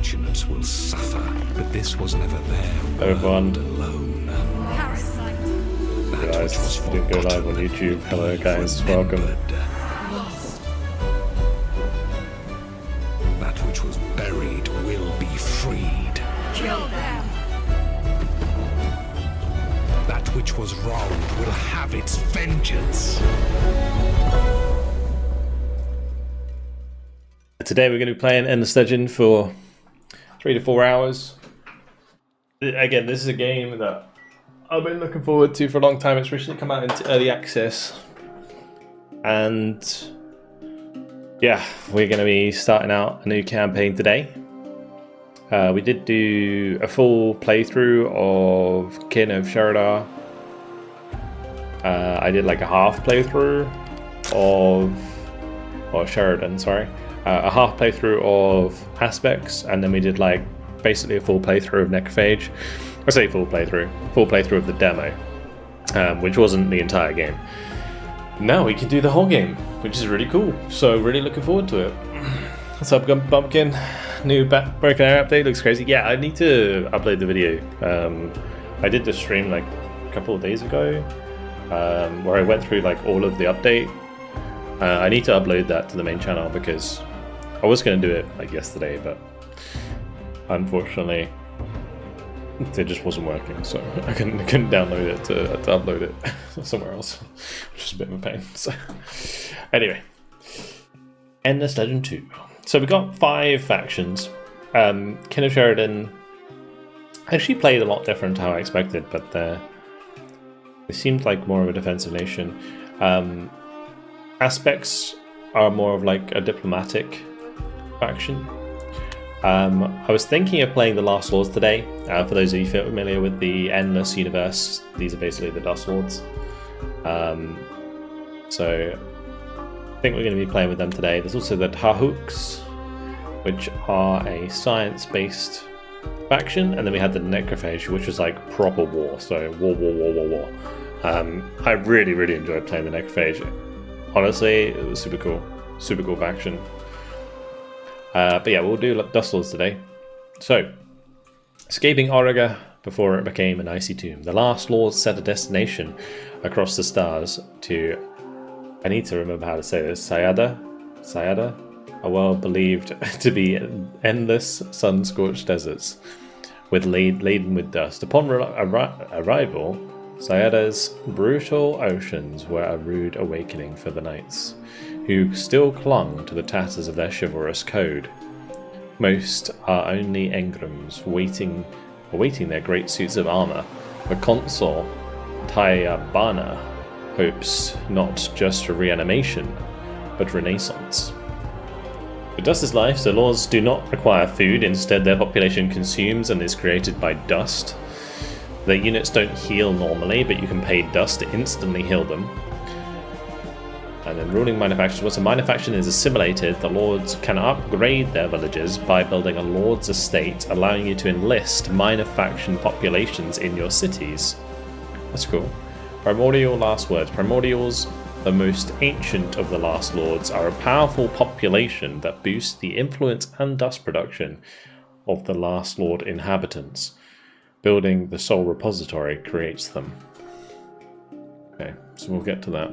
unfortunates will suffer, but this was never their Everyone. world alone. Parasite. That Guys, which was we didn't go live on forgotten YouTube. will Hello be guys, welcome. remembered. Lost. That which was buried will be freed. Kill them. That which was wronged will have its vengeance. Today we're going to be playing Endless Legend for 3 to 4 hours. Again, this is a game that I've been looking forward to for a long time. It's recently come out into early access. And yeah, we're going to be starting out a new campaign today. We did do a full playthrough of Kin of Sheridar. I did like a half playthrough of Sheridan, sorry. A half playthrough of Aspects, and then we did like basically a full playthrough of Necrophage. I say full playthrough of the demo, which wasn't the entire game. Now we can do the whole game, which is really cool. So really looking forward to it. What's up, Bumpkin? New Broken Arrow update looks crazy. Yeah, I need to upload the video. I did the stream like a couple of days ago, where I went through like all of the update. I need to upload that to the main channel because I was going to do it like yesterday, but unfortunately it just wasn't working, so I couldn't download it to upload it somewhere else, which is a bit of a pain. So anyway, Endless Legend 2. So we got 5 factions. Kin of Sheridan actually played a lot different to how I expected, but it seemed like more of a defensive nation. Aspects are more of like a diplomatic faction. I was thinking of playing the Last Lords today. For those of you familiar with the Endless universe, these are basically the Dust Lords. So I think we're going to be playing with them today. There's also the Tahuks, which are a science-based faction, and then we had the Necrophage, which was like proper war. So war. I really enjoyed playing the Necrophage. Honestly, it was super cool faction. But yeah, we'll do Dust Lords today. So, escaping Auriga before it became an icy tomb, the Last Lords set a destination across the stars to, I need to remember how to say this, Sayada, a world believed to be endless sun-scorched deserts, laden with dust. Upon arrival, Sayada's brutal oceans were a rude awakening for the knights, who still clung to the tatters of their chivalrous code. Most are only engrams awaiting their great suits of armour. The consul, Tayabana, hopes not just for reanimation, but renaissance. The dust is life, so lords do not require food, instead their population consumes and is created by dust. Their units don't heal normally, but you can pay dust to instantly heal them. And then ruling minor factions. Once a minor faction is assimilated, the lords can upgrade their villages by building a lord's estate, allowing you to enlist minor faction populations in your cities. That's cool. Primordial last words. Primordials, the most ancient of the Last Lords, are a powerful population that boosts the influence and dust production of the Last Lord inhabitants. Building the Soul Repository creates them. Okay, so we'll get to that.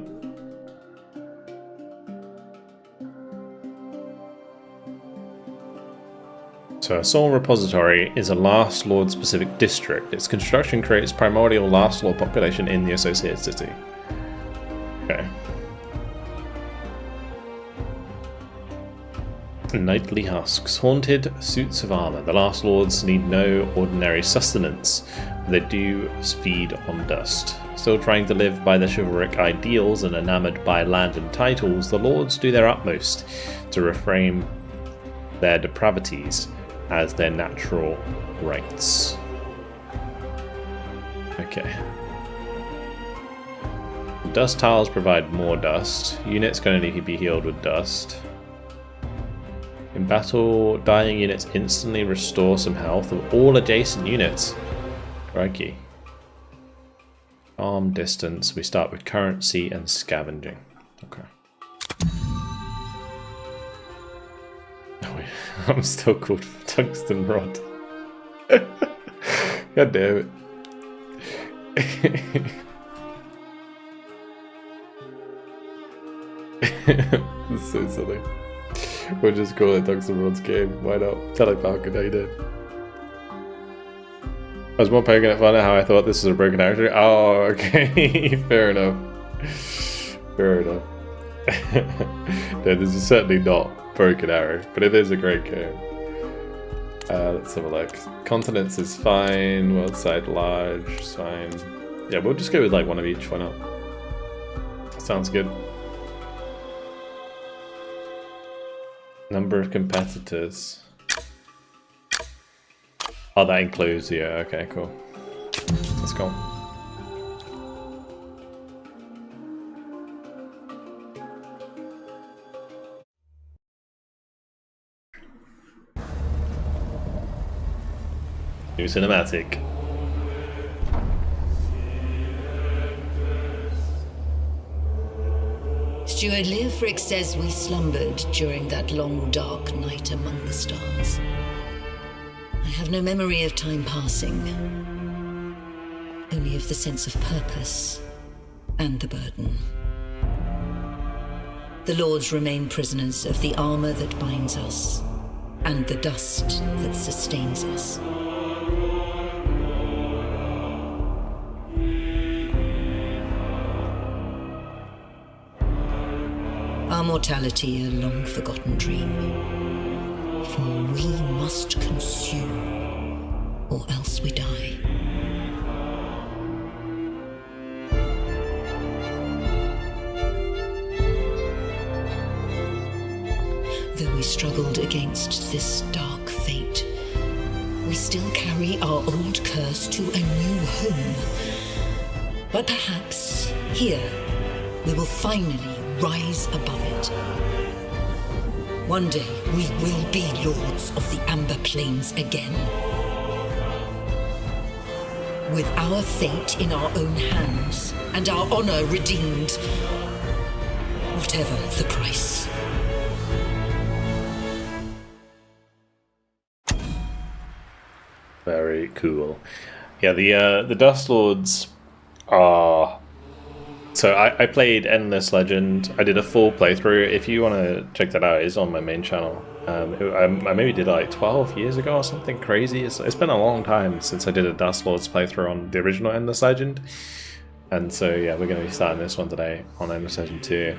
So a Soul Repository is a Last Lord specific district. Its construction creates primordial Last Lord population in the associated city. Okay. Knightly husks. Haunted suits of armour. The Last Lords need no ordinary sustenance. They do feed on dust. Still trying to live by their chivalric ideals and enamoured by land and titles, the Lords do their utmost to reframe their depravities as their natural rights. Okay. Dust tiles provide more dust. Units can only be healed with dust. In battle, dying units instantly restore some health of all adjacent units. Crikey. Arm distance. We start with currency and scavenging. Okay. Oh, wait. I'm still called Tungsten Rod. God damn it. That's so silly. We'll just call it Tungsten Rod's game. Why not? Tell like Falcon how you did. I was more poking at fun at how I thought this was a broken arrow. Oh, okay. Fair enough. Fair enough. No, this is certainly not broken arrow, but it is a great game. Let's have a look. Continents is fine. World side large is fine. Yeah, we'll just go with like one of each. Why not? Sounds good. Number of competitors. Oh, that includes, yeah, okay, cool. Let's go. New cinematic. Steward Leofric says we slumbered during that long dark night among the stars. I have no memory of time passing, only of the sense of purpose and the burden. The Lords remain prisoners of the armor that binds us and the dust that sustains us. Our mortality a long-forgotten dream, for we must consume, or else we die. Though we struggled against this dark fate, we still carry our old curse to a new home. But perhaps here we will finally rise above it. One day we will be lords of the Amber Plains again. With our fate in our own hands and our honor redeemed, whatever the price. Very cool. Yeah, the Dust Lords are... So I played Endless Legend. I did a full playthrough. If you want to check that out, it's on my main channel. I maybe did it like 12 years ago or something crazy. It's been a long time since I did a Dust Lords playthrough on the original Endless Legend. And so yeah, we're going to be starting this one today on Endless Legend 2.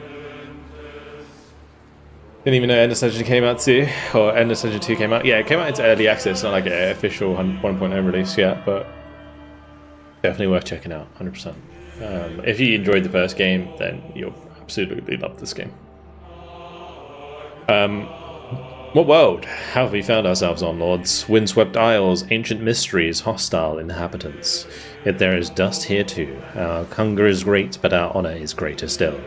Didn't even know Endless Legend came out too, or Endless Legend 2 came out. Yeah, it came out into early access, not like an official 1.0 release yet, but definitely worth checking out, 100%. If you enjoyed the first game, then you'll absolutely love this game. What world have we found ourselves on, Lords? Windswept isles, ancient mysteries, hostile inhabitants. Yet there is dust here too. Our hunger is great, but our honor is greater still.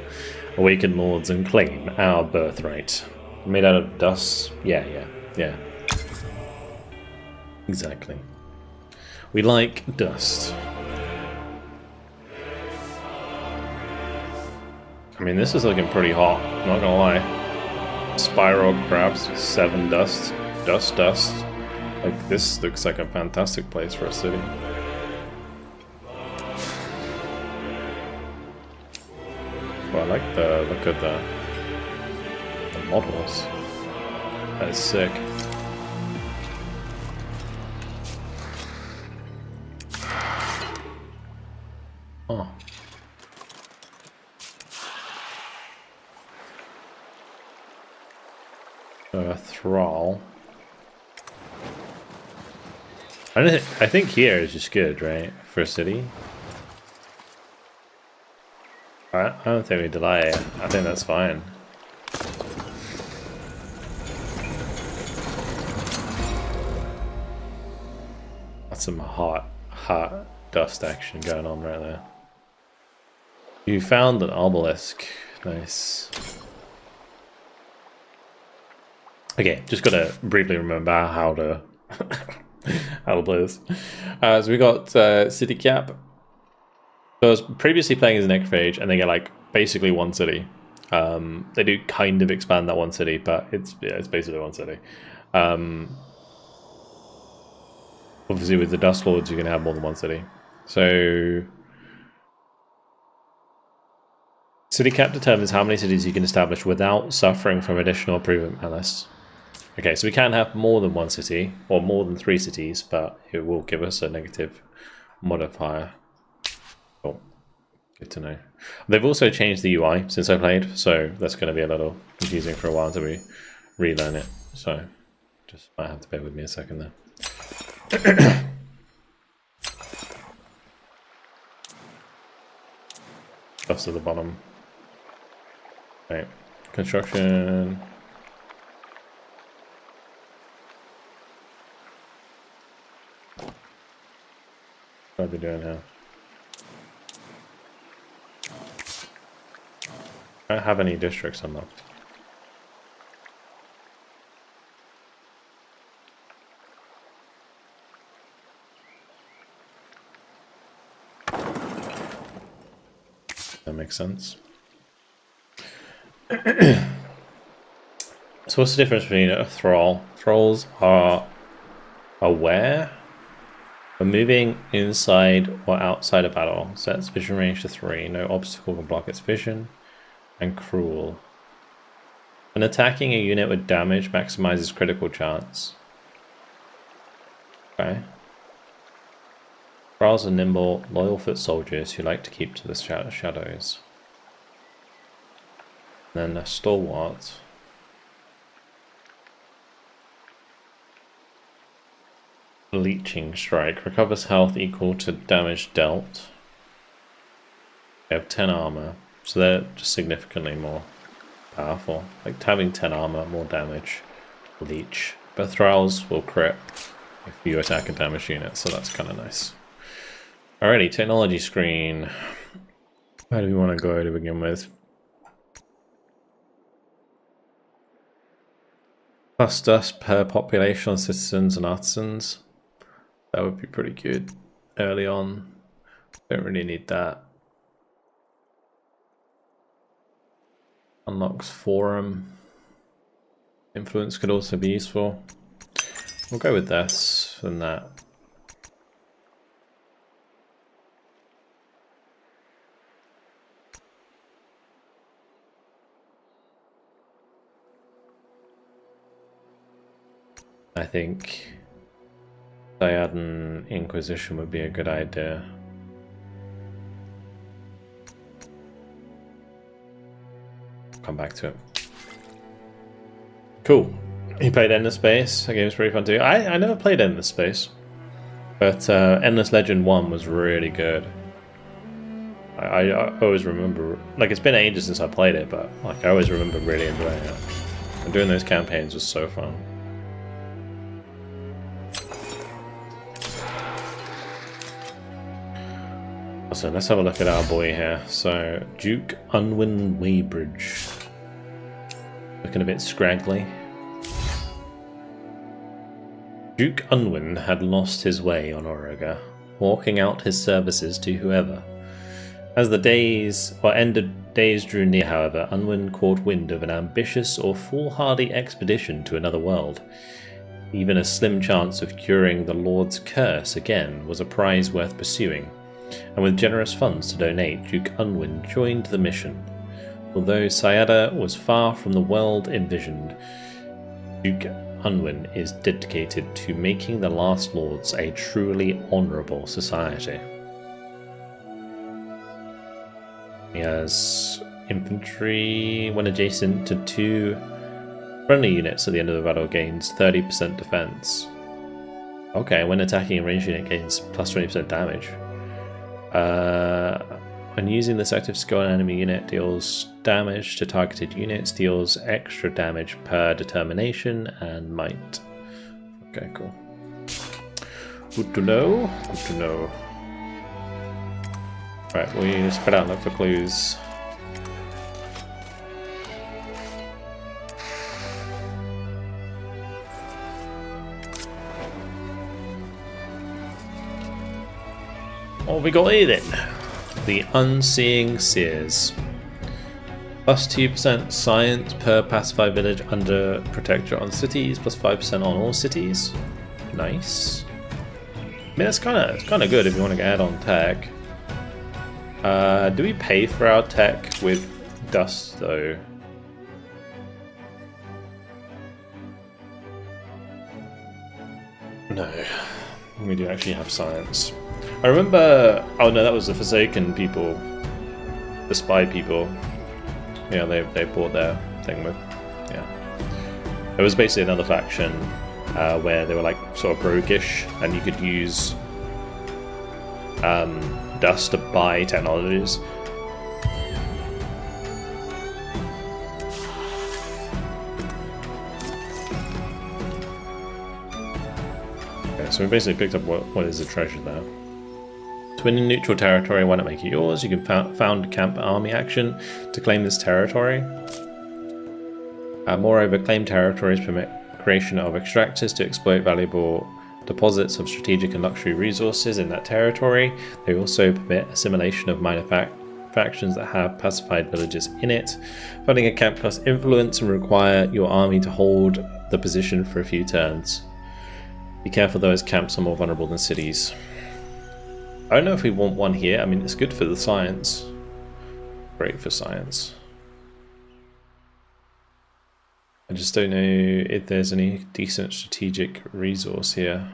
Awaken, Lords, and claim our birthright. Made out of dust? Yeah. Exactly. We like dust. I mean, this is looking pretty hot, not gonna lie. Spiral crabs, 7 dust. Like, this looks like a fantastic place for a city. Well, I like the look of the models. That is sick. Oh. A thrall. I think here is just good, right? For a city. I don't think we delay it. I think that's fine. That's some hot dust action going on right there. You found an obelisk. Nice. Okay, just gotta briefly remember how to play this. So we got city cap. So I was previously playing as an necrophage, and they get like basically one city. They do kind of expand that one city, but it's basically one city. Obviously, with the Dust Lords, you can have more than one city. So, city cap determines how many cities you can establish without suffering from additional improvement malice. Okay, so we can have more than one city, or more than 3 cities, but it will give us a negative modifier. Oh, good to know. They've also changed the UI since I played, so that's going to be a little confusing for a while until we relearn it. So, just might have to bear with me a second there. Stuff's at the bottom. Right, construction. What are they doing here? I don't have any districts unlocked. That makes sense. So what's the difference between a thrall? Thralls are aware of moving inside or outside a battle. Sets vision range to 3. No obstacle can block its vision. And cruel. When attacking a unit with damage maximizes critical chance. Okay. Thralls are nimble, loyal foot soldiers who like to keep to the shadows. And then a stalwart. Bleaching strike recovers health equal to damage dealt. They have 10 armor, so they're just significantly more powerful. Like having 10 armor, more damage, leech. But thralls will crit if you attack a damaged unit, so that's kind of nice. Alrighty, technology screen. Where do we want to go to begin with? Plus dust per population on citizens and artisans. That would be pretty good early on. Don't really need that. Unlocks forum. Influence could also be useful. We'll go with this and that. I think Diadan Inquisition would be a good idea. Come back to it. Cool. You played Endless Space. That game's pretty fun too. I never played Endless Space, but Endless Legend 1 was really good. I always remember, like, it's been ages since I played it, but like I always remember really enjoying it. And doing those campaigns was so fun. So let's have a look at our boy here. So Duke Unwin Weybridge, looking a bit scraggly. Duke Unwin had lost his way on Oroga, walking out his services to whoever. As the days drew near, however, Unwin caught wind of an ambitious or foolhardy expedition to another world. Even a slim chance of curing the Lord's curse again was a prize worth pursuing, and with generous funds to donate, Duke Unwin joined the mission. Although Sayada was far from the world envisioned, Duke Unwin is dedicated to making the Last Lords a truly honourable society. He has infantry. When adjacent to 2 friendly units at the end of the battle, gains 30% defense. Okay, when attacking a ranged unit, gains plus 20% damage. When using this active skill, an enemy unit deals damage to targeted units, deals extra damage per determination and might. Okay, cool. Good to know. Good to know. Right, we spread out and look for clues. What have we got here then? The Unseeing Seers. Plus 2% science per pacified village under protectorate on cities, plus 5% on all cities. Nice. I mean, it's kind of good if you want to add on tech. Do we pay for our tech with dust though? No, we do actually have science. I remember. Oh no, that was the Forsaken people, the spy people. Yeah, they bought their thing with. Yeah, it was basically another faction where they were like sort of roguish, and you could use dust to buy technologies. Okay, so we basically picked up what is the treasure there. To win in neutral territory, why not make it yours? You can found camp army action to claim this territory. Moreover, claimed territories permit creation of extractors to exploit valuable deposits of strategic and luxury resources in that territory. They also permit assimilation of minor factions that have pacified villages in it. Funding a camp costs influence and require your army to hold the position for a few turns. Be careful though, as camps are more vulnerable than cities. I don't know if we want one here. I mean, it's good for the science. Great for science. I just don't know if there's any decent strategic resource here.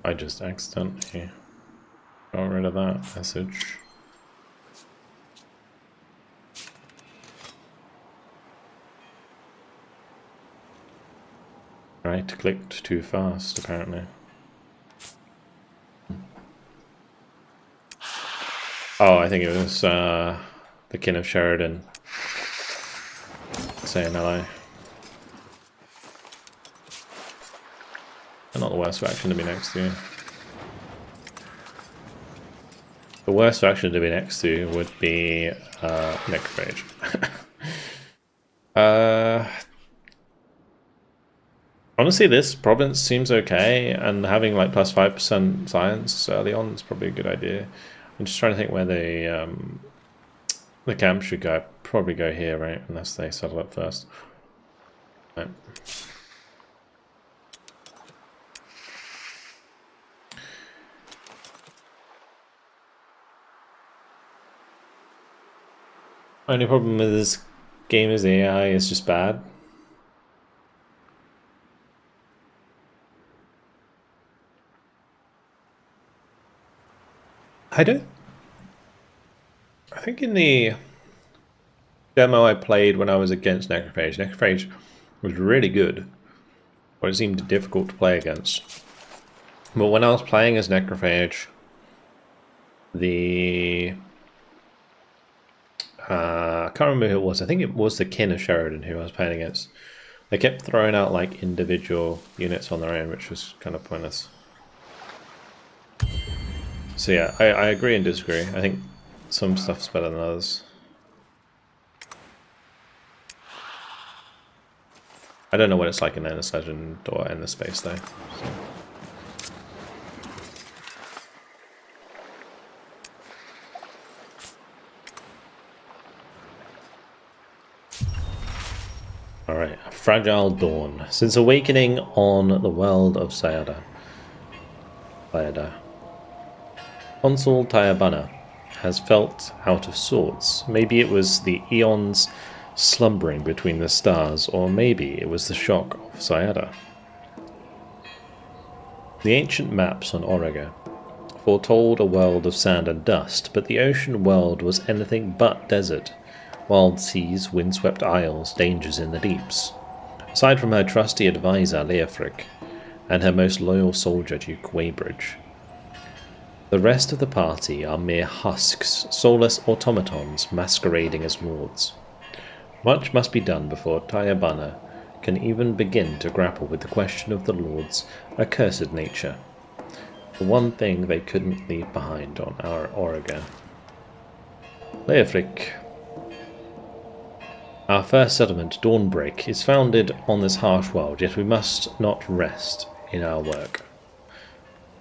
I just accidentally got rid of that message. Right, clicked too fast apparently. Oh, I think it was the Kin of Sheridan saying hello. Not the worst faction to be next to. The worst faction to be next to would be Necrophage. Honestly, this province seems okay, and having like plus 5% science early on is probably a good idea. I'm just trying to think where the camp should go. Probably go here, right? Unless they settle up first. Right. Only problem with this game is the AI is just bad. I think in the demo I played when I was against Necrophage was really good, but it seemed difficult to play against. But when I was playing as Necrophage, I can't remember who it was. I think it was the Kin of Sheridan who I was playing against. They kept throwing out like individual units on their own, which was kind of pointless. So yeah, I agree and disagree. I think some stuff's better than others. I don't know what it's like in Endless Legend or Endless Space though. So. Alright, Fragile Dawn. Since awakening on the world of Sayada, Consul Tayabana has felt out of sorts. Maybe it was the eons slumbering between the stars, or maybe it was the shock of Sayada. The ancient maps on Origa foretold a world of sand and dust, but the ocean world was anything but desert. Wild seas, windswept isles, dangers in the deeps. Aside from her trusty advisor, Leofric, and her most loyal soldier, Duke Weybridge, the rest of the party are mere husks, soulless automatons masquerading as lords. Much must be done before Tayabana can even begin to grapple with the question of the Lord's accursed nature. The one thing they couldn't leave behind on our Auriga. Leofric. Our first settlement, Dawnbreak, is founded on this harsh world, yet we must not rest in our work.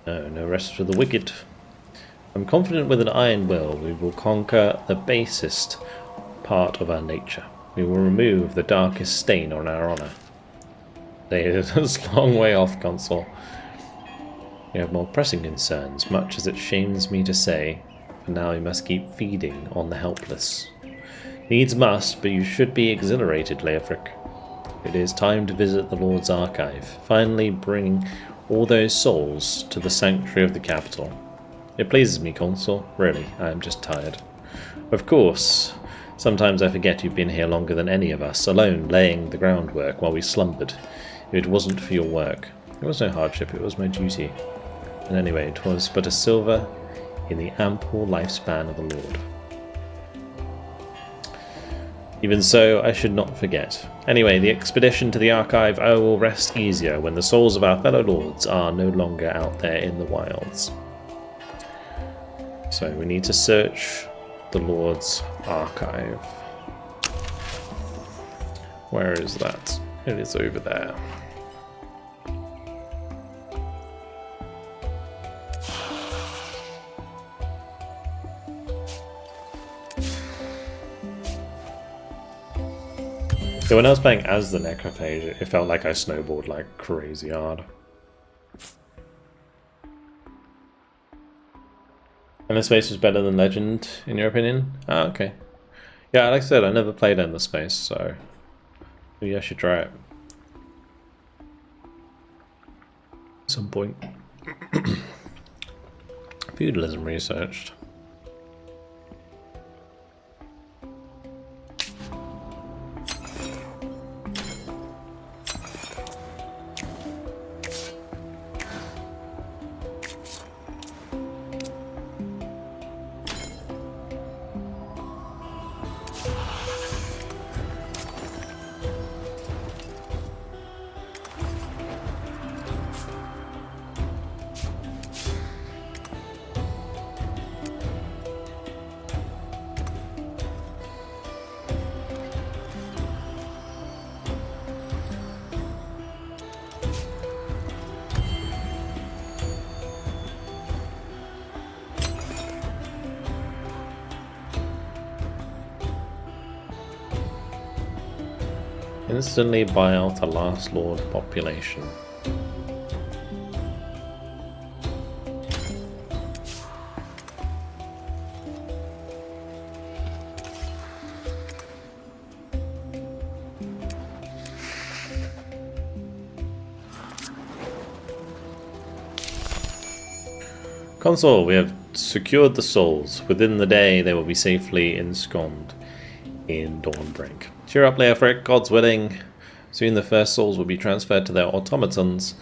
No rest for the wicked. I'm confident with an iron will we will conquer the basest part of our nature. We will remove the darkest stain on our honour. It is a long way off, Consul. We have more pressing concerns, much as it shames me to say, for now we must keep feeding on the helpless. Needs must, but you should be exhilarated, Leofric. It is time to visit the Lord's Archive, finally bring all those souls to the sanctuary of the capital. It pleases me, Consul. Really, I am just tired. Of course, sometimes I forget you've been here longer than any of us, alone laying the groundwork while we slumbered. If it wasn't for your work, it was no hardship, it was my duty. And anyway, it was but a silver in the ample lifespan of the Lord. Even so, I should not forget. Anyway, the expedition to the archive will rest easier when the souls of our fellow lords are no longer out there in the wilds. So we need to search the Lord's archive. Where is that? It is over there. So when I was playing as the Necrophage, it felt like I snowballed like crazy hard. And the space was better than Legend, in your opinion? Ah, okay. Yeah, like I said, I never played Endless Space, so maybe I should try it. At some point. Feudalism researched. Instantly buy out the last lord population. Consul, we have secured the souls. Within the day they will be safely ensconced in Dawnbreak. Cheer up, Leofric, God's willing. Soon the first souls will be transferred to their automatons.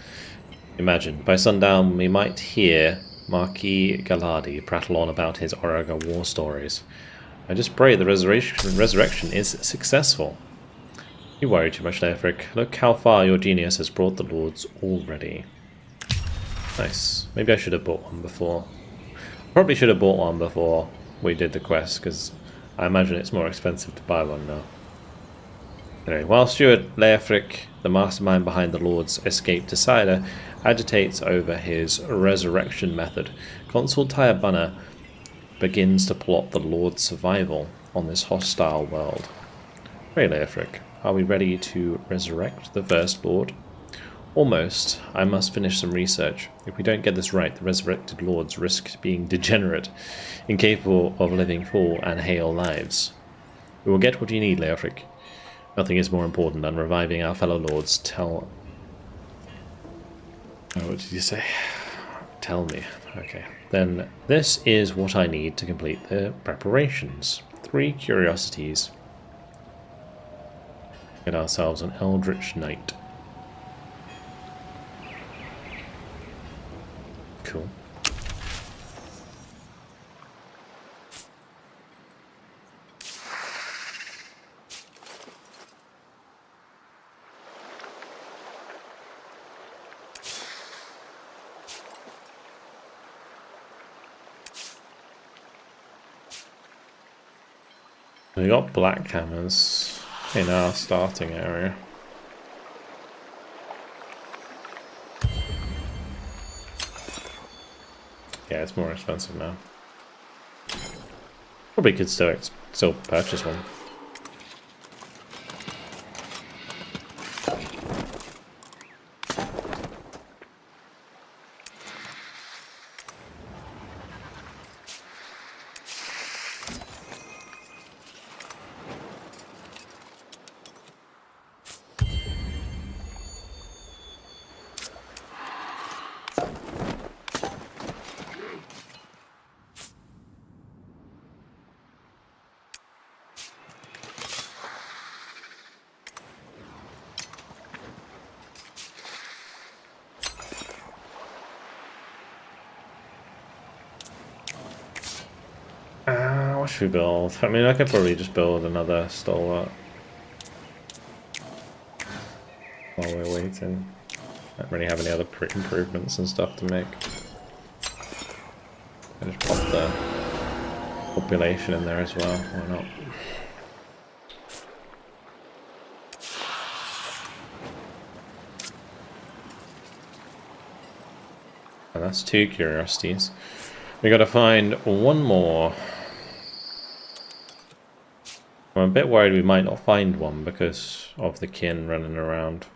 Imagine, by sundown we might hear Marquis Gallardi prattle on about his Auriga war stories. I just pray the resurrection is successful. You worry too much, Leofric. Look how far your genius has brought the lords already. Nice. Maybe I should have bought one before. Probably should have bought one before we did the quest, because I imagine it's more expensive to buy one now. Anyway, while Steward Leofric, the mastermind behind the Lord's escape to Cider, agitates over his resurrection method, Consul Tayabana begins to plot the Lord's survival on this hostile world. Hey Leofric, are we ready to resurrect the First Lord? Almost. I must finish some research. If we don't get this right, the resurrected lords risk being degenerate, incapable of living full and hale lives. We will get what you need, Leofric. Nothing is more important than reviving our fellow lords. Oh, what did you say? Tell me. Okay. Then this is what I need to complete the preparations. 3 curiosities. Get ourselves an Eldritch Knight. Cool. We got black hammers in our starting area. Yeah, it's more expensive now. Probably could still purchase one. What should we build? I mean, I could probably just build another stalwart while we're waiting. I don't really have any other improvements and stuff to make. I just pop the population in there as well. Why not? And that's 2 curiosities. We gotta find one more. I'm a bit worried we might not find one because of the kin running around.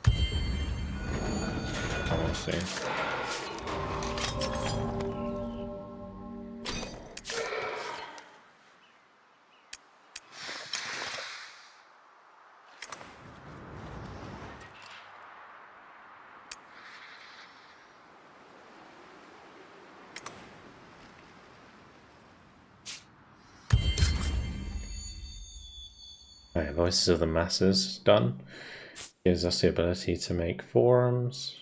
I want to see. Right, Voices of the Masses done. Gives us the ability to make forums.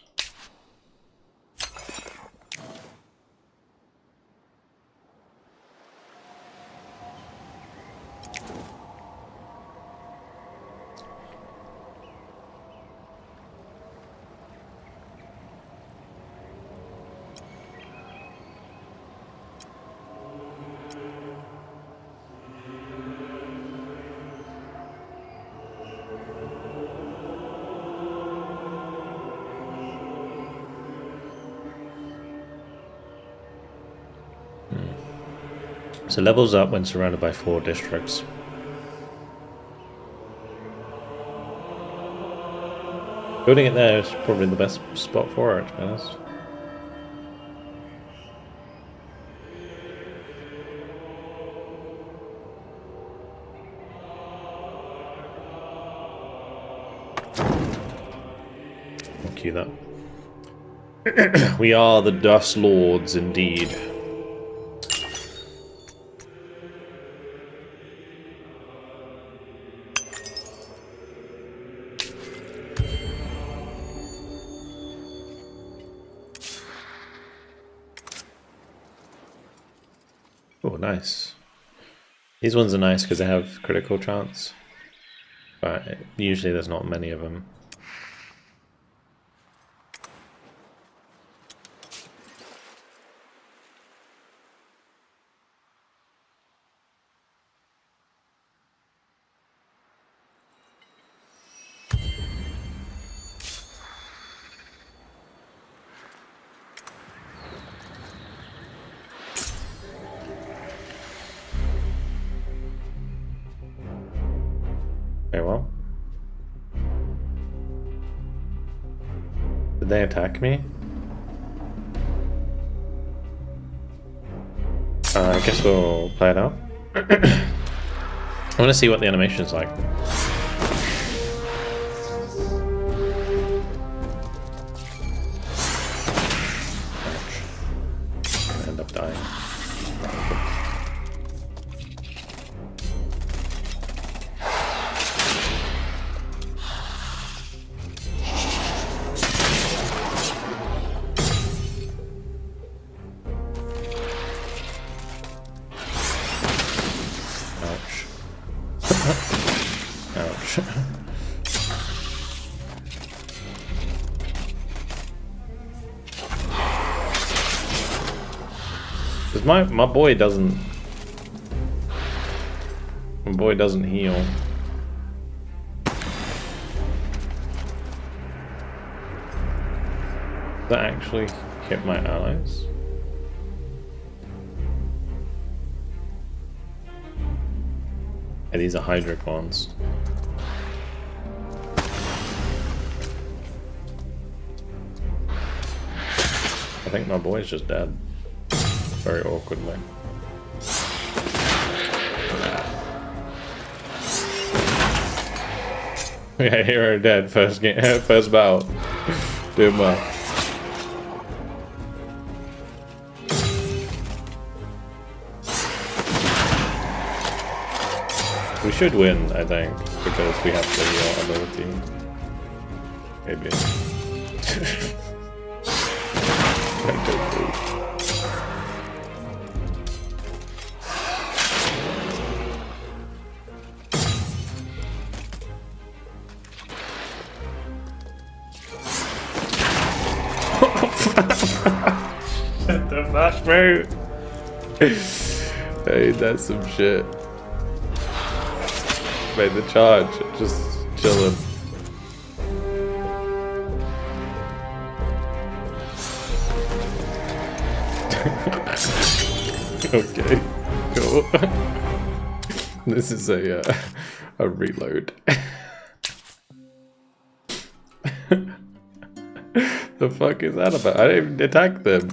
So levels up when surrounded by 4 districts. Building it there is probably the best spot for it, to be honest. I'll cue that. We are the Dust Lords indeed. Oh, nice. These ones are nice because they have critical chance, but usually there's not many of them. Very well. Did they attack me? I guess we'll play it out. I want to see what the animation's like. Ouch. I'm gonna end up dying. Ouch. Because my boy doesn't My boy doesn't heal. Does that actually hit my allies? Yeah, these are Hydric ones. I think my boy's just dead. Very awkwardly. Yeah, hero dead first game, first battle. Doing well. We should win, I think, because we have the ability. Maybe. I don't know. The flash bro. Hey, that's some shit. Made the charge, just chilling. Okay, cool. This is a reload. The fuck is that about? I didn't even attack them.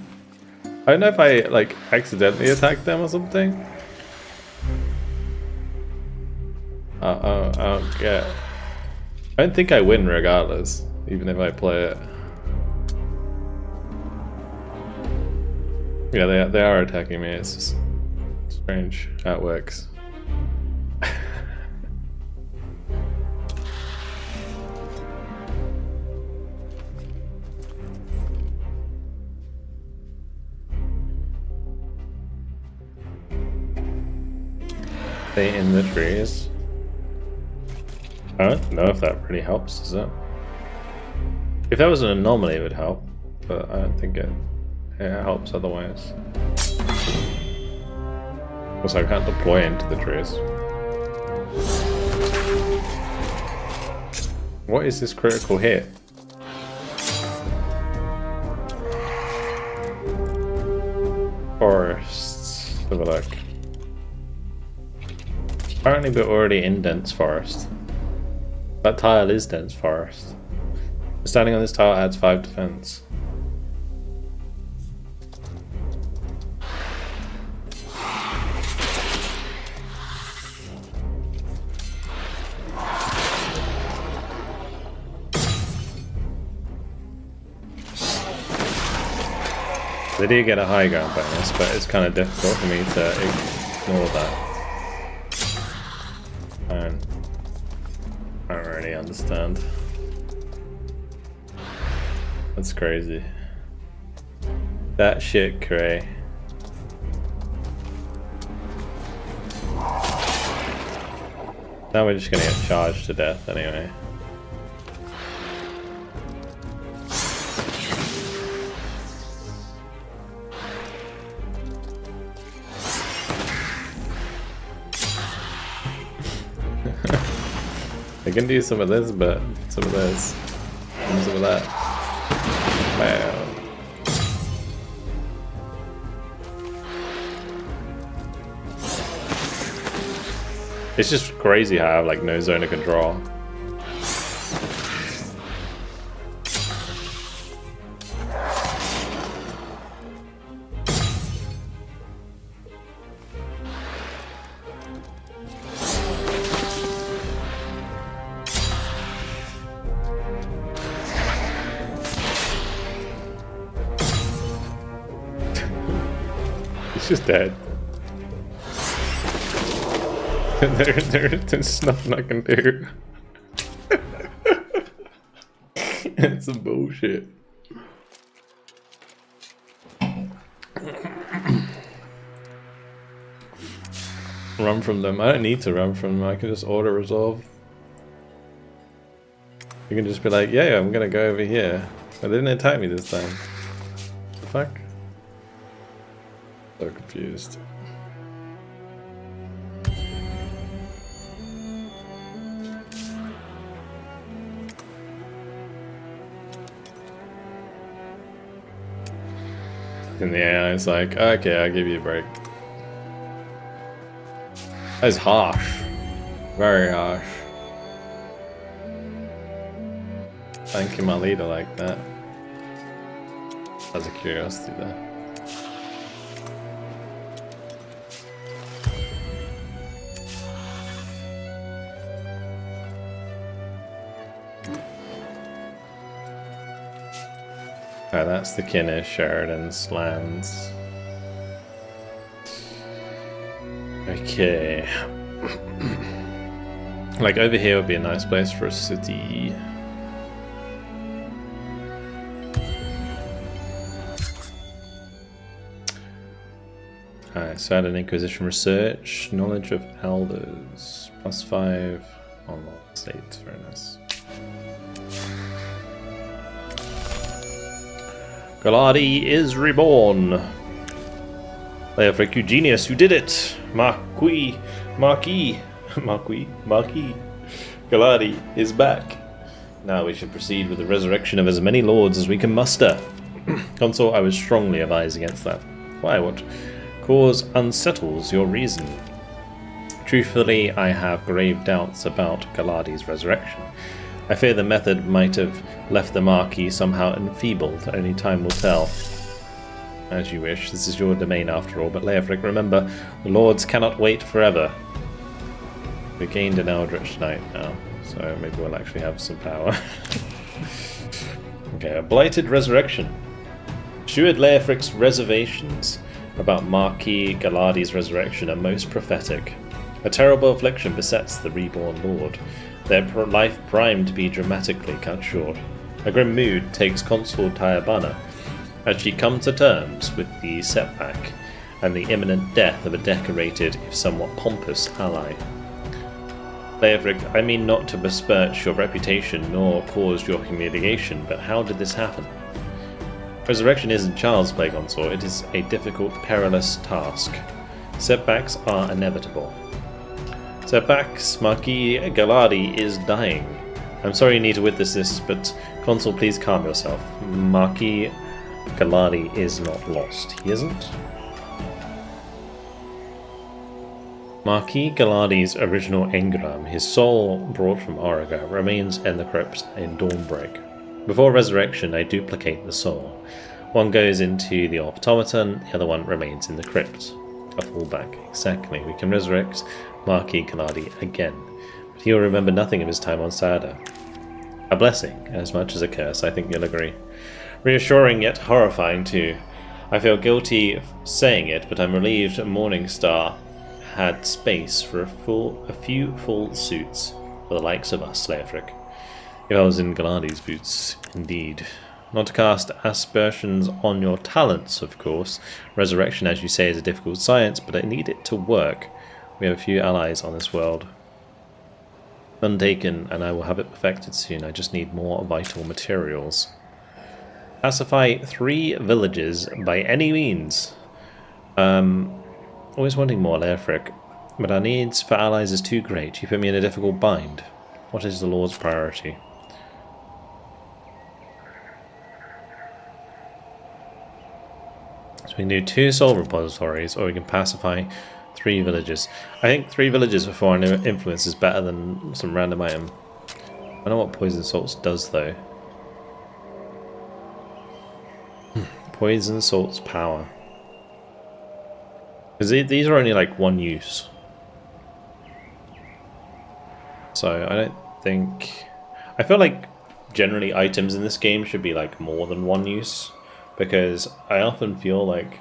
I don't know if I like accidentally attacked them or something. I don't get. I don't think I win regardless, even if I play it. Yeah, they are attacking me. It's just strange how it works. They in the trees. I don't know if that really helps, does it? If that was an anomaly, it would help, but I don't think it helps otherwise. Also, I can't deploy into the trees. What is this critical hit? Forests. Have a look. Apparently we're already in dense forest. That tile is dense forest. Standing on this tile adds 5 defense. They do get a high ground bonus, but it's kind of difficult for me to ignore that. I don't really understand. That's crazy. That shit cray. Now we're just gonna get charged to death anyway. I can do some of this, but some of this, and some of that. Wow. It's just crazy how I have like no zone of control. Just dead. There's nothing I can do. It's some bullshit. Run from them. I don't need to run from them. I can just auto resolve. You can just be like, yeah, I'm gonna go over here. But they didn't attack me this time. The fuck? So confused. And the AI is like, okay, I'll give you a break. That is harsh. Very harsh. Thanking my leader like that. That's a curiosity there. Alright, that's the Kinnish Sheridan's lands. Okay. Like over here would be a nice place for a city. Alright, so add an Inquisition research, knowledge of elders, +5 on all states, very nice. Galadi is reborn. Leofric, you genius, you did it! Marquis. Galadi is back. Now we should proceed with the resurrection of as many lords as we can muster. Consul, I would strongly advise against that. Why? What cause unsettles your reason? Truthfully, I have grave doubts about Galadi's resurrection. I fear the method might have left the Marquis somehow enfeebled. Only time will tell. As you wish. This is your domain after all. But Leofric, remember, the lords cannot wait forever. We gained an Eldritch Knight now, so maybe we'll actually have some power. Okay, a blighted resurrection. Steward Leofric's reservations about Marquis Galadi's resurrection are most prophetic. A terrible affliction besets the reborn lord. Their life primed to be dramatically cut short. A grim mood takes Consul Tayabana as she comes to terms with the setback and the imminent death of a decorated, if somewhat pompous, ally. Leofric, I mean not to besmirch your reputation nor cause your humiliation, but how did this happen? Resurrection isn't child's play, Consul. It is a difficult, perilous task. Setbacks are inevitable. Setbacks, Marquis Galadi is dying. I'm sorry you need to witness this, but Consul, please calm yourself. Marquis Galadi is not lost. He isn't? Marquis Galadi's original engram, his soul brought from Origa, remains in the crypt in Dawnbreak. Before resurrection, I duplicate the soul. One goes into the automaton, the other one remains in the crypt. A fallback, exactly. We can resurrect Marquis Galadi again, but he will remember nothing of his time on Sada. A blessing, as much as a curse, I think you'll agree. Reassuring yet horrifying too. I feel guilty of saying it, but I'm relieved Morningstar had space for a few full suits for the likes of us, Leofric. If I was in Galadi's boots, indeed. Not to cast aspersions on your talents, of course. Resurrection, as you say, is a difficult science, but I need it to work. We have a few allies on this world. Untaken, and I will have it perfected soon. I just need more vital materials. Pacify 3 villages by any means. Always wanting more, Leofric, but our needs for allies is too great. You put me in a difficult bind. What is the Lord's priority? So we can do 2 soul repositories, or we can pacify 3 villages. I think 3 villages for foreign influence is better than some random item. I don't know what poison salts does though. Poison salts power. Because these are only like 1 use. So I don't think... I feel like generally items in this game should be like more than 1 use. Because I often feel like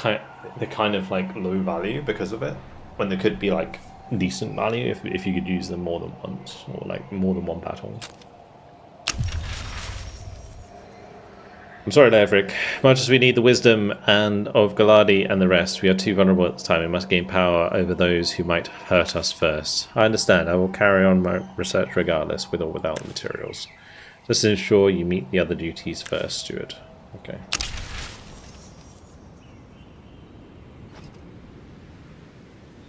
they're kind of like low value because of it. When they could be like decent value if you could use them more than once. Or like more than 1 battle. I'm sorry, Leofric. Much as we need the wisdom and of Galadi and the rest, we are too vulnerable at this time. We must gain power over those who might hurt us first. I understand. I will carry on my research regardless, with or without the materials. Just ensure you meet the other duties first, Steward. Okay.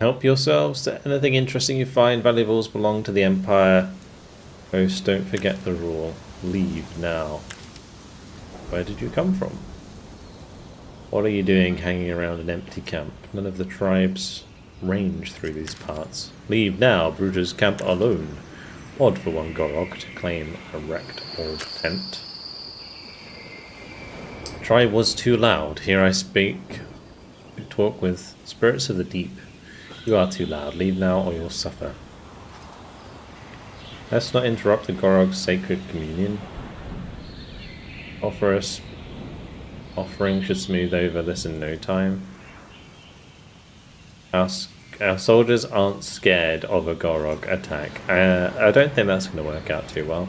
Help yourselves to anything interesting you find. Valuables belong to the Empire. Host, don't forget the rule. Leave now. Where did you come from? What are you doing hanging around an empty camp? None of the tribes range through these parts. Leave now, Brutus camp alone. Odd for one Gorog to claim a wrecked old tent. Tribe was too loud. Here I speak. Talk with spirits of the deep. You are too loud. Leave now or you'll suffer. Let's not interrupt the Gorog's sacred communion. Offering should smooth over this in no time. Our soldiers aren't scared of a Gorog attack. I don't think that's going to work out too well.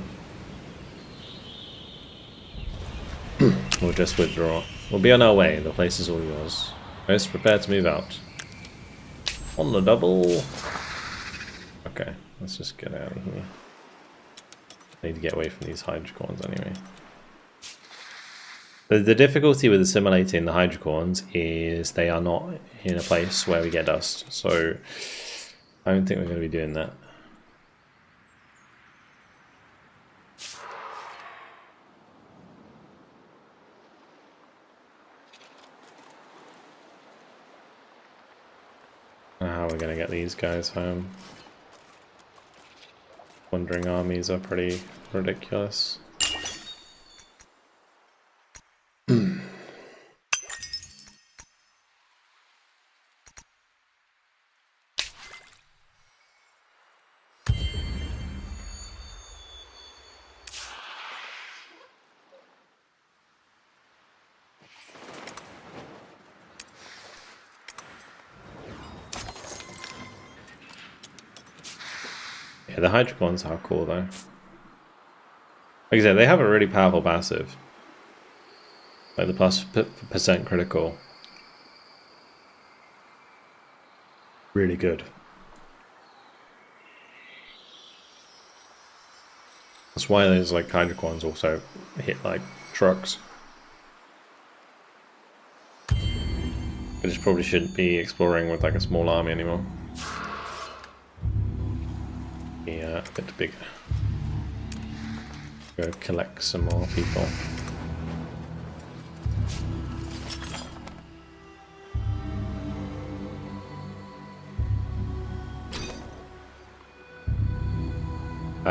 We'll just withdraw. We'll be on our way. The place is all yours. Most prepared to move out. On the double. Okay, let's just get out of here. I need to get away from these hydrocorns anyway. The difficulty with assimilating the hydrocorns is they are not in a place where we get dust, so I don't think we're going to be doing that. How are we going to get these guys home? Wandering armies are pretty ridiculous. Yeah, the hydrocorns are cool though. Like I said, they have a really powerful passive. Like the plus % critical. Really good. That's why those like hydrocorns also hit like trucks. I just probably shouldn't be exploring with like a small army anymore. Yeah, a bit bigger. Go collect some more people.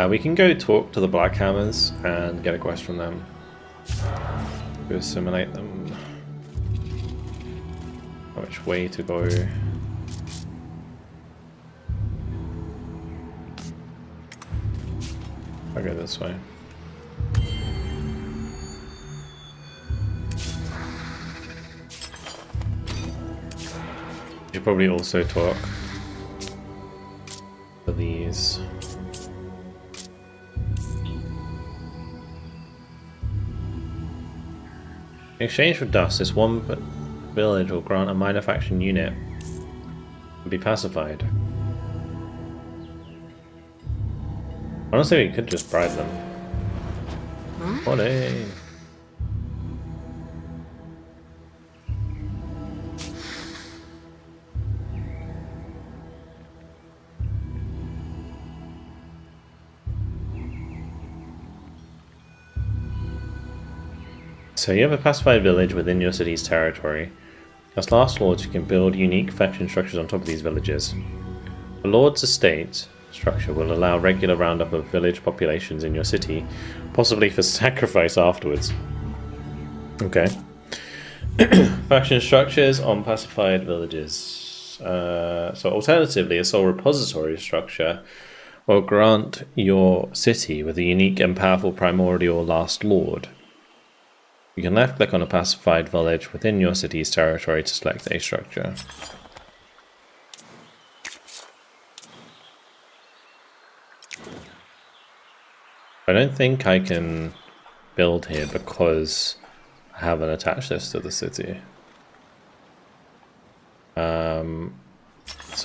We can go talk to the Blackhammers and get a quest from them. Go assimilate them. Which way to go? I'll go this way. You should probably also talk to these. In exchange for dust, this one village will grant a minor faction unit and be pacified. Honestly, we could just bribe them. Money! So you have a pacified village within your city's territory. As last lords, you can build unique faction structures on top of these villages. The lord's estate structure will allow regular roundup of village populations in your city, possibly for sacrifice afterwards. Okay. Faction structures on pacified villages. So alternatively, a sole repository structure will grant your city with a unique and powerful primordial last lord. You can left click on a pacified village within your city's territory to select a structure. I don't think I can build here because I haven't attached this to the city. So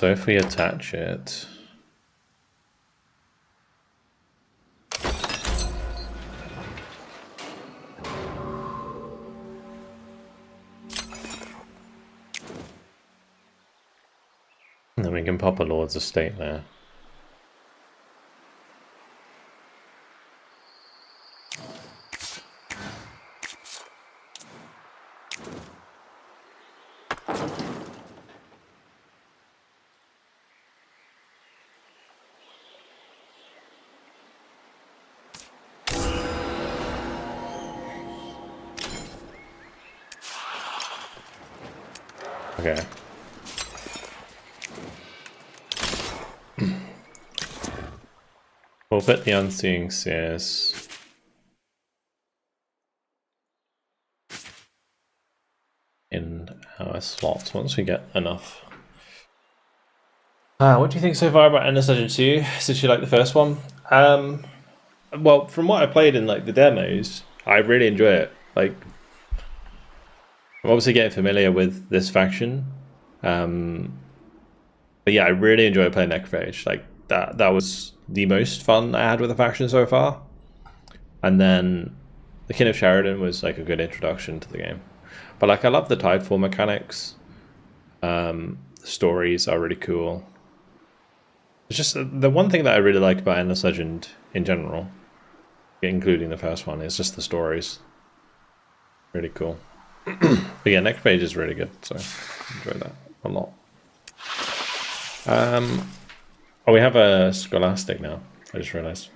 if we attach it... And then we can pop a lord's estate there. Okay. We'll put the Unseeing Seers in our slots once we get enough. What do you think so far about Endless Legend 2? Did you like the first one? Well, from what I played in like the demos, I really enjoy it. Like, I'm obviously getting familiar with this faction, but yeah, I really enjoy playing Necrophage. Like that was the most fun I had with the faction so far. And then the Kin of Sheridan was like a good introduction to the game. But like, I love the Tidefall mechanics. The stories are really cool. It's just the one thing that I really like about Endless Legend in general, including the first one, is just the stories. Really cool. But yeah, Necrophage is really good, so I enjoy that a lot. Oh, we have a Scholastic now. I just realized.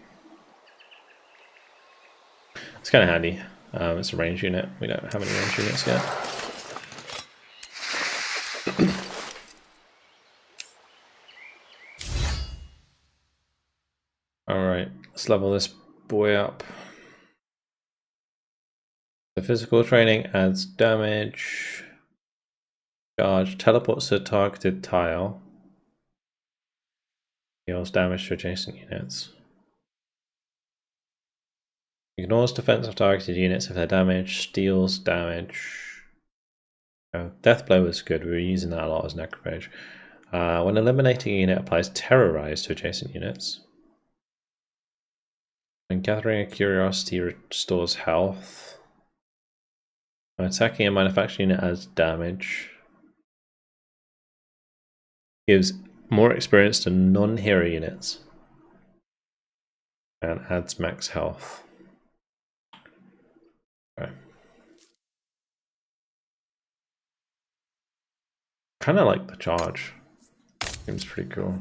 It's kind of handy. It's a range unit. We don't have any range units yet. Alright, let's level this boy up. The physical training adds damage. Charge teleports to a targeted tile. Deals damage to adjacent units. Ignores defense of targeted units if they're damaged. Steals damage. Oh, Death Blow is good. We were using that a lot as Necrophage. When eliminating a unit, applies Terrorize to adjacent units. When gathering a curiosity, restores health. When attacking a manufacturing unit, adds damage. Gives more experience to non-hero units. And adds max health. Okay. Kind of like the charge. Seems pretty cool.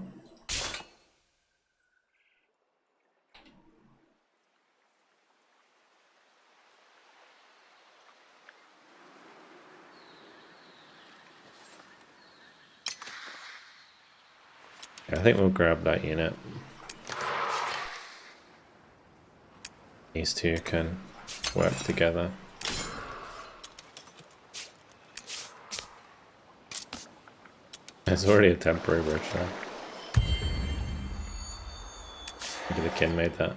I think we'll grab that unit. These two can work together. There's already a temporary bridge there. Maybe the kin made that.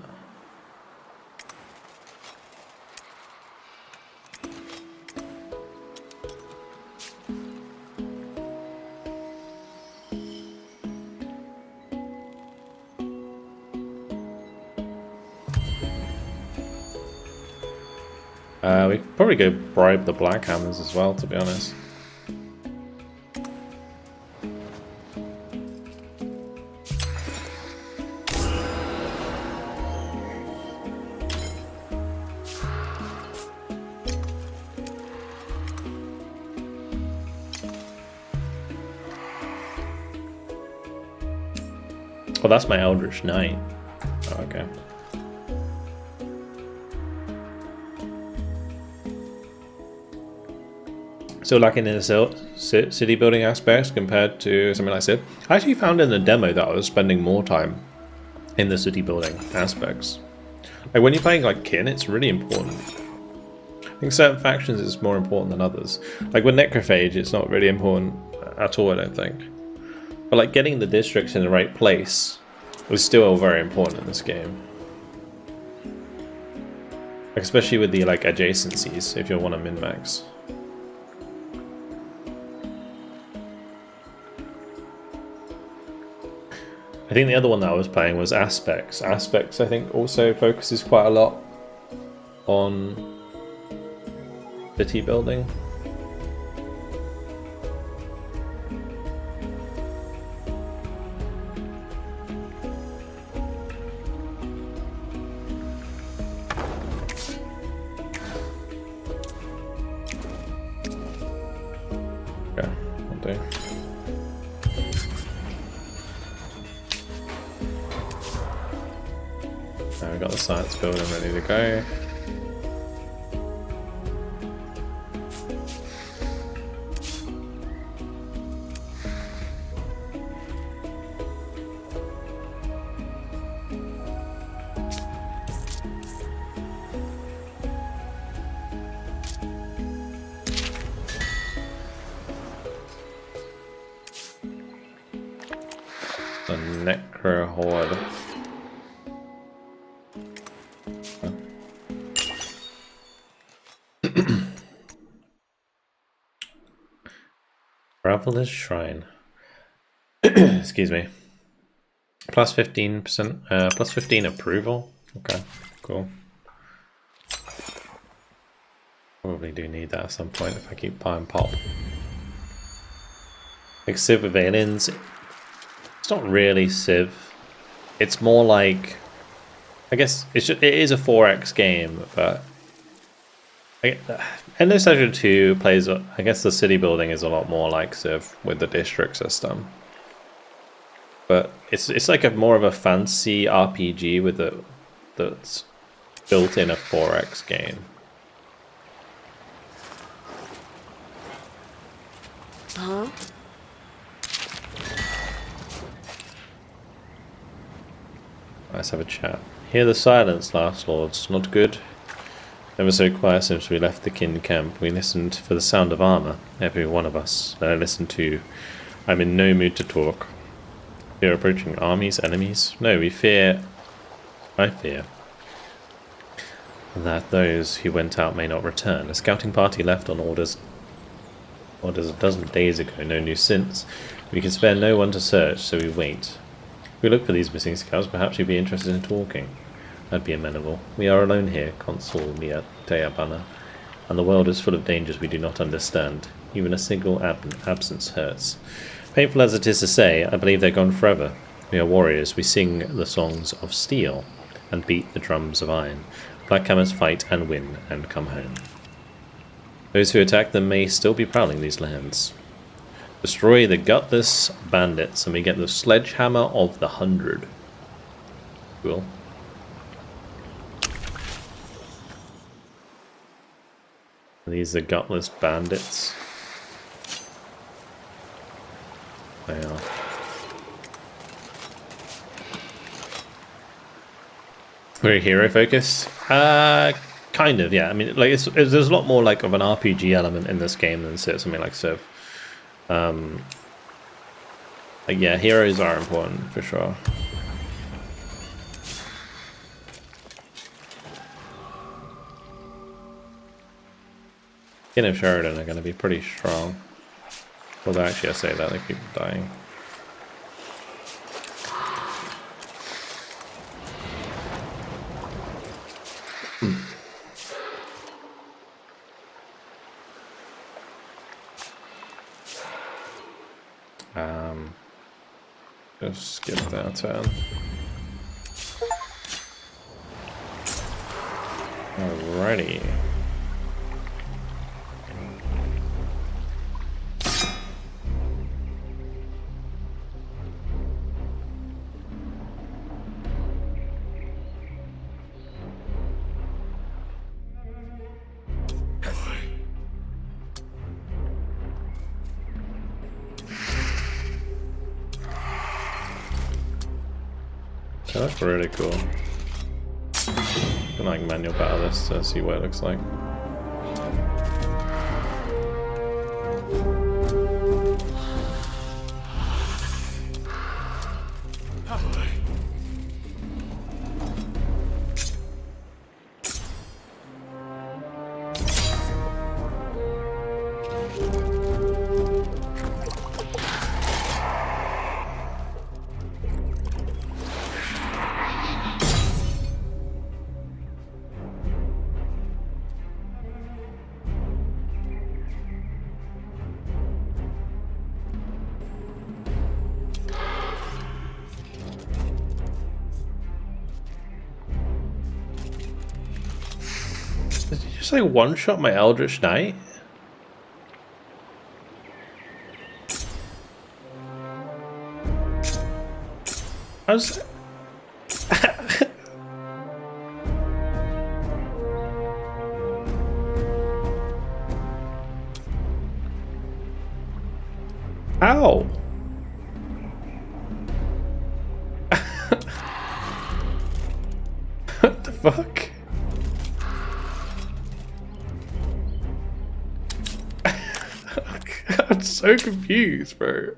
We could probably go bribe the Black Hammers as well, to be honest. Oh, that's my Eldritch Knight. Oh, okay. Still lacking in the city building aspects compared to something like Civ. I actually found in the demo that I was spending more time in the city building aspects. Like when you're playing like Kin, it's really important. I think certain factions is more important than others. Like with Necrophage, it's not really important at all, I don't think. But like getting the districts in the right place was still very important in this game. Like especially with the like adjacencies, if you want to min-max. I think the other one that I was playing was Aspects. Aspects, I think, also focuses quite a lot on city building. Okay, I'll do. Now we've got the science building ready to go. The Necro Horde. Traveler's Shrine. Excuse me. Plus 15%, plus 15 approval. Okay, cool. Probably do need that at some point if I keep buying pop. Like Civ with aliens. It's not really Civ. It's more like, I guess it is a 4X game, but Endless Leisure 2 plays. I guess the city building is a lot more like Civ with the district system, but it's like a more of a fancy RPG with that's built in a 4X game. Huh? Let's have a chat. Hear the silence, last lords. Not good. Never so quiet since we left the kin camp. We listened for the sound of armor, every one of us. Then I listened to. I'm in no mood to talk. Fear approaching armies, enemies? No, we fear. I fear that those who went out may not return. A scouting party left on orders a dozen days ago, no news since. We can spare no one to search, so we wait. If we look for these missing scouts, perhaps you'd be interested in talking. I'd be amenable. We are alone here, Consul Mia Teabana, and the world is full of dangers we do not understand. Even a single absence hurts. Painful as it is to say, I believe they're gone forever. We are warriors. We sing the songs of steel and beat the drums of iron. Blackhammers fight and win and come home. Those who attack them may still be prowling these lands. Destroy the gutless bandits and we get the sledgehammer of the 100. Cool. These are gutless bandits. They are. Very hero focused. Kind of, yeah. I mean, like there's a lot more like of an RPG element in this game than something like Civ. Like, yeah, heroes are important for sure. Kin of Sheridan are going to be pretty strong. Although actually I say that, they keep dying. Just skip that turn. Alrighty. So that's really cool. I can like manual battle this to see what it looks like. Did you just like one-shot my Eldritch Knight? I was... Ow! What the fuck? I'm so confused, bro.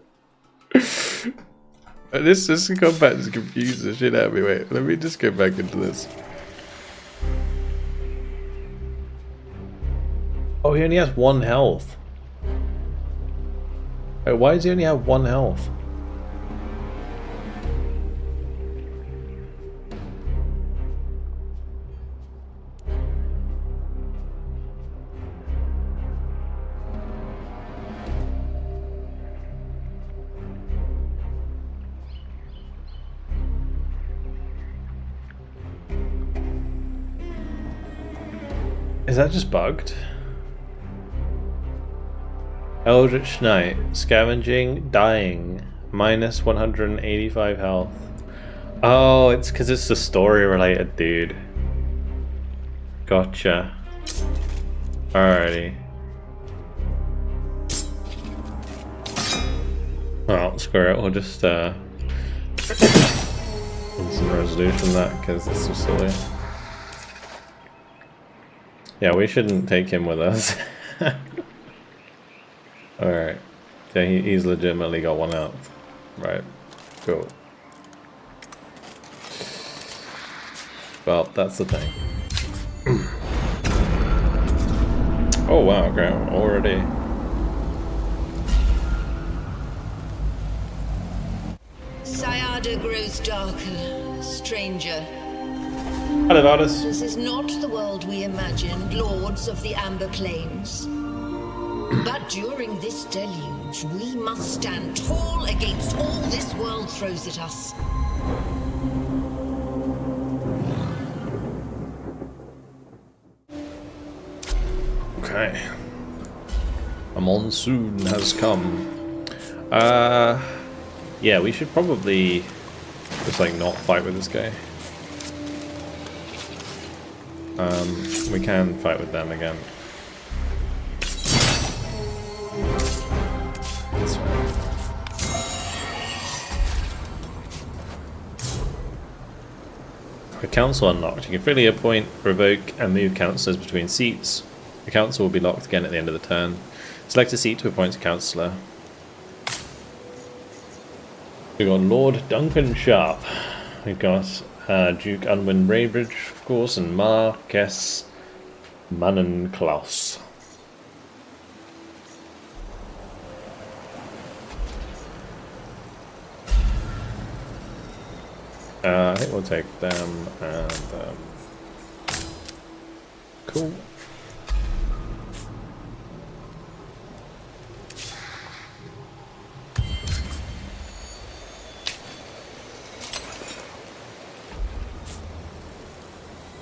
This combat is confused the shit out of me. Wait, let me just go back into this. Oh, he only has 1 health. Wait, why does he only have 1 health? Is that just bugged? Eldritch Knight, scavenging, dying, minus 185 health. Oh, it's because it's the story related, dude. Gotcha. Alrighty. Well, screw it, we'll just some resolution from that because it's so silly. Yeah, we shouldn't take him with us. Alright. Yeah, he's legitimately got 1 out. Right. Cool. Well, that's the thing. Oh wow, okay, already. Sayada grows darker, stranger. Hello, Valdis. This is not the world we imagined, lords of the Amber Plains. But during this deluge, we must stand tall against all this world throws at us. Okay. A monsoon has come. Yeah, we should probably just like not fight with this guy. We can fight with them again. That's fine. A council unlocked. You can freely appoint, revoke, and move councillors between seats. The council will be locked again at the end of the turn. Select a seat to appoint a councillor. We've got Lord Duncan Sharp. We've got Duke Unwin Raybridge, of course, and Marquess Mannenklaus. I think we'll take them and cool.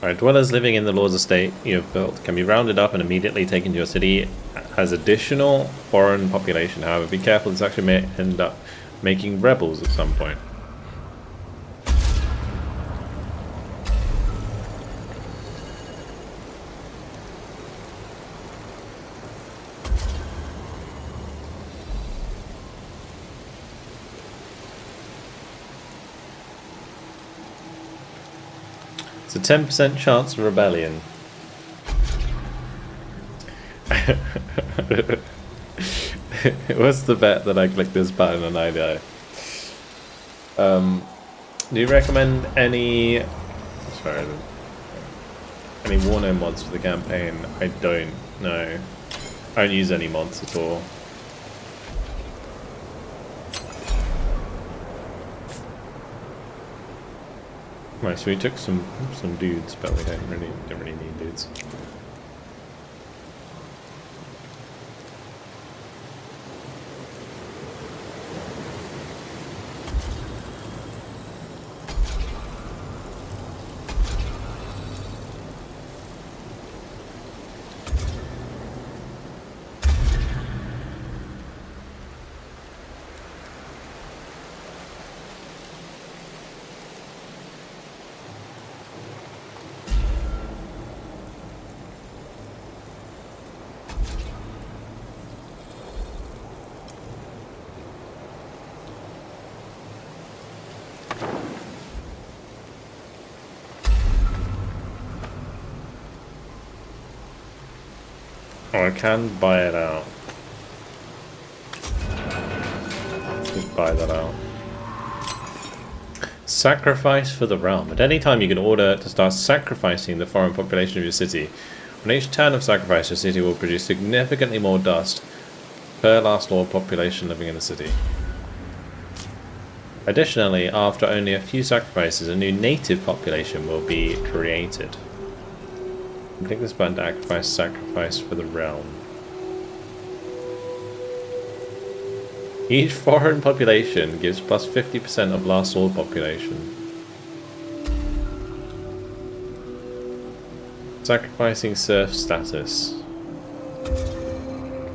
Alright, dwellers living in the Lord's estate you have built can be rounded up and immediately taken to your city as additional foreign population. However, be careful, this actually may end up making rebels at some point. It's a 10% chance of rebellion. What's the bet that I click this button and I die? Do you recommend any... Sorry, any Warner mods for the campaign? I don't know. I don't use any mods at all. Right, so we took some dudes, but we don't really need dudes. Oh, I can buy it out. Just buy that out. Sacrifice for the realm. At any time you can order to start sacrificing the foreign population of your city. On each turn of sacrifice, your city will produce significantly more dust per last lord population living in the city. Additionally, after only a few sacrifices, a new native population will be created. Click this button to sacrifice for the realm. Each foreign population gives plus 50% of last lord population. Sacrificing serf status.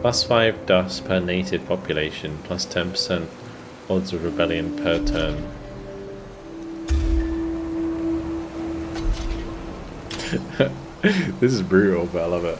Plus 5 dust per native population, plus 10% odds of rebellion per turn. This is brutal, but I love it.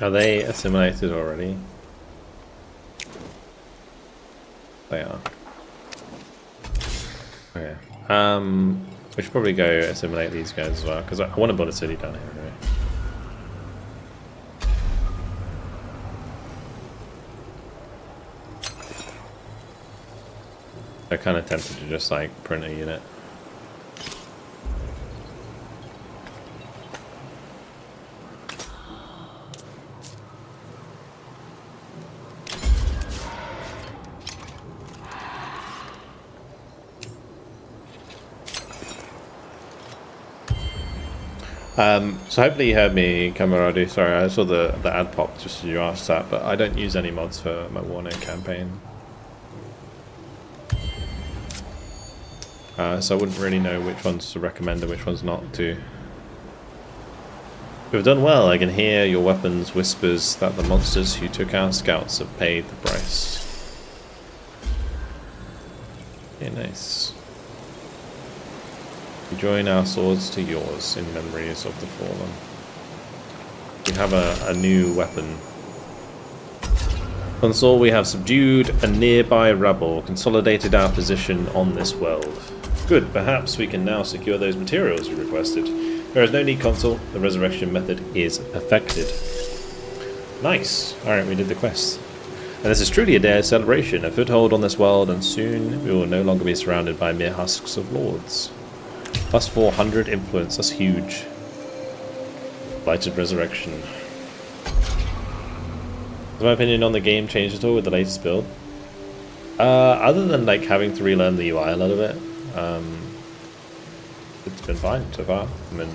Are they assimilated already? They are. Okay. We should probably go assimilate these guys as well, because I want to build a city down here anyway. I'm kind of tempted to just like print a unit. So hopefully you heard me, Camaradu. Sorry, I saw the ad pop just as you asked that, but I don't use any mods for my Warner campaign. So I wouldn't really know which ones to recommend and which ones not to. We've done well. I can hear your weapons whispers that the monsters who took our scouts have paid the price. Okay, nice. We join our swords to yours in memories of the fallen. We have a new weapon. Console, we have subdued a nearby rebel, consolidated our position on this world. Good, perhaps we can now secure those materials you requested. There is no need, Console. The resurrection method is perfected. Nice. Alright, we did the quest. And this is truly a day of celebration, a foothold on this world, and soon we will no longer be surrounded by mere husks of lords. Plus 400 influence, that's huge. Blighted Resurrection. Has my opinion on the game changed at all with the latest build? Other than like having to relearn the UI a little bit, it's been fine so far. I mean,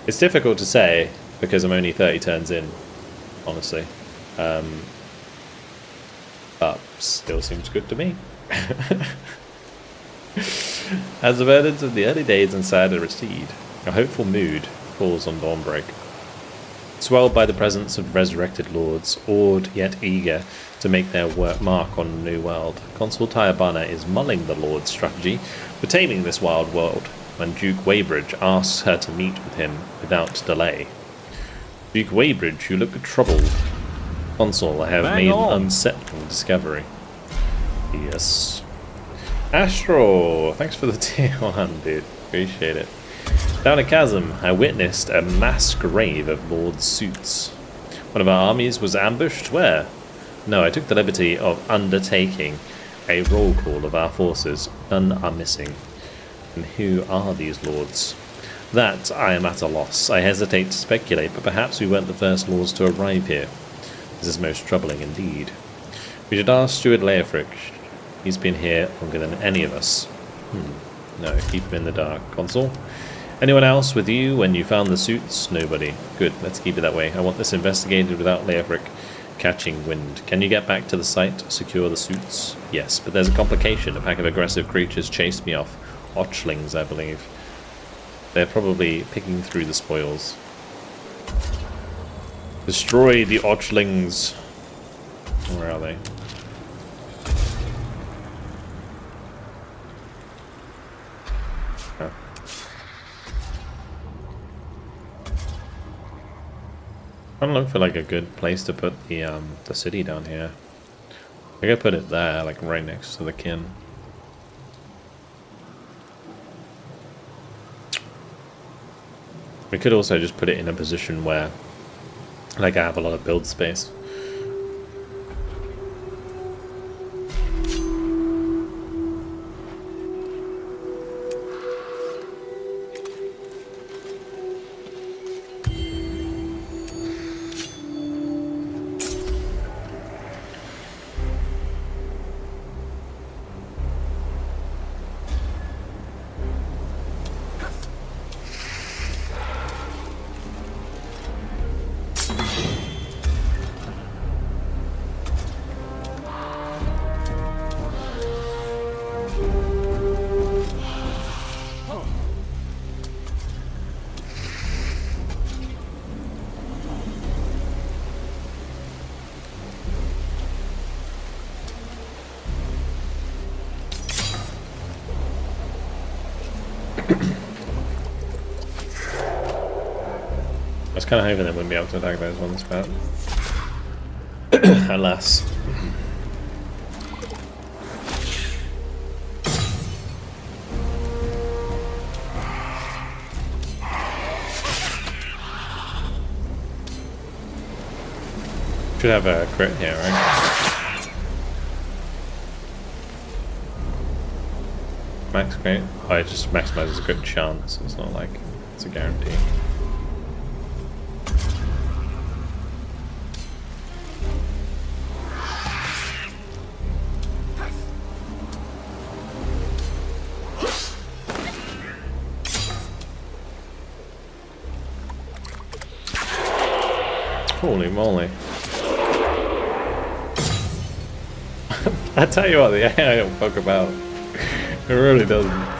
it's difficult to say because I'm only 30 turns in, honestly. But still seems good to me. As the burdens of the early days and sadder recede, a hopeful mood falls on Dawnbreak. Swelled by the presence of resurrected lords, awed yet eager to make their mark on a new world, Consul Tayabana is mulling the lord's strategy for taming this wild world when Duke Weybridge asks her to meet with him without delay. Duke Weybridge, you look troubled. Consul, I have made an unsettling discovery. Yes. Astro, thanks for the tier 1, dude. Appreciate it. Down a chasm, I witnessed a mass grave of lord suits. One of our armies was ambushed. Where? No, I took the liberty of undertaking a roll call of our forces. None are missing. And who are these lords? That I am at a loss. I hesitate to speculate, but perhaps we weren't the first lords to arrive here. This is most troubling indeed. We should ask Steward Leofric. He's been here longer than any of us. No, keep him in the dark. Consul? Anyone else with you when you found the suits? Nobody. Good, let's keep it that way. I want this investigated without Leofric catching wind. Can you get back to the site? Secure the suits? Yes, but there's a complication. A pack of aggressive creatures chased me off. Otchlings, I believe. They're probably picking through the spoils. Destroy the Otchlings. Where are they? Oh. I don't look for like a good place to put the city down here. I could put it there, like right next to the kin. We could also just put it in a position where, like, I have a lot of build space. I was kind of hoping they wouldn't be able to attack those ones, but alas. Should have a crit here, right? Max crit? Oh, it just maximizes a crit chance. It's not like it's a guarantee. Holy moly. I tell you what, the AI don't fuck about. It really doesn't.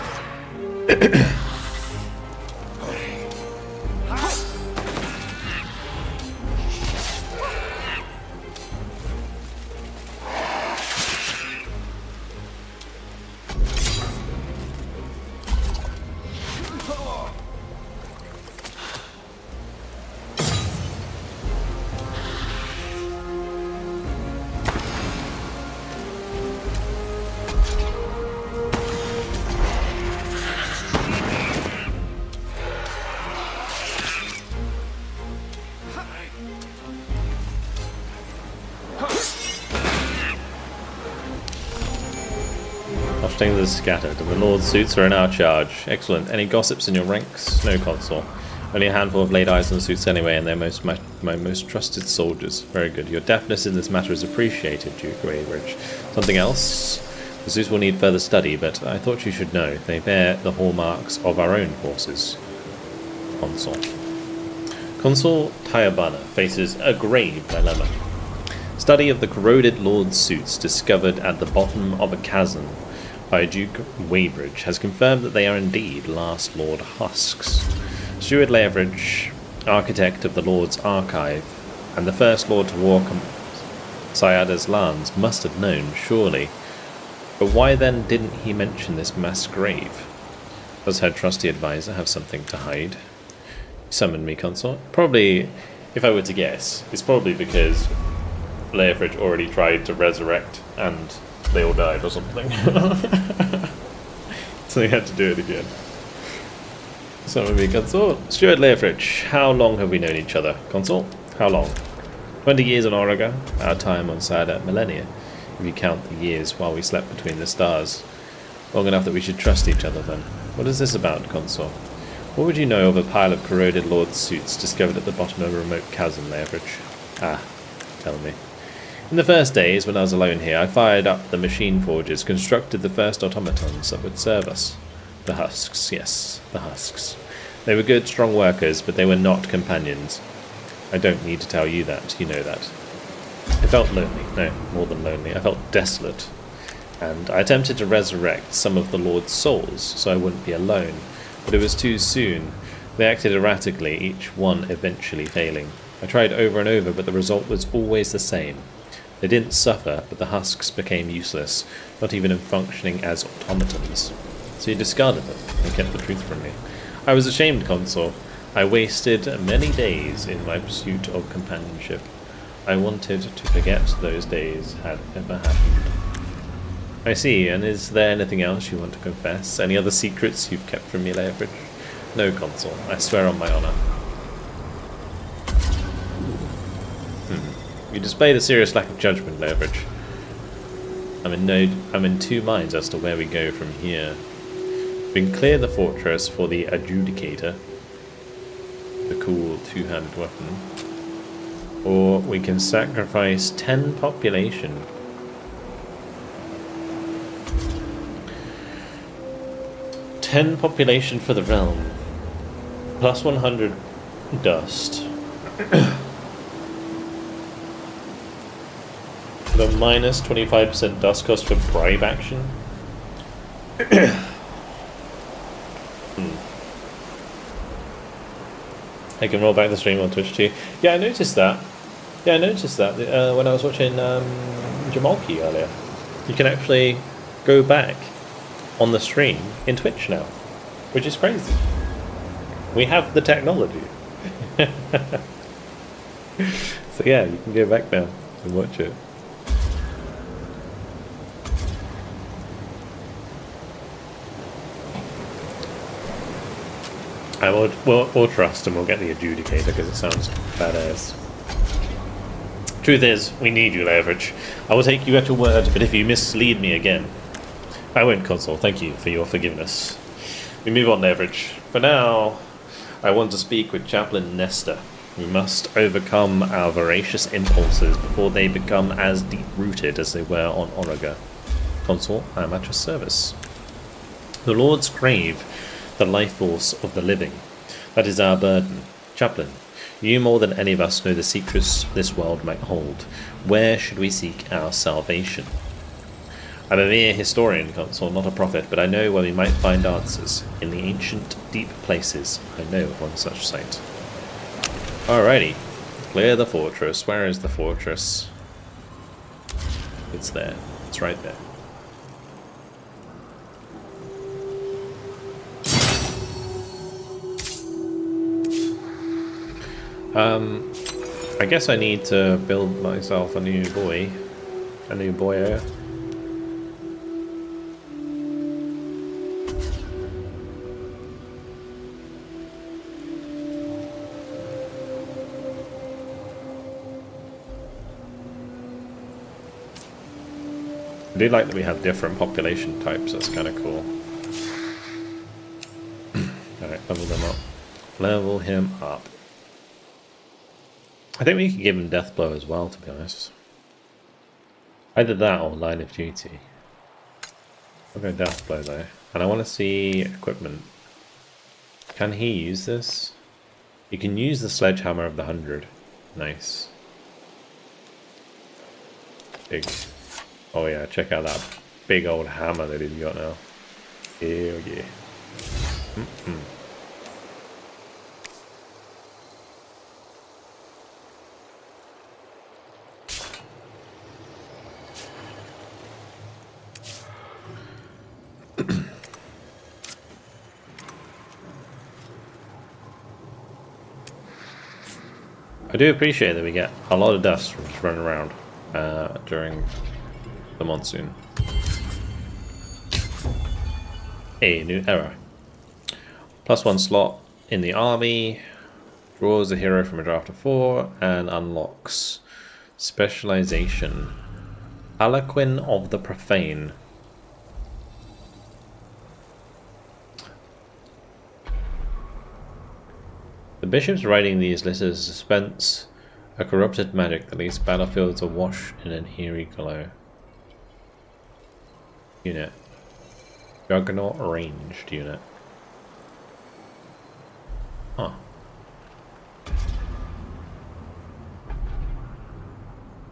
Things are scattered, and the Lord's suits are in our charge. Excellent. Any gossips in your ranks? No, Consul. Only a handful have laid eyes on the suits anyway, and they're my most trusted soldiers. Very good. Your deftness in this matter is appreciated, Duke Waybridge. Something else? The suits will need further study, but I thought you should know. They bear the hallmarks of our own forces. Consul. Consul Tayabana faces a grave dilemma. Study of the corroded Lord's suits discovered at the bottom of a chasm by Duke Waybridge has confirmed that they are indeed last Lord husks. Steward Leveridge, architect of the Lord's archive, and the first Lord to walk Sayada's lands must have known, surely. But why then didn't he mention this mass grave? Does her trusty advisor have something to hide? Summon me, Consort. Probably, if I were to guess, it's probably because Leveridge already tried to resurrect and they all died or something. So they had to do it again. Summon me, Consort. Steward Leveridge, how long have we known each other? Consort, how long? 20 years on Auriga, our time on Sayada millennia, if you count the years while we slept between the stars. Long enough that we should trust each other then. What is this about, Consort? What would you know of a pile of corroded Lord's suits discovered at the bottom of a remote chasm, Leveridge? Ah, tell me. In the first days, when I was alone here, I fired up the machine forges, constructed the first automatons that would serve us. The husks, yes, the husks. They were good, strong workers, but they were not companions. I don't need to tell you that, you know that. I felt lonely, no, more than lonely, I felt desolate. And I attempted to resurrect some of the Lord's souls, so I wouldn't be alone. But it was too soon. They acted erratically, each one eventually failing. I tried over and over, but the result was always the same. They didn't suffer, but the husks became useless, not even in functioning as automatons. So you discarded them and kept the truth from me. I was ashamed, Consul. I wasted many days in my pursuit of companionship. I wanted to forget those days had ever happened. I see, and is there anything else you want to confess? Any other secrets you've kept from me, Leofridge? No, Consul. I swear on my honour. You displayed a serious lack of judgment, Leofridge. I'm in two minds as to where we go from here. We can clear the fortress for the Adjudicator, the cool two-handed weapon, or we can sacrifice 10 population. Population for the realm, plus 100 dust. The minus 25% dust cost for bribe action. I can roll back the stream on Twitch too. Yeah, I noticed that. When I was watching Jamalki earlier. You can actually go back on the stream in Twitch now, which is crazy. We have the technology. So yeah, you can go back now and watch it. We'll trust and we'll get the Adjudicator because it sounds badass. Truth is, we need you, Leofridge. I will take you at your word, but if you mislead me again, I won't, Consul. Thank you for your forgiveness. We move on, Leofridge. For now, I want to speak with Chaplain Nestor. We must overcome our voracious impulses before they become as deep-rooted as they were on Oregon. Consul, I am at your service. The Lords crave the life force of the living. That is our burden. Chaplain, you more than any of us know the secrets this world might hold. Where should we seek our salvation? I'm a mere historian, Consul, not a prophet, but I know where we might find answers. In the ancient, deep places, I know of one such site. Alrighty. Clear the fortress. Where is the fortress? It's there. It's right there. I guess I need to build myself a new boy. A new boyo. I do like that we have different population types, that's kind of cool. Alright, level them up. Level him up. I think we could give him Death Blow as well, to be honest. Either that or Line of Duty. I'll go Death Blow though. And I want to see equipment. Can he use this? You can use the Sledgehammer of the 100. Nice. Big. Oh yeah, check out that big old hammer that he's got now. Hell yeah. I do appreciate that we get a lot of dust from just running around during the monsoon. A new error. +1 slot in the army. Draws a hero from a draft of 4 and unlocks specialization. Harlequin of the Profane. The bishops writing these letters dispense a corrupted magic that leaves battlefields awash in an eerie glow. Unit. Juggernaut ranged unit. Huh.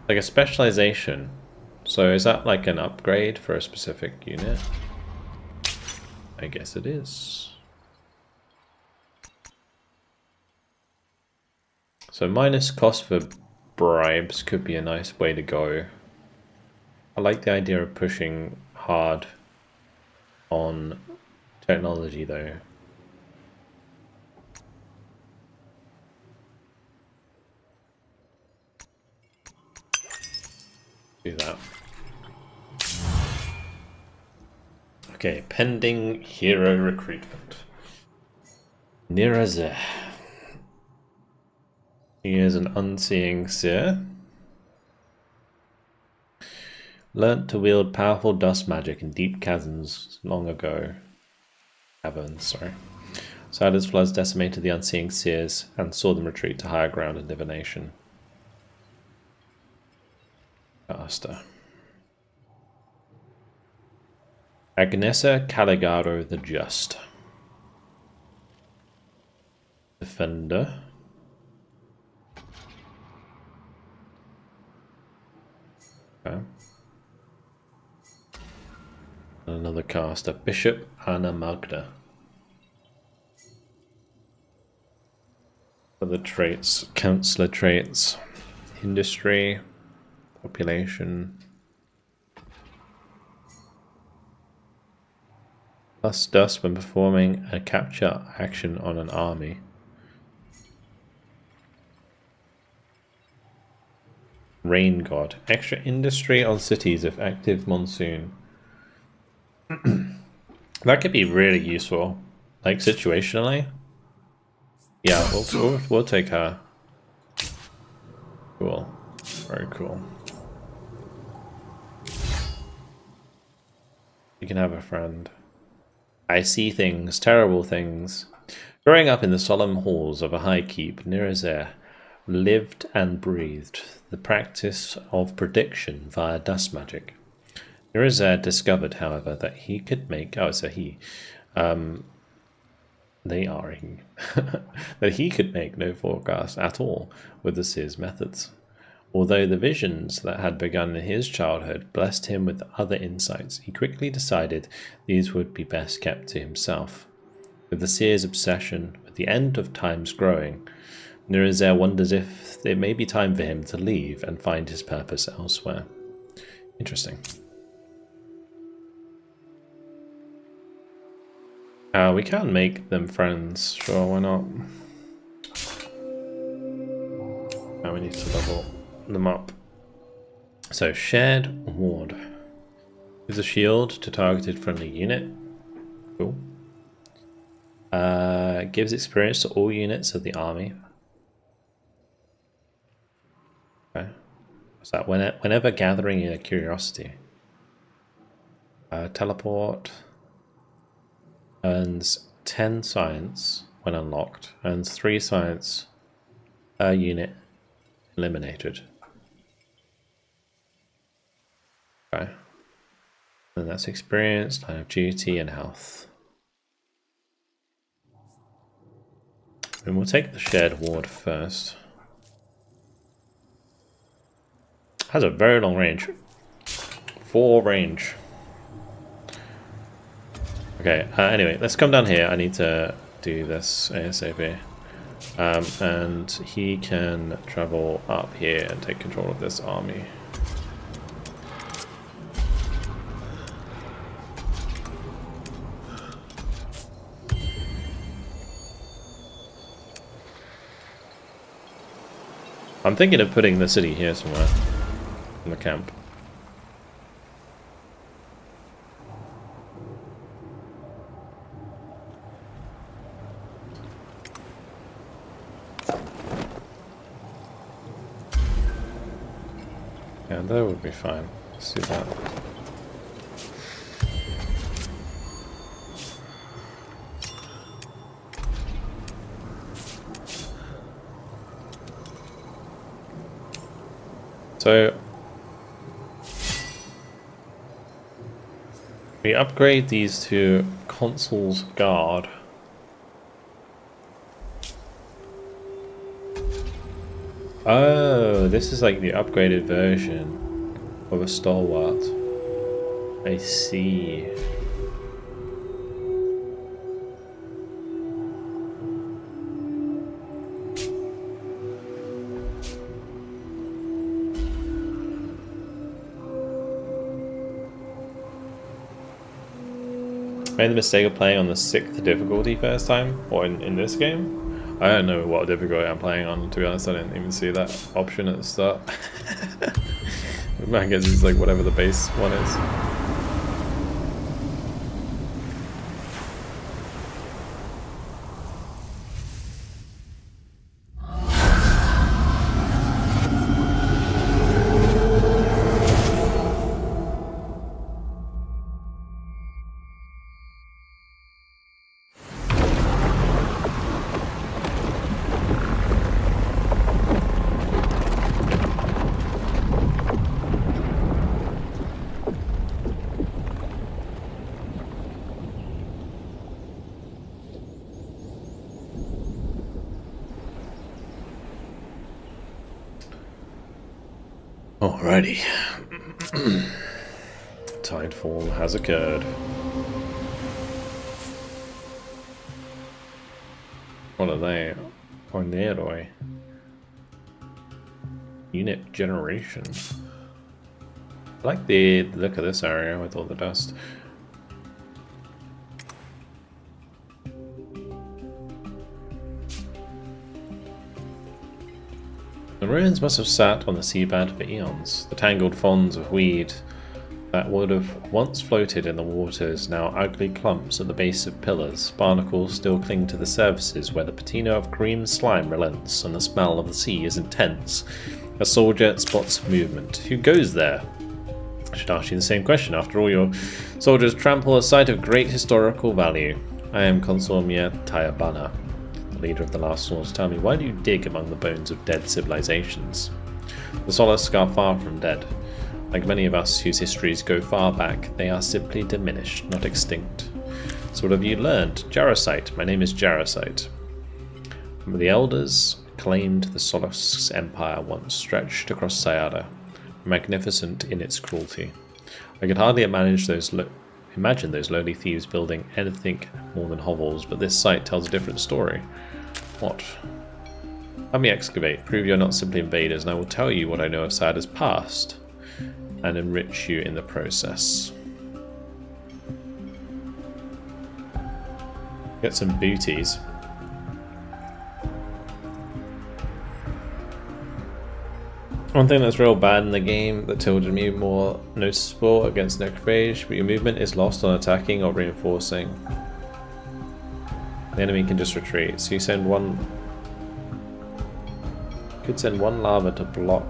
Like a specialization. So is that like an upgrade for a specific unit? I guess it is. So minus cost for bribes could be a nice way to go. I like the idea of pushing hard on technology, though. Do that. Okay, pending hero recruitment. Nirazeh. He is an unseeing seer. Learnt to wield powerful dust magic in deep chasms long ago. Caverns, sorry. Silas floods decimated the unseeing seers and saw them retreat to higher ground in divination. Caster. Agnesa Caligaro the Just. Defender. Okay. Another caster, Bishop Anna Magda. Other traits, counselor traits, industry, population. Plus dust when performing a capture action on an army. Rain God. Extra industry on cities if active monsoon. That could be really useful. Like situationally. Yeah, we'll take her. Cool. Very cool. You can have a friend. I see things, terrible things. Growing up in the solemn halls of a high keep, Nirazeh lived and breathed the practice of prediction via dust magic. Nirazeh discovered, however, that he could make... Oh, it's a he. That he could make no forecast at all with the seer's methods. Although the visions that had begun in his childhood blessed him with other insights, he quickly decided these would be best kept to himself. With the seer's obsession with the end of times growing, Nirazeh wonders if it may be time for him to leave and find his purpose elsewhere. Interesting. We can make them friends, sure, why not? Now we need to level them up. So, shared ward. Gives a shield to targeted friendly unit. Cool. Gives experience to all units of the army. Okay. What's that? Whenever gathering a curiosity. Teleport. Earns 10 science when unlocked. Earns 3 science per unit eliminated. Okay. And that's experience, line of duty, and health. And we'll take the shared ward first. Has a very long range. 4 range. Okay, anyway, let's come down here. I need to do this ASAP. And he can travel up here and take control of this army. I'm thinking of putting the city here somewhere in the camp. Yeah, that would be fine. Let's do that. So we upgrade these to Consul's Guard. Oh, this is like the upgraded version of a stalwart. I see. Made the mistake of playing on the 6th difficulty first time, or in this game. I don't know what difficulty I'm playing on, to be honest. I didn't even see that option at the start. I guess it's like whatever the base one is. Alrighty. Tidefall has occurred. What are they? Orneroi. Unit generation. I like the look of this area with all the dust. The ruins must have sat on the seabed for eons. The tangled fronds of weed that would have once floated in the waters, now ugly clumps at the base of pillars. Barnacles still cling to the surfaces where the patina of green slime relents and the smell of the sea is intense. A soldier spots movement. Who goes there? I should ask you the same question. After all, your soldiers trample a site of great historical value. I am Consul Tayabana, the leader of the last swords. Tell me, why do you dig among the bones of dead civilizations? The Solace are far from dead. Like many of us whose histories go far back, they are simply diminished, not extinct. So what have you learned? Jarosite. My name is Jarosite. The elders claimed the Solace Empire once stretched across Sayada, magnificent in its cruelty. I could hardly imagine those lowly thieves building anything more than hovels, but this site tells a different story. What? Let me excavate, prove you're not simply invaders, and I will tell you what I know of Sayada's past, and enrich you in the process. Get some booties. One thing that's real bad in the game that tilted me more noticeable against Necrophage, but your movement is lost on attacking or reinforcing. The enemy can just retreat, so you could send one lava to block.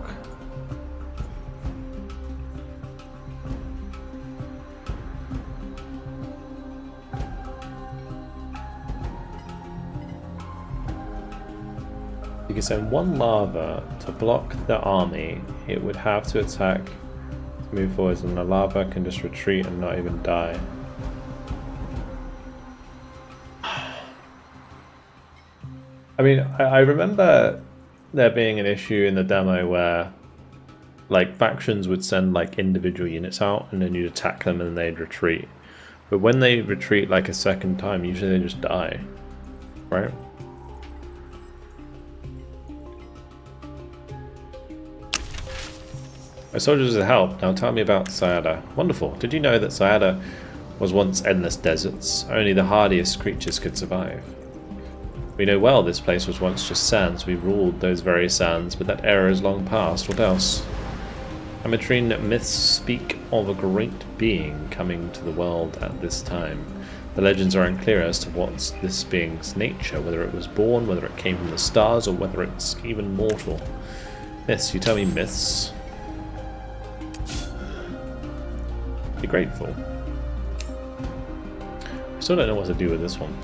You can send one lava to block the army. It would have to attack to move forwards, and the lava can just retreat and not even die. I mean, I remember there being an issue in the demo where like factions would send like individual units out and then you'd attack them and they'd retreat. But when they retreat like a second time, usually they just die, right? My soldiers have helped. Now tell me about Sayada. Wonderful. Did you know that Sayada was once endless deserts? Only the hardiest creatures could survive. We know well this place was once just sands. We ruled those very sands, but that era is long past. What else? Ametrine myths speak of a great being coming to the world at this time. The legends are unclear as to what's this being's nature, whether it was born, whether it came from the stars, or whether it's even mortal. Myths, you tell me myths. Be grateful. I still don't know what to do with this one.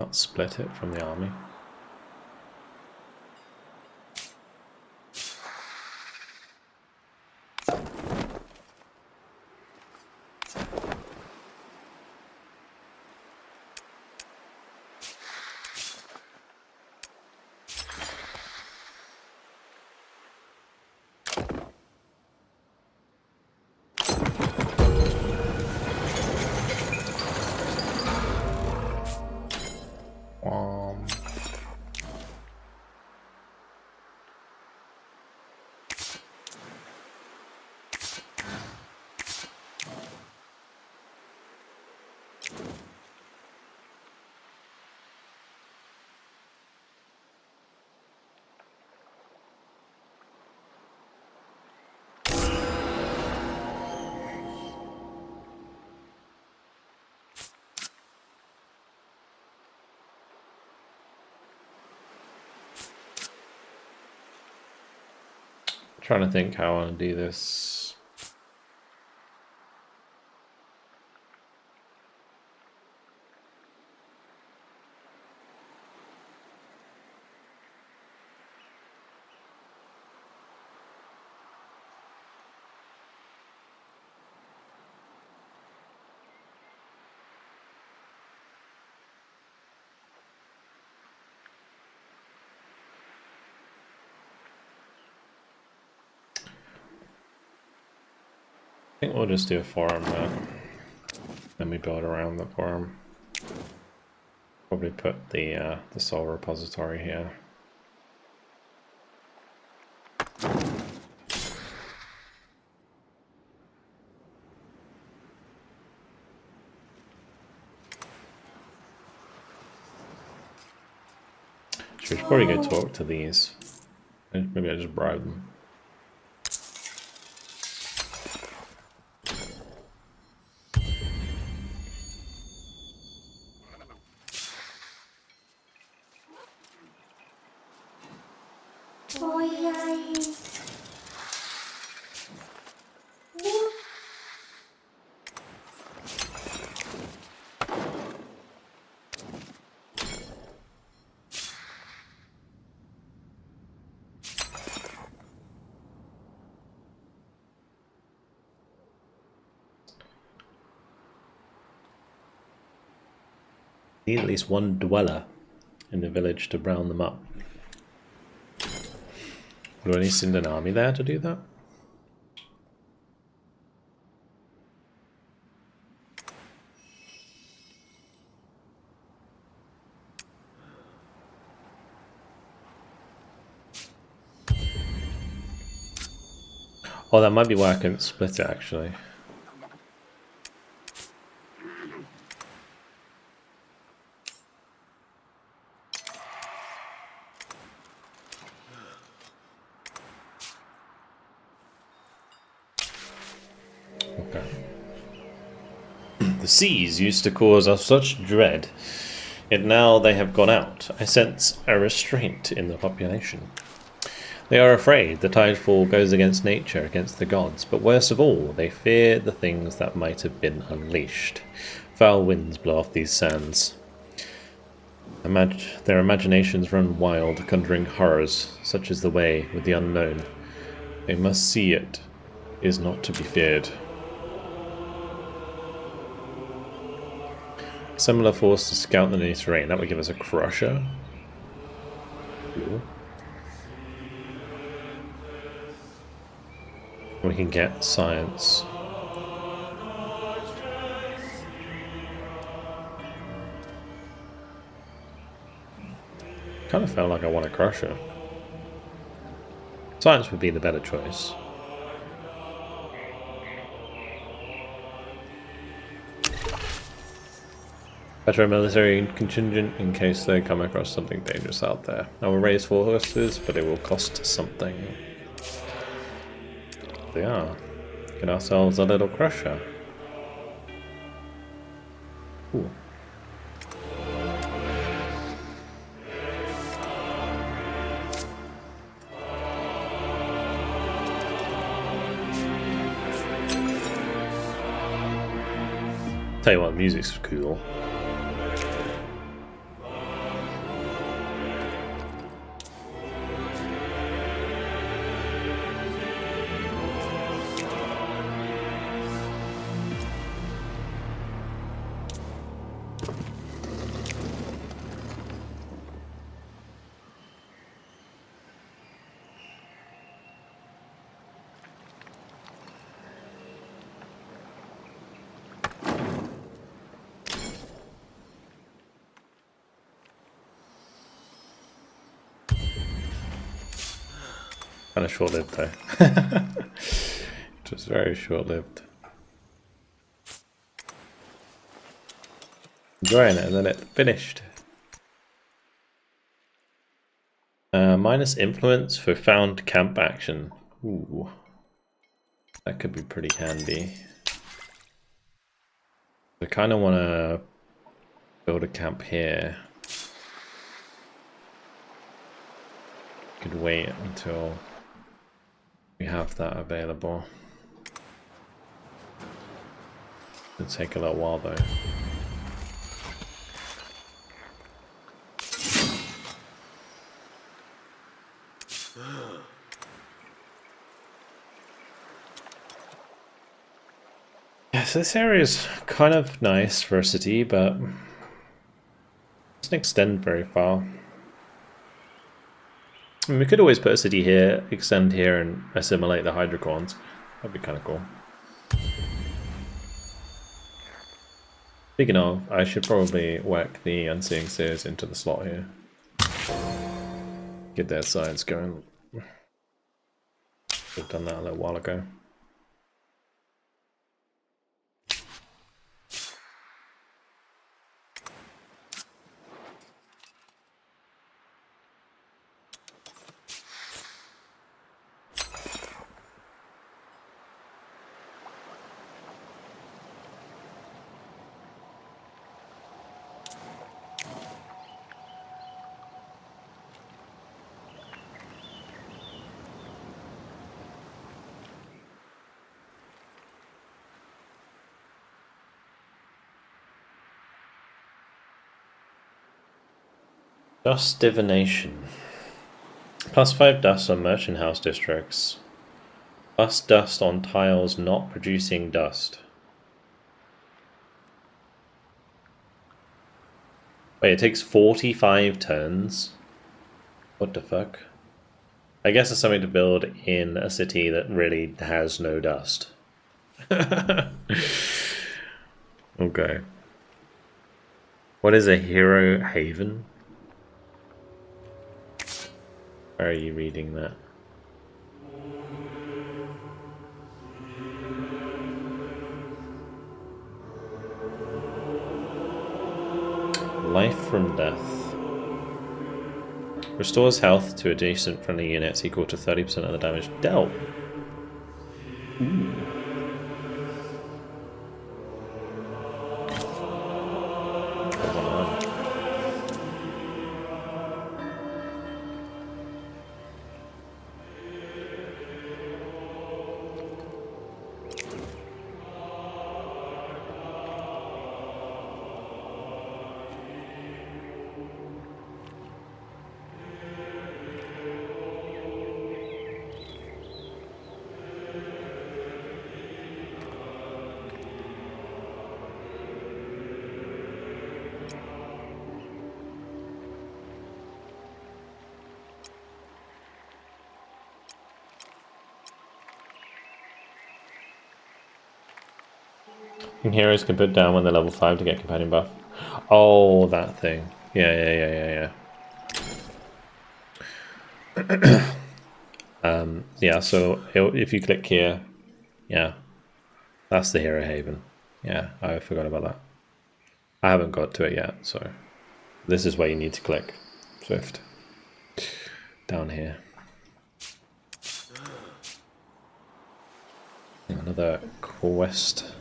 Not split it from the army. Trying to think how I want to do this. I think we'll just do a forum there. Then we build around the forum. Probably put the soul repository here. Should probably go talk to these. Maybe I just bribe them. Need at least one dweller in the village to round them up. Do I need to send an army there to do that? Oh, that might be why I couldn't split it actually. The seas used to cause us such dread, yet now they have gone out. I sense a restraint in the population. They are afraid the tidefall goes against nature, against the gods, but worst of all, they fear the things that might have been unleashed. Foul winds blow off these sands. Their imaginations run wild, conjuring horrors, such as the way with the unknown. They must see it is not to be feared. Similar force to scout the new terrain. That would give us a crusher. Cool. We can get science. Kind of felt like I want a crusher. Science would be the better choice. Better a military contingent in case they come across something dangerous out there. I will raise 4 horses, but it will cost something. They are. Get ourselves a little crusher. Ooh. Tell you what, the music's cool. Kind of short-lived though. It was very short-lived. enjoying it, and then it finished. Minus influence for found camp action. Ooh, that could be pretty handy. I kind of want to build a camp here. Could wait until we have that available. It'll take a little while though. Yes, this area is kind of nice for a city, but it doesn't extend very far. I mean, we could always put a city here, extend here, and assimilate the hydrocorns. That'd be kind of cool. Speaking of, I should probably whack the Unseeing Seers into the slot here. Get their science going. Should have done that a little while ago. Dust divination. +5 dust on merchant house districts. Plus dust on tiles not producing dust. Wait, it takes 45 turns? What the fuck? I guess it's something to build in a city that really has no dust. Okay. What is a hero haven? Where are you reading that? Life from death. Restores health to adjacent friendly units equal to 30% of the damage dealt. Ooh. And heroes can put down when they're level 5 to get companion buff. Oh, that thing. Yeah. Yeah, so if you click here, yeah, that's the hero haven. Yeah, I forgot about that. I haven't got to it yet, so this is where you need to click. Swift. Down here. Another quest.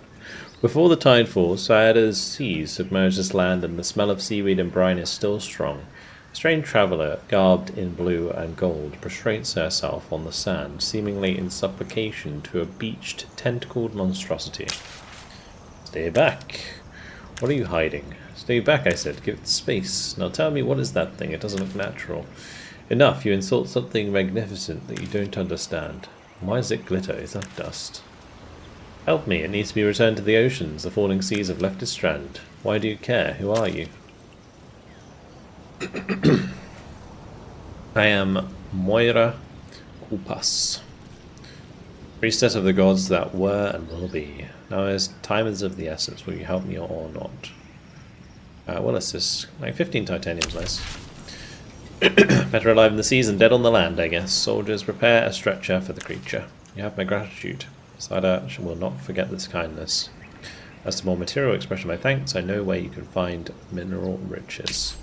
Before the tide falls, Sayada's seas submerge this land, and the smell of seaweed and brine is still strong. A strange traveller, garbed in blue and gold, prostrates herself on the sand, seemingly in supplication to a beached, tentacled monstrosity. Stay back. What are you hiding? Stay back, I said. Give it space. Now tell me, what is that thing? It doesn't look natural. Enough, you insult something magnificent that you don't understand. Why does it glitter? Is that dust? Help me, it needs to be returned to the oceans. The falling seas have left its strand. Why do you care? Who are you? I am Moira Kupas, priestess of the gods that were and will be. Now as time is of the essence, will you help me or not? What is this? Like 15 titanium's nice. Better alive in the seas than dead on the land, I guess. Soldiers, prepare a stretcher for the creature. You have my gratitude. Sada will not forget this kindness. As the more material expression of my thanks, I know where you can find mineral riches.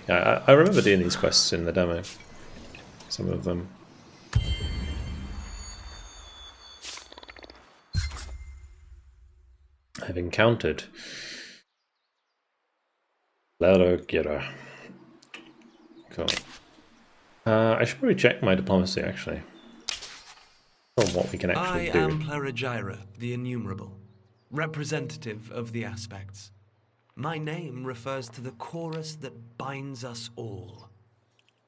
Yeah, I remember doing these quests in the demo. Some of them. I've encountered Lero Gira. Cool. I should probably check my diplomacy actually. On what we can actually do. I am Plerigyra, the Innumerable, representative of the aspects. My name refers to the chorus that binds us all.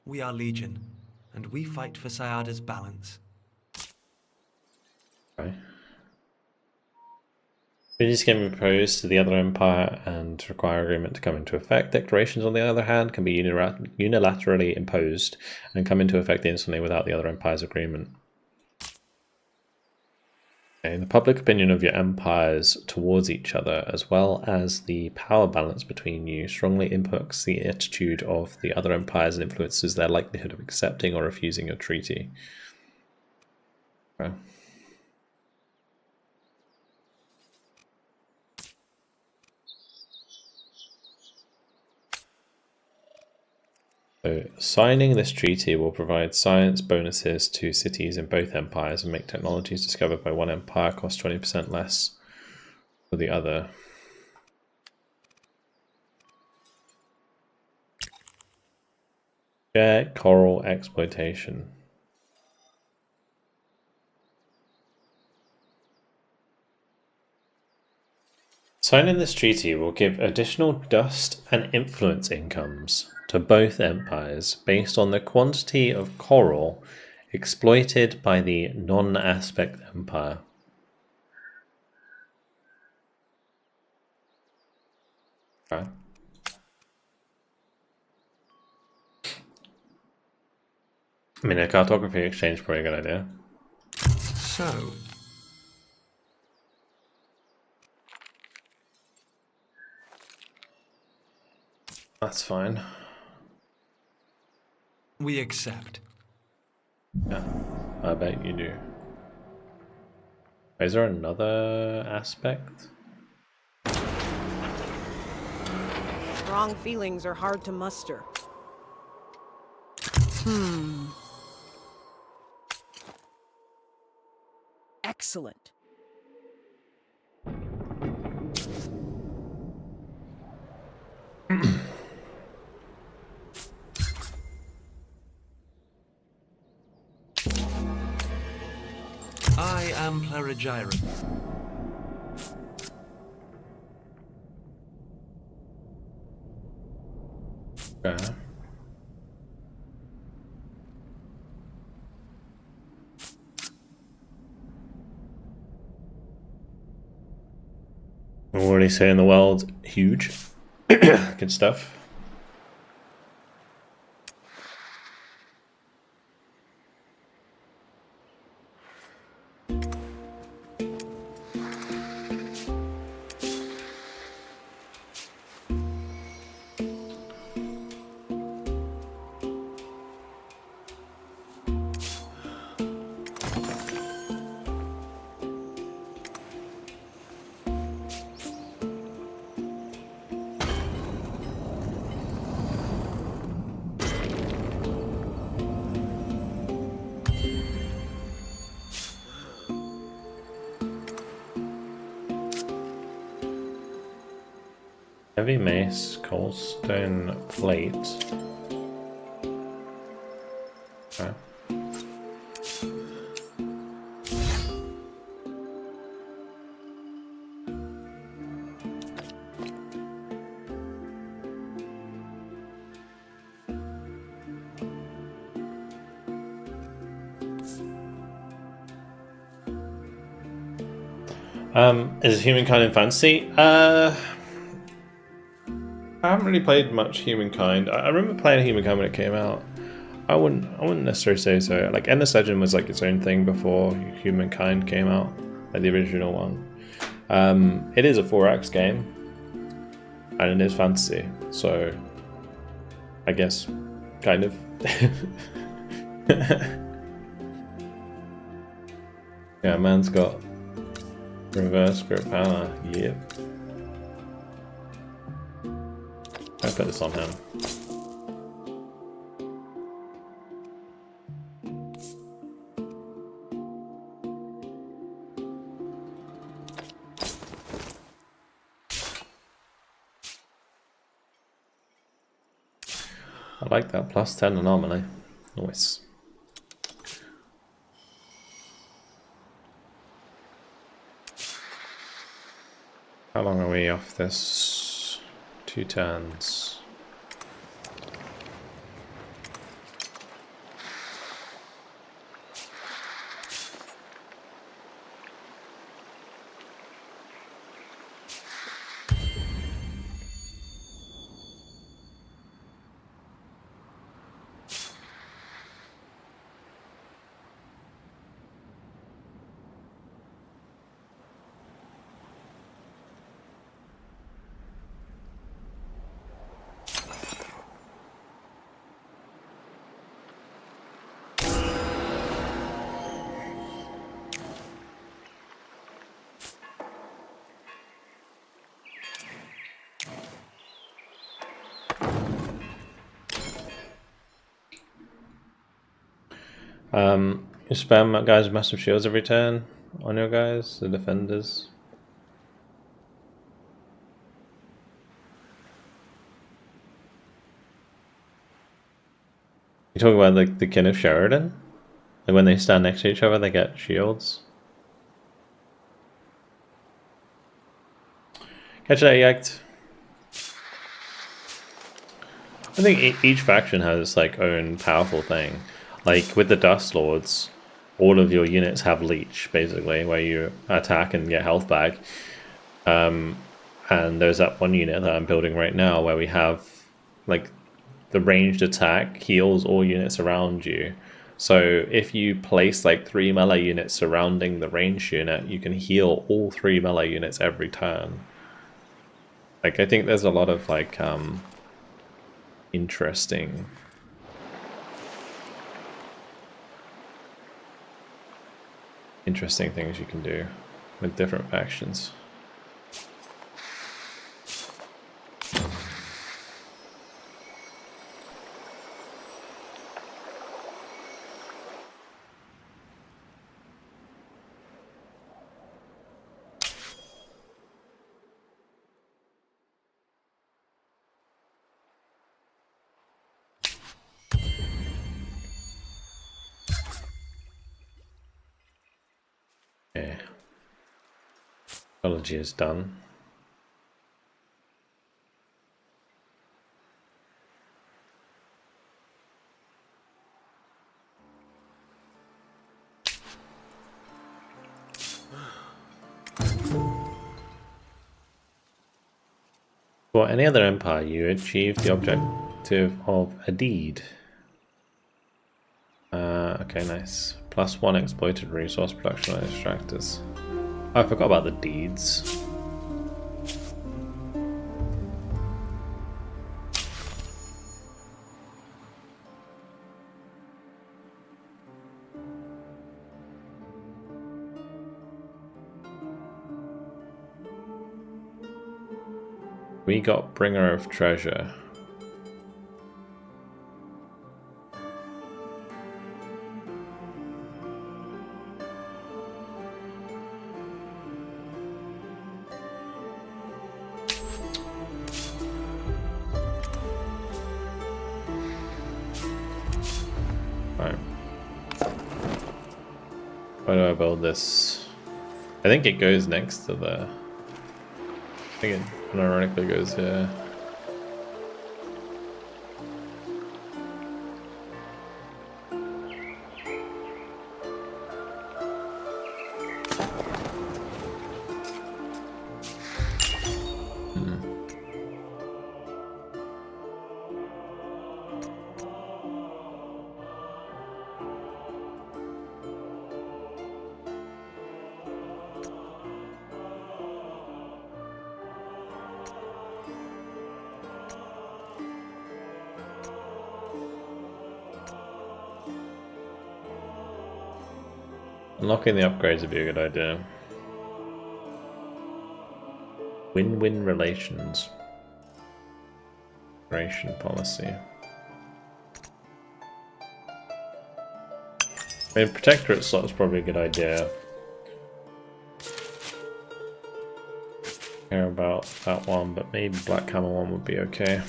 We are Legion, and we fight for Sayada's balance. Okay. Treaties can be proposed to the other empire and require agreement to come into effect. Declarations, on the other hand, can be unilaterally imposed and come into effect instantly without the other empire's agreement. Okay, the public opinion of your empires towards each other, as well as the power balance between you, strongly impacts the attitude of the other empires and influences their likelihood of accepting or refusing your treaty. Okay. So, signing this treaty will provide science bonuses to cities in both empires and make technologies discovered by one empire cost 20% less for the other. Share coral exploitation. Signing this treaty will give additional dust and influence incomes to both empires based on the quantity of coral exploited by the non-aspect empire. Okay. I mean, a cartography exchange is probably a good idea. So, That's fine. we accept. Yeah, I bet you do. Is there another aspect? Strong feelings are hard to muster. Excellent. I am Plerigyra. Okay. I'm already saying the world huge. Good stuff. Heavy mace, coalstone plate. Okay. Is Humankind in fantasy? I haven't really played much Humankind. I remember playing Humankind when it came out. I wouldn't necessarily say so. Like Endless Legend was like its own thing before Humankind came out, like the original one. It is a 4X game, and it is fantasy, so I guess kind of. Yeah, man's got Reverse grip power, yep. I put this on him. I like that plus 10 anomaly. Nice. How long are we off this? 2 turns. You spam guys with massive shields every turn on your guys, the defenders. You talking about like the kin of Sheridan? Like when they stand next to each other, they get shields. Catch that, yanked. I think each faction has its like own powerful thing. Like with the Dust Lords, all of your units have leech basically, where you attack and get health back. And there's that one unit that I'm building right now where we have like the ranged attack heals all units around you. So if you place like 3 melee units surrounding the ranged unit, you can heal all 3 melee units every turn. Like I think there's a lot of like interesting things you can do with different factions. Yeah. Biology is done. For any other empire, you achieve the objective of a deed. Okay, nice. +1 exploited resource production on extractors. Oh, I forgot about the deeds. We got Bringer of Treasure. Right. Why do I build this? I think it goes next to the... I think it ironically goes here. Unlocking the upgrades would be a good idea. Win-win relations. Ration policy. I mean, Protectorate slot is probably a good idea. Care about that one, but maybe Black Hammer one would be okay.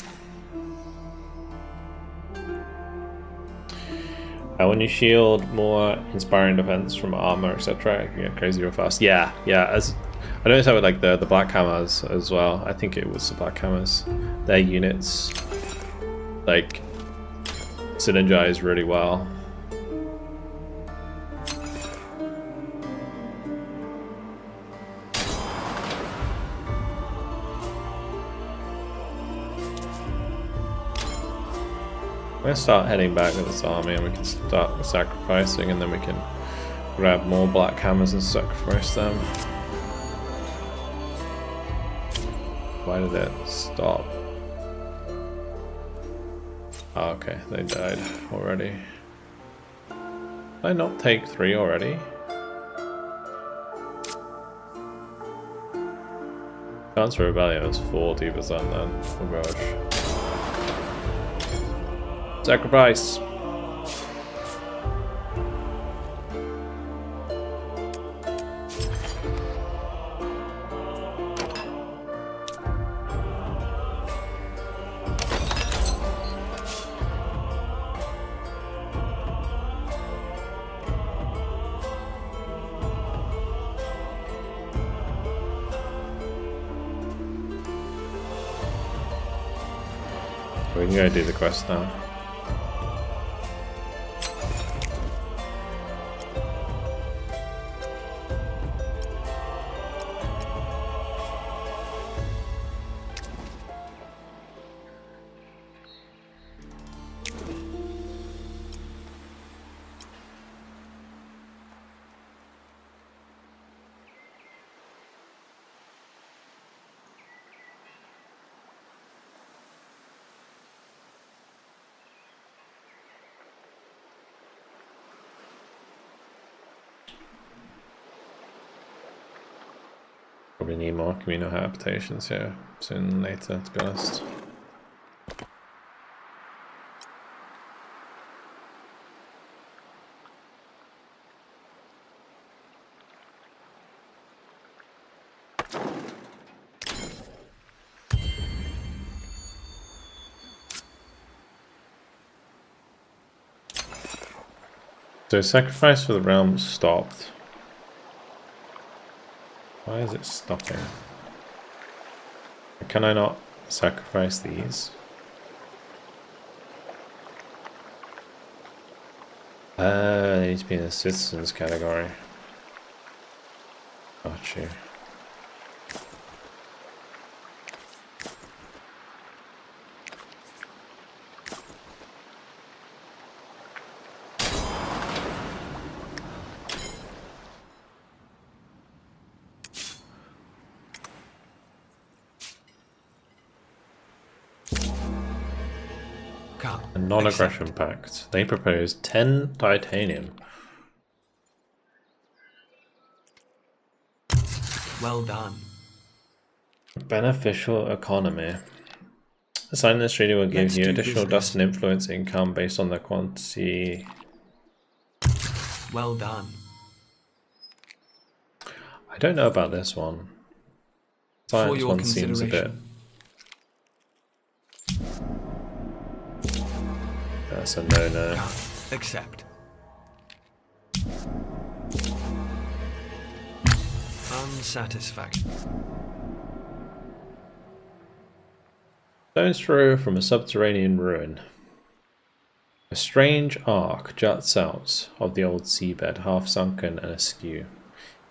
When you shield more inspiring defense from armor, etc., you get crazy real fast. Yeah. As I noticed that with like the Black Hammers as well. I think it was the Black Hammers. Their units like synergize really well. I'm going to start heading back with this army and we can start sacrificing, and then we can grab more Black Hammers and sacrifice them. Why did it stop? Oh, okay, they died already. Did I not take 3 already? Chance for rebellion was 40% then. Oh gosh. Sacrifice! We can go do the quest now. Probably need more communal habitations here sooner than later, to be honest. So sacrifice for the realm stopped. Why is it stopping? Can I not sacrifice these? They need to be in the citizens category. Got you. A non-aggression pact. They propose 10 titanium. Well done. Beneficial economy. Signing this treaty will give Let's you do additional business. dust and influence income based on the quantity. Well done. I don't know about this one. For Science your one seems a bit. consideration. That's a no-no. Can't accept. Unsatisfactory. Stone's throw from a subterranean ruin. A strange arc juts out of the old seabed, half sunken and askew.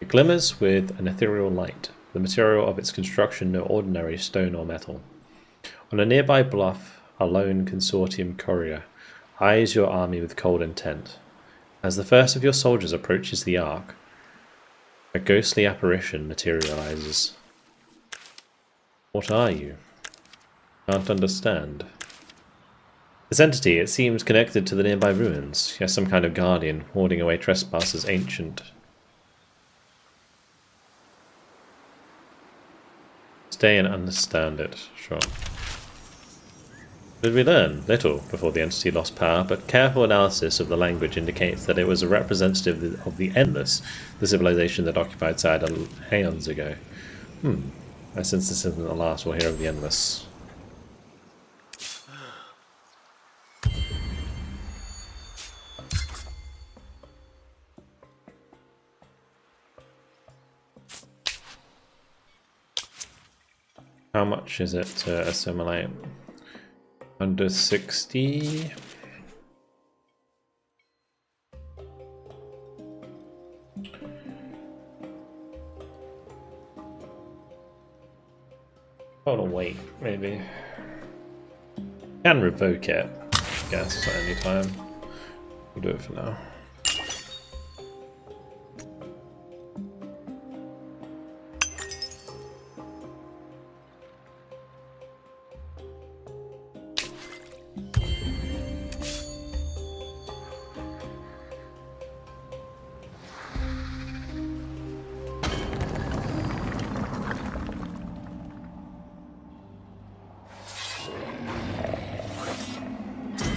It glimmers with an ethereal light, the material of its construction no ordinary stone or metal. On a nearby bluff, a lone consortium courier eyes your army with cold intent. As the first of your soldiers approaches the arc, a ghostly apparition materializes. What are you? Can't understand. This entity, it seems connected to the nearby ruins. Yes, some kind of guardian, warding away trespassers ancient. Stay and understand it. Sure. Did we learn? Little before the entity lost power, but careful analysis of the language indicates that it was a representative of the Endless, the civilization that occupied Sidon aeons ago. I sense this isn't the last we'll hear of the Endless. How much is it to assimilate? Under 60? Hold on, wait, maybe. Can revoke it, I guess, at any time. We'll do it for now.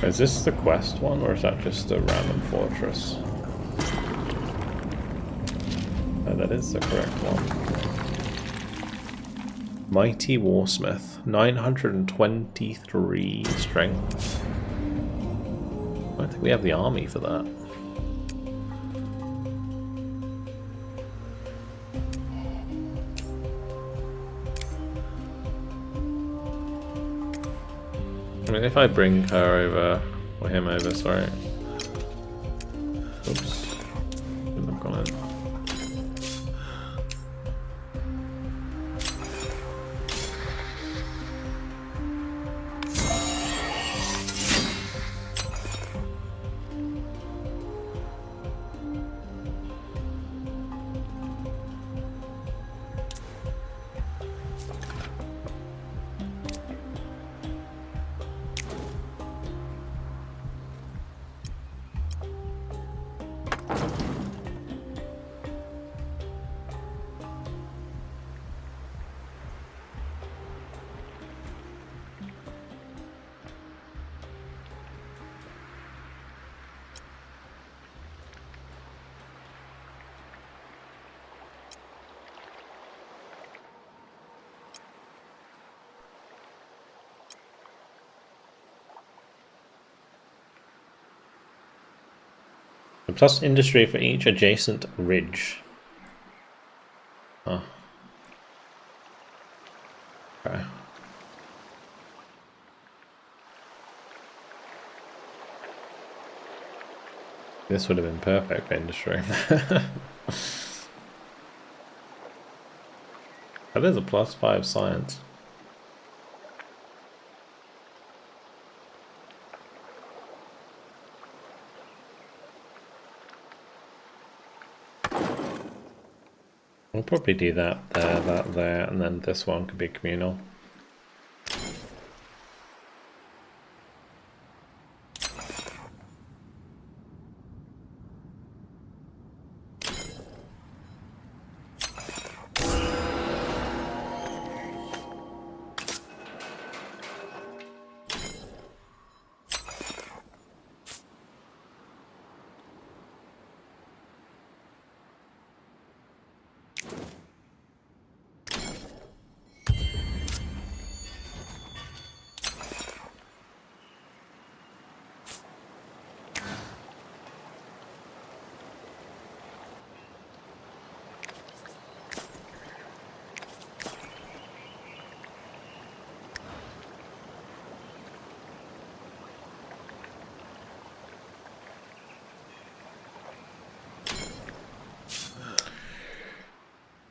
Is this the quest one, or is that just a random fortress? Oh, that is the correct one. Mighty Warsmith, 923 strength. I don't think we have the army for that. I mean, if I bring her over, or him over, sorry. Oops. Shouldn't have gone in. Plus industry for each adjacent ridge. Oh. Okay. This would have been perfect for industry. That is a +5 science. We'll probably do that there, and then this one could be communal.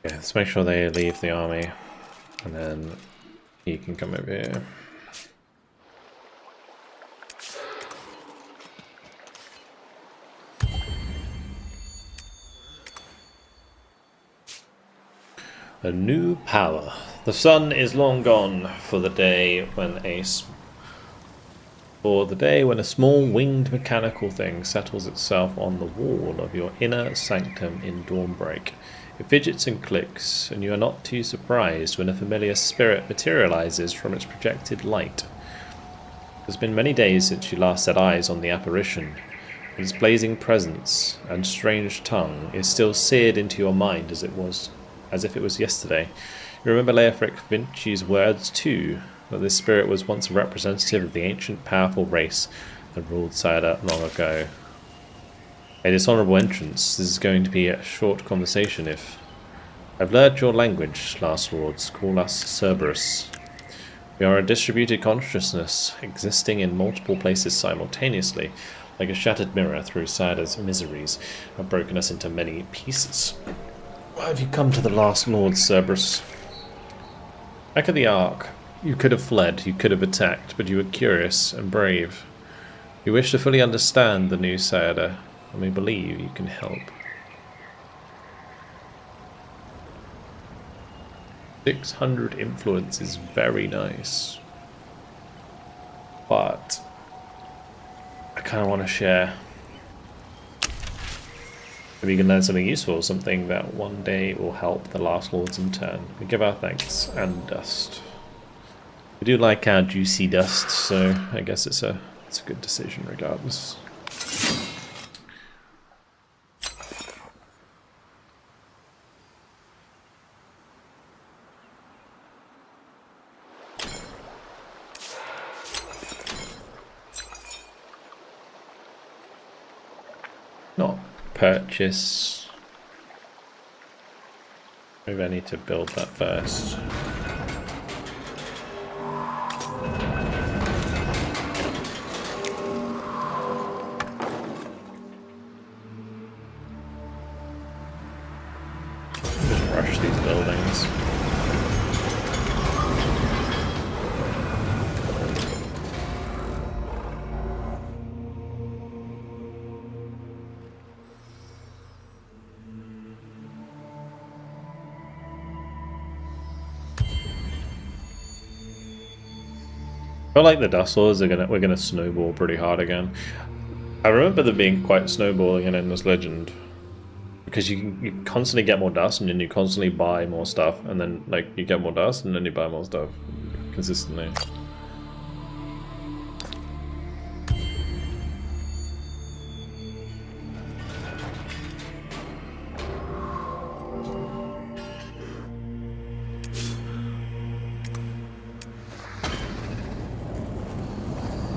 Yeah, let's make sure they leave the army, and then you can come over here. A new power. The sun is long gone for the day when a small winged mechanical thing settles itself on the wall of your inner sanctum in Dawnbreak. It fidgets and clicks, and you are not too surprised when a familiar spirit materializes from its projected light. It has been many days since you last set eyes on the apparition. Its blazing presence and strange tongue is still seared into your mind as if it was yesterday. You remember Leofric Vinci's words too, that this spirit was once a representative of the ancient powerful race that ruled Sayada long ago. A dishonourable entrance. This is going to be a short conversation if... I've learnt your language, last lords. Call us Cerberus. We are a distributed consciousness, existing in multiple places simultaneously, like a shattered mirror through Sayada's miseries have broken us into many pieces. Why have you come to the last lord, Cerberus? Back at the Ark, you could have fled, you could have attacked, but you were curious and brave. You wish to fully understand the new Sayada, and we believe you can help. 600 influence is very nice, but I kind of want to share. Maybe you can learn something useful, something that one day will help the last lords in turn. We give our thanks and dust. We do like our juicy dust, so I guess it's a good decision regardless. Not purchase. Maybe I need to build that first. Just rush these buildings. I feel like the Dust Lords we're gonna snowball pretty hard again. I remember them being quite snowballing in Endless Legend, because you constantly get more dust and then you constantly buy more stuff, and then like you get more dust and then you buy more stuff consistently.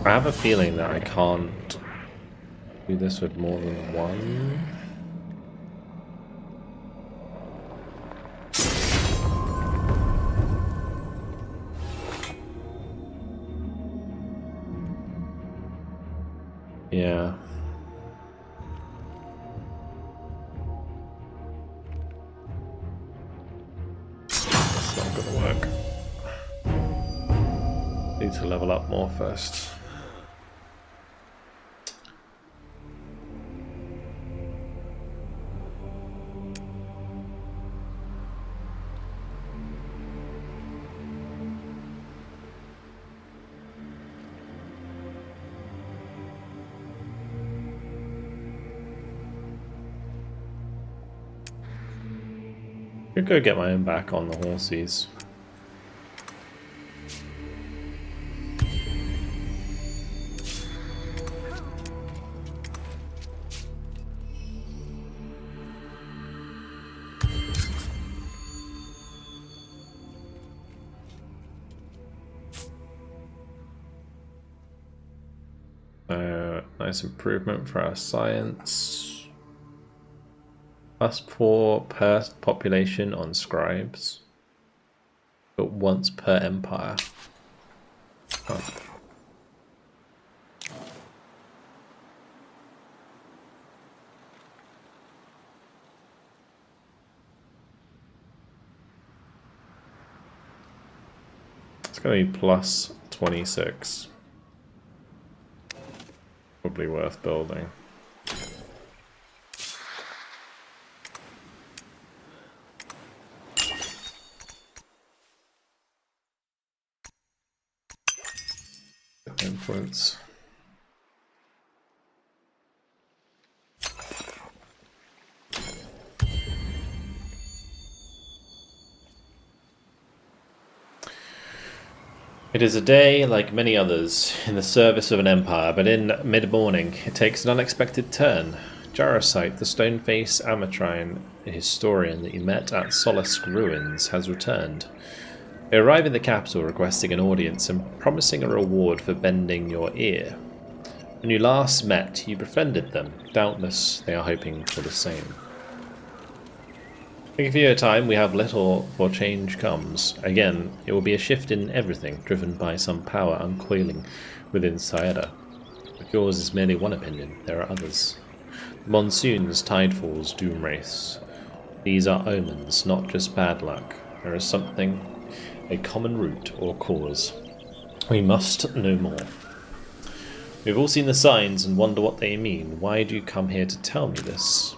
I have a feeling that I can't do this with more than one. Yeah. That's not gonna work. Need to level up more first. Could go get my own back on the horses. Nice improvement for our science. +4 per population on scribes, but once per empire. Oh. It's going to be +26. Probably worth building. Influence. It is a day like many others in the service of an empire, but in mid-morning it takes an unexpected turn. Jarosite, the stone-faced Amatrine historian that you met at Solace Ruins, has returned. They arrive in the capital requesting an audience and promising a reward for bending your ear. When you last met, you befriended them. Doubtless they are hoping for the same. Thank you for your time. We have little for change comes. Again, it will be a shift in everything, driven by some power uncoiling within Saeda. But yours is merely one opinion. There are others. Monsoons, tidefalls, doom wraiths. These are omens, not just bad luck. There is something, a common root or cause. We must know more. We've all seen the signs and wonder what they mean. Why do you come here to tell me this?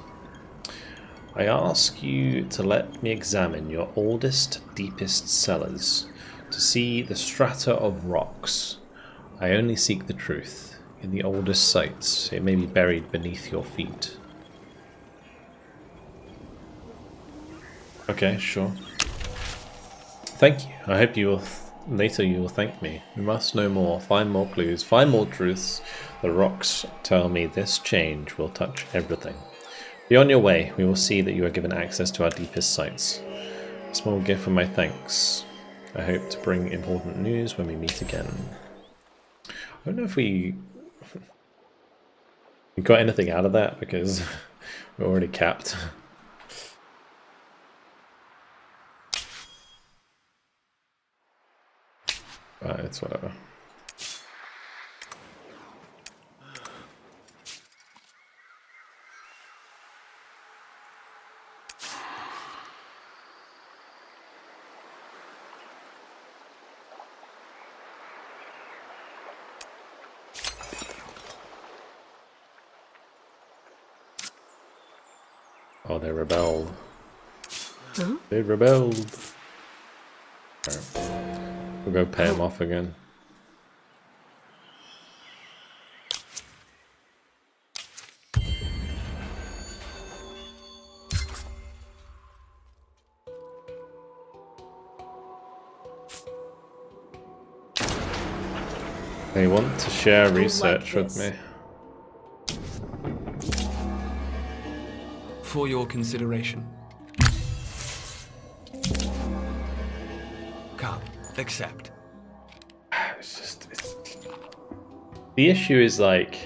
I ask you to let me examine your oldest, deepest cellars, to see the strata of rocks. I only seek the truth. In the oldest sites, it may be buried beneath your feet. Okay, sure. Thank you. I hope you will later you will thank me. We must know more, find more clues, find more truths. The rocks tell me this change will touch everything. Be on your way. We will see that you are given access to our deepest sites. A small gift for my thanks. I hope to bring important news when we meet again. I don't know if we got anything out of that because we're already capped. But it's whatever. Oh, they rebelled. Huh? They rebelled. Right. We'll go pay them off again. They want to share research with me. For your consideration. Come, accept. The issue is like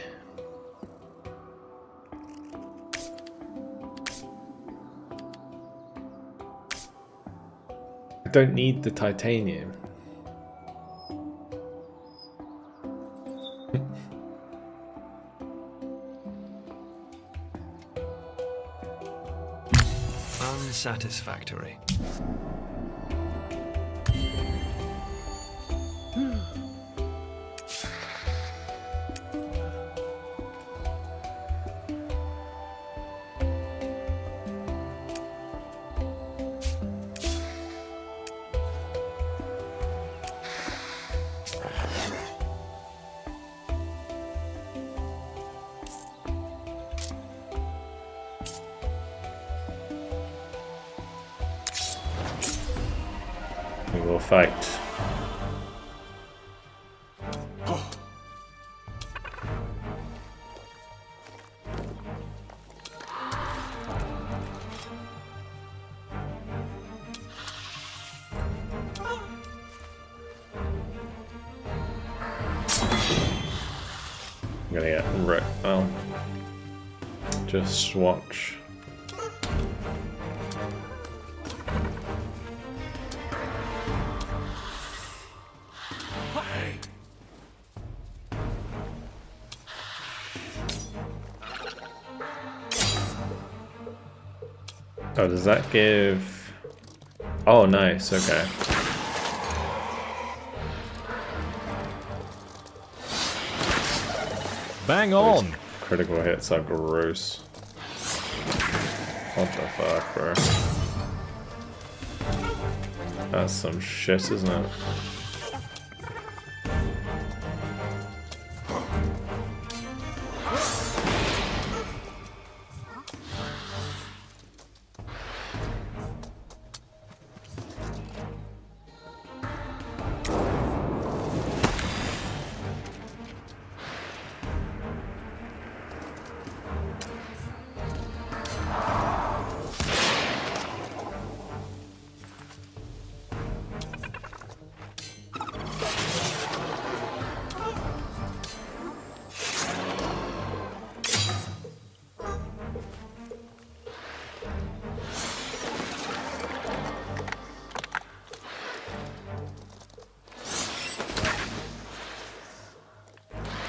I don't need the titanium. Unsatisfactory. We will fight. I'm gonna get wrecked. Well, just watch. Oh, does that give... Oh, nice, okay. Bang on! These critical hits are gross. What the fuck, bro? That's some shit, isn't it?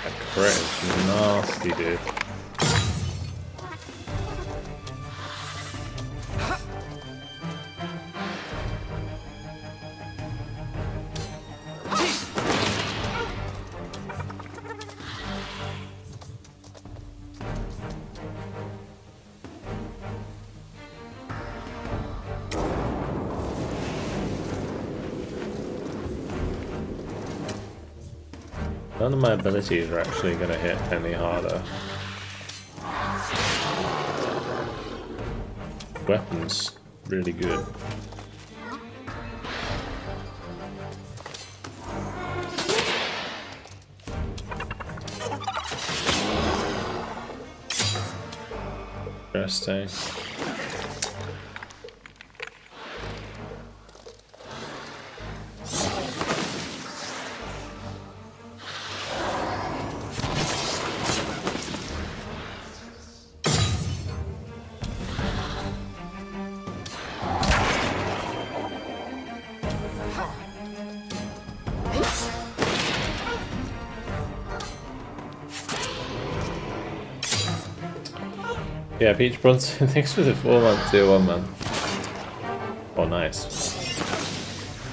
That crit is nasty, dude. None of my abilities are actually going to hit any harder. Weapons, really good. Interesting. Yeah, Peach Bronson, thanks for the 4-month tier 1, man. Oh, nice.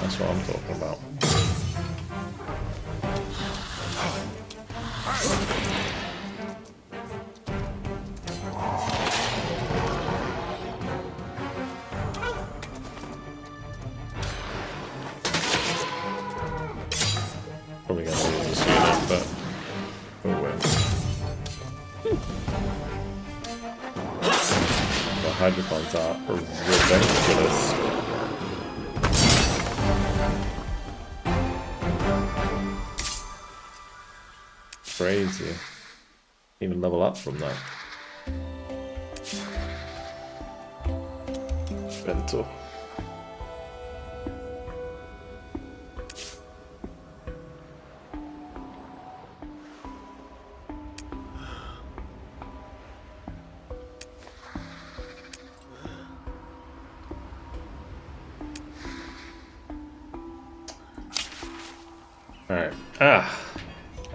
That's what I'm talking about. Probably gonna lose this unit, but we'll win. The hydropons are ridiculous. Crazy. Even level up from that. Mental. Alright.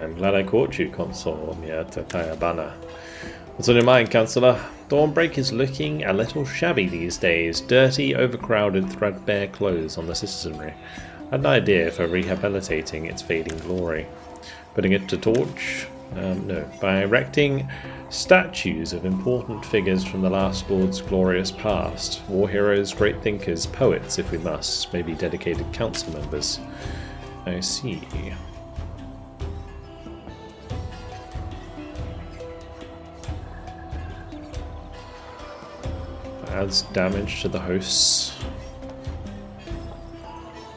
I'm glad I caught you, Console Miatakayabana. What's on your mind, Councillor? Dawnbreak is looking a little shabby these days. Dirty, overcrowded, threadbare clothes on the citizenry. I had an idea for rehabilitating its fading glory. Putting it to torch? No. By erecting statues of important figures from the last Lord's glorious past. War heroes, great thinkers, poets, if we must. Maybe dedicated council members. I see. Adds damage to the hosts.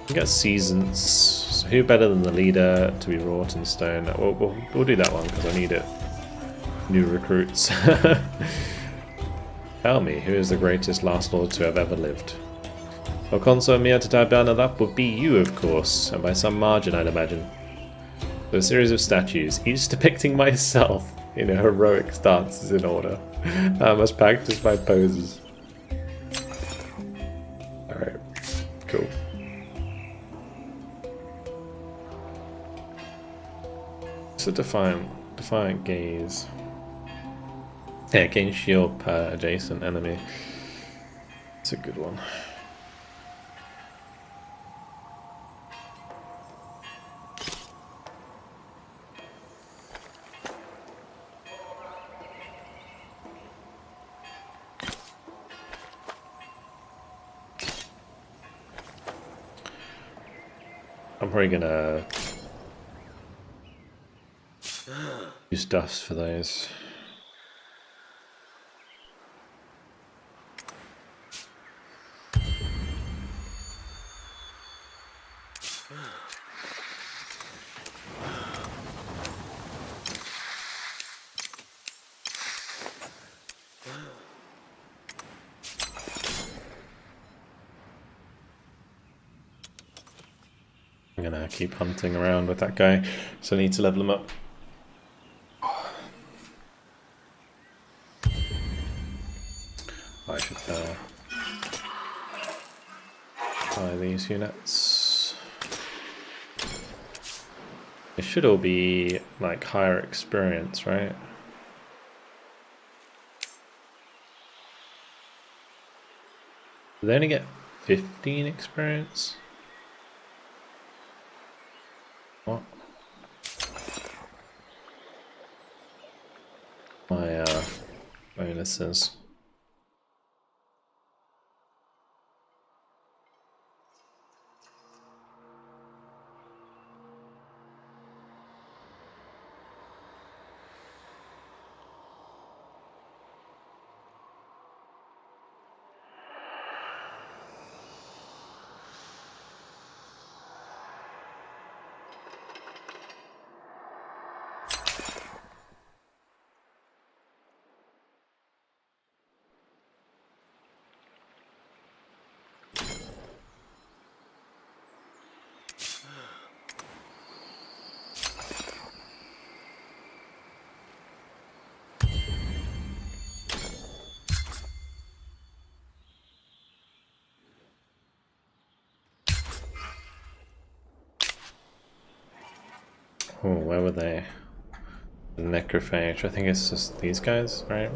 We got seasons. So who better than the leader to be wrought in stone? We'll do that one because I need it. New recruits. Tell me, who is the greatest last lord to have ever lived? Well, Console Miatakayabana, that would be you, of course, and by some margin, I'd imagine. With a series of statues, each depicting myself in a heroic stance is in order. I must practice my poses. Alright, cool. It's a defiant gaze. Yeah, gain shield per adjacent enemy. It's a good one. I'm probably gonna use dust for those. I'm gonna keep hunting around with that guy, so I need to level him up. I should buy these units. It should all be like higher experience, right? Do they only get 15 experience? What? My bonuses. Oh, where were they? The necrophage. I think it's just these guys, right?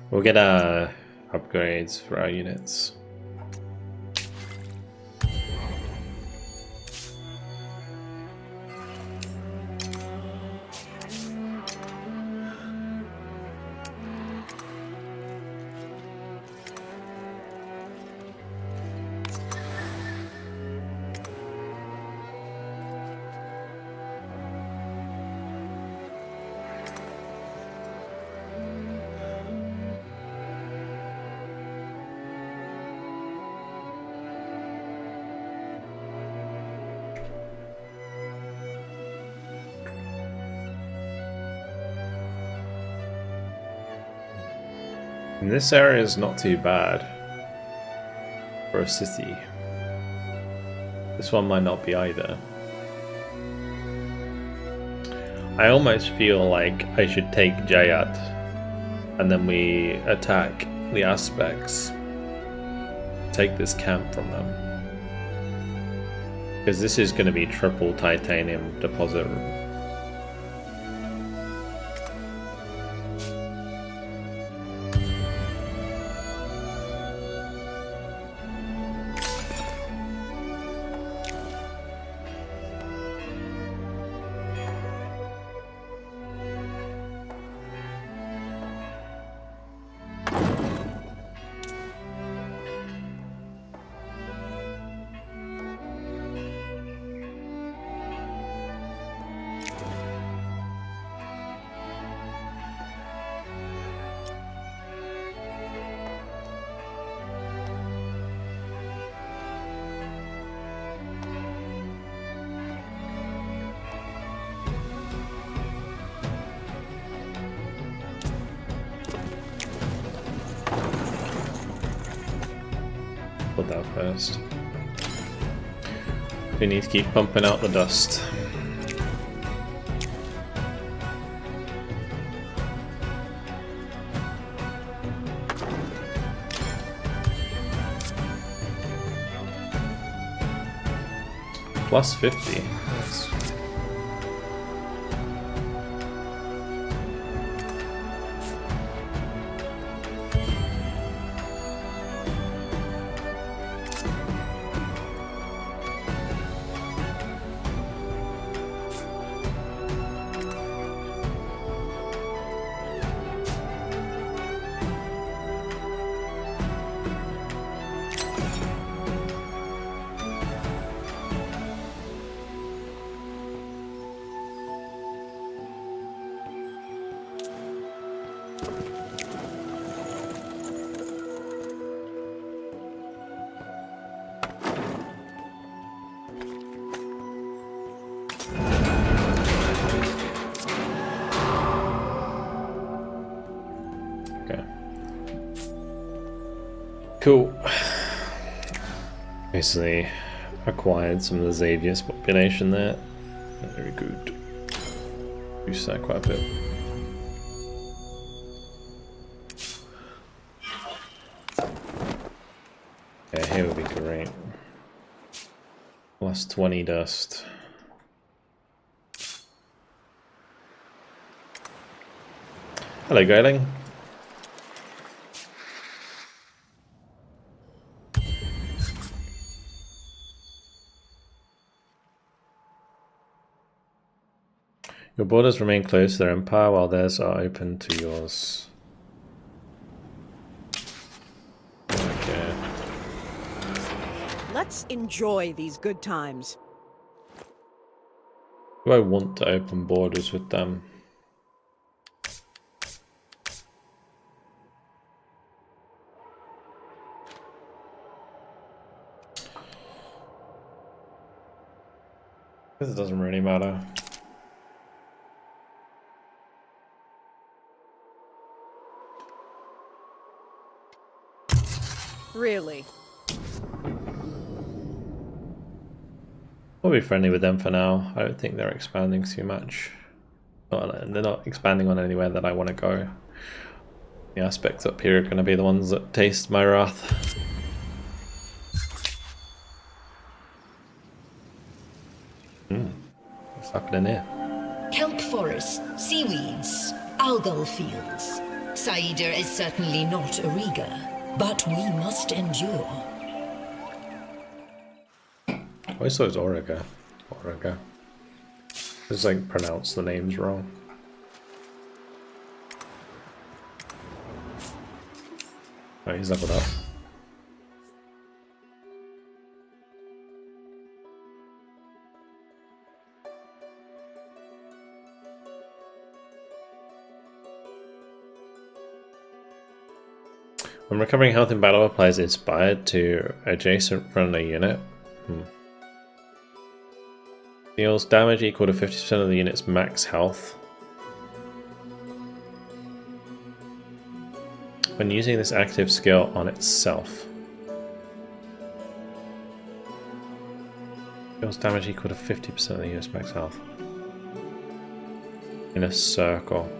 We'll get upgrades for our units. And this area is not too bad for a city. This one might not be either. I almost feel like I should take Jayat and then we attack the aspects. Take this camp from them. Because this is going to be triple titanium deposit. Put that first. We need to keep pumping out the dust. Plus 50. Nice. Cool. Basically acquired some of the Xavier's population there. Very good. Use that quite a bit. Yeah, here would be great. Plus 20 dust. Hello, Grayling. Your borders remain closed to their empire while theirs are open to yours. Okay. Let's enjoy these good times. Do I want to open borders with them? It doesn't really matter. Really. We'll be friendly with them for now. I don't think they're expanding too much. They're not expanding on anywhere that I want to go. The aspects up here are going to be the ones that taste my wrath. What's happening here? Kelp forests, seaweeds, algal fields. Saida is certainly not a Riga, but we must endure. I always thought it was Origa. Origa. Just like pronounce the names wrong. Oh, he's leveled up. When recovering health in battle applies inspired to adjacent friendly unit. Deals damage equal to 50% of the unit's max health. When using this active skill on itself. Deals damage equal to 50% of the unit's max health. In a circle.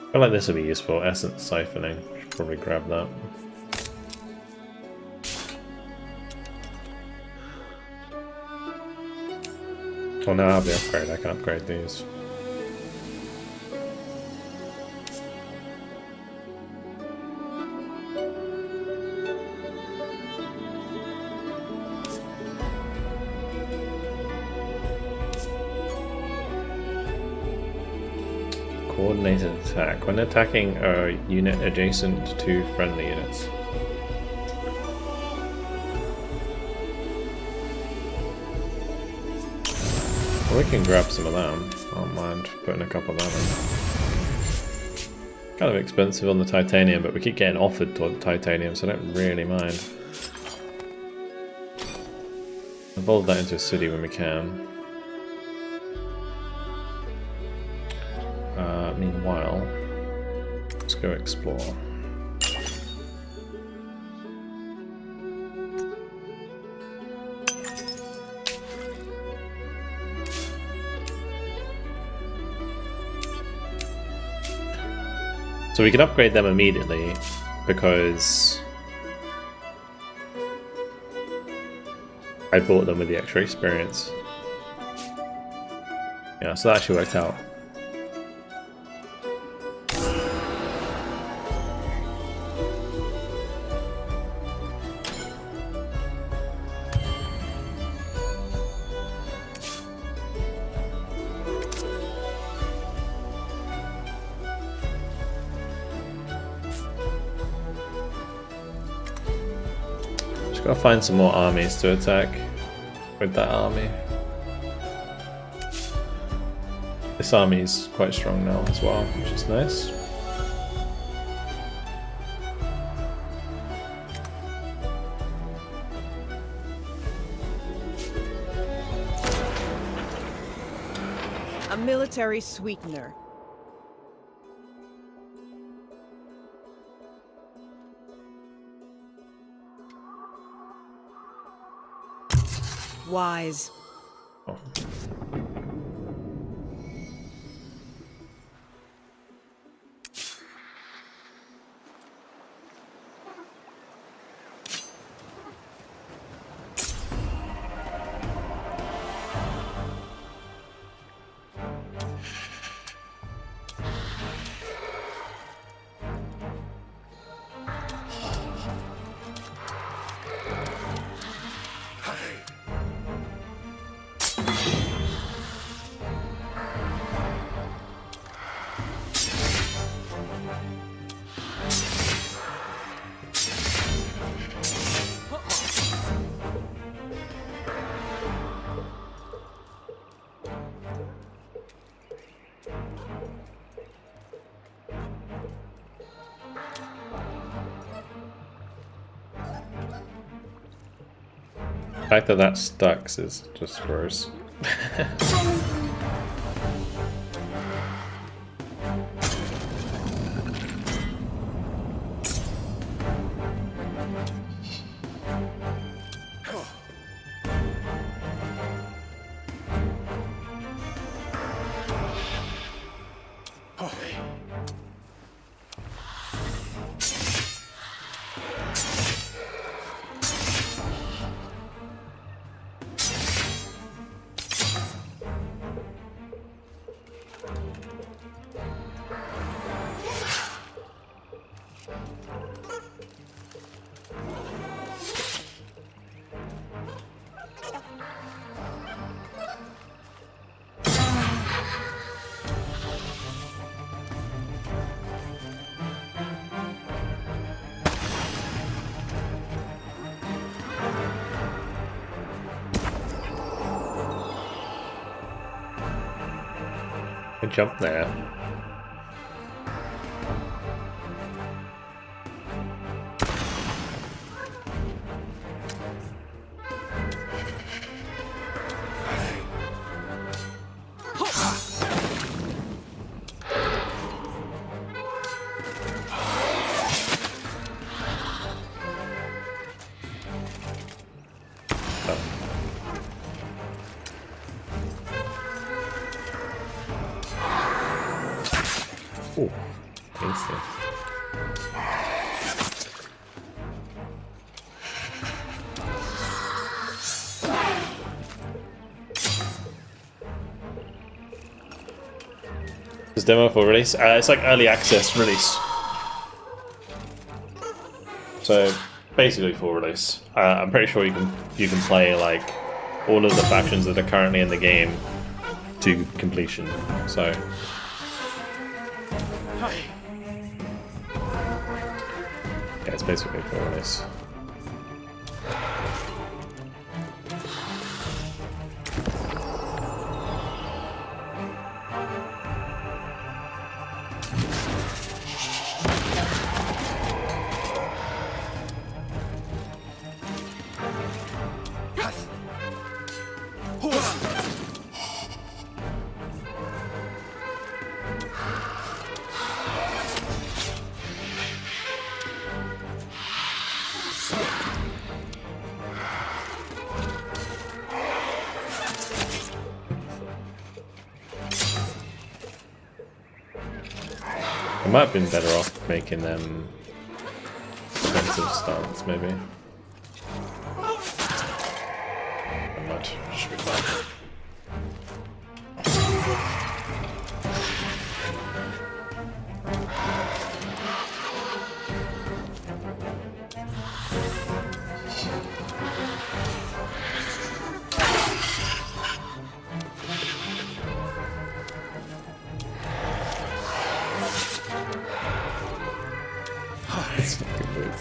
I feel like this would be useful. Essence siphoning. Should probably grab that. Oh no, I'll be upgraded. I can upgrade these. Coordinated attack. When attacking a unit adjacent to friendly units. Well, we can grab some of them. I don't mind putting a couple of them in. Kind of expensive on the titanium, but we keep getting offered toward titanium, so I don't really mind. Evolve that into a city when we can. Meanwhile, let's go explore. So we can upgrade them immediately because I bought them with the extra experience. Yeah, so that actually worked out. Gotta find some more armies to attack with that army. This army's quite strong now as well, which is nice. military sweetener. Wise. Oh. The fact that that stucks is just gross. I jumped there. Oh, tasty. This demo for release? It's like early access release. So basically for release. I'm pretty sure you can play like all of the factions that are currently in the game to completion. So. Yeah, it's basically for this. I might have been better off making them expensive stance, maybe. I'm not. Should be fine. It's fucking weird.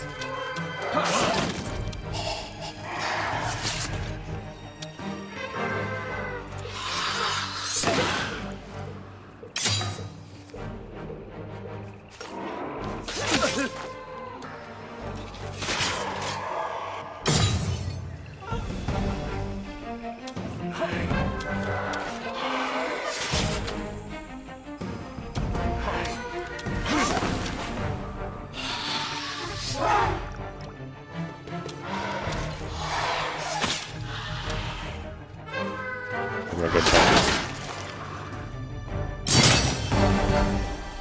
good time.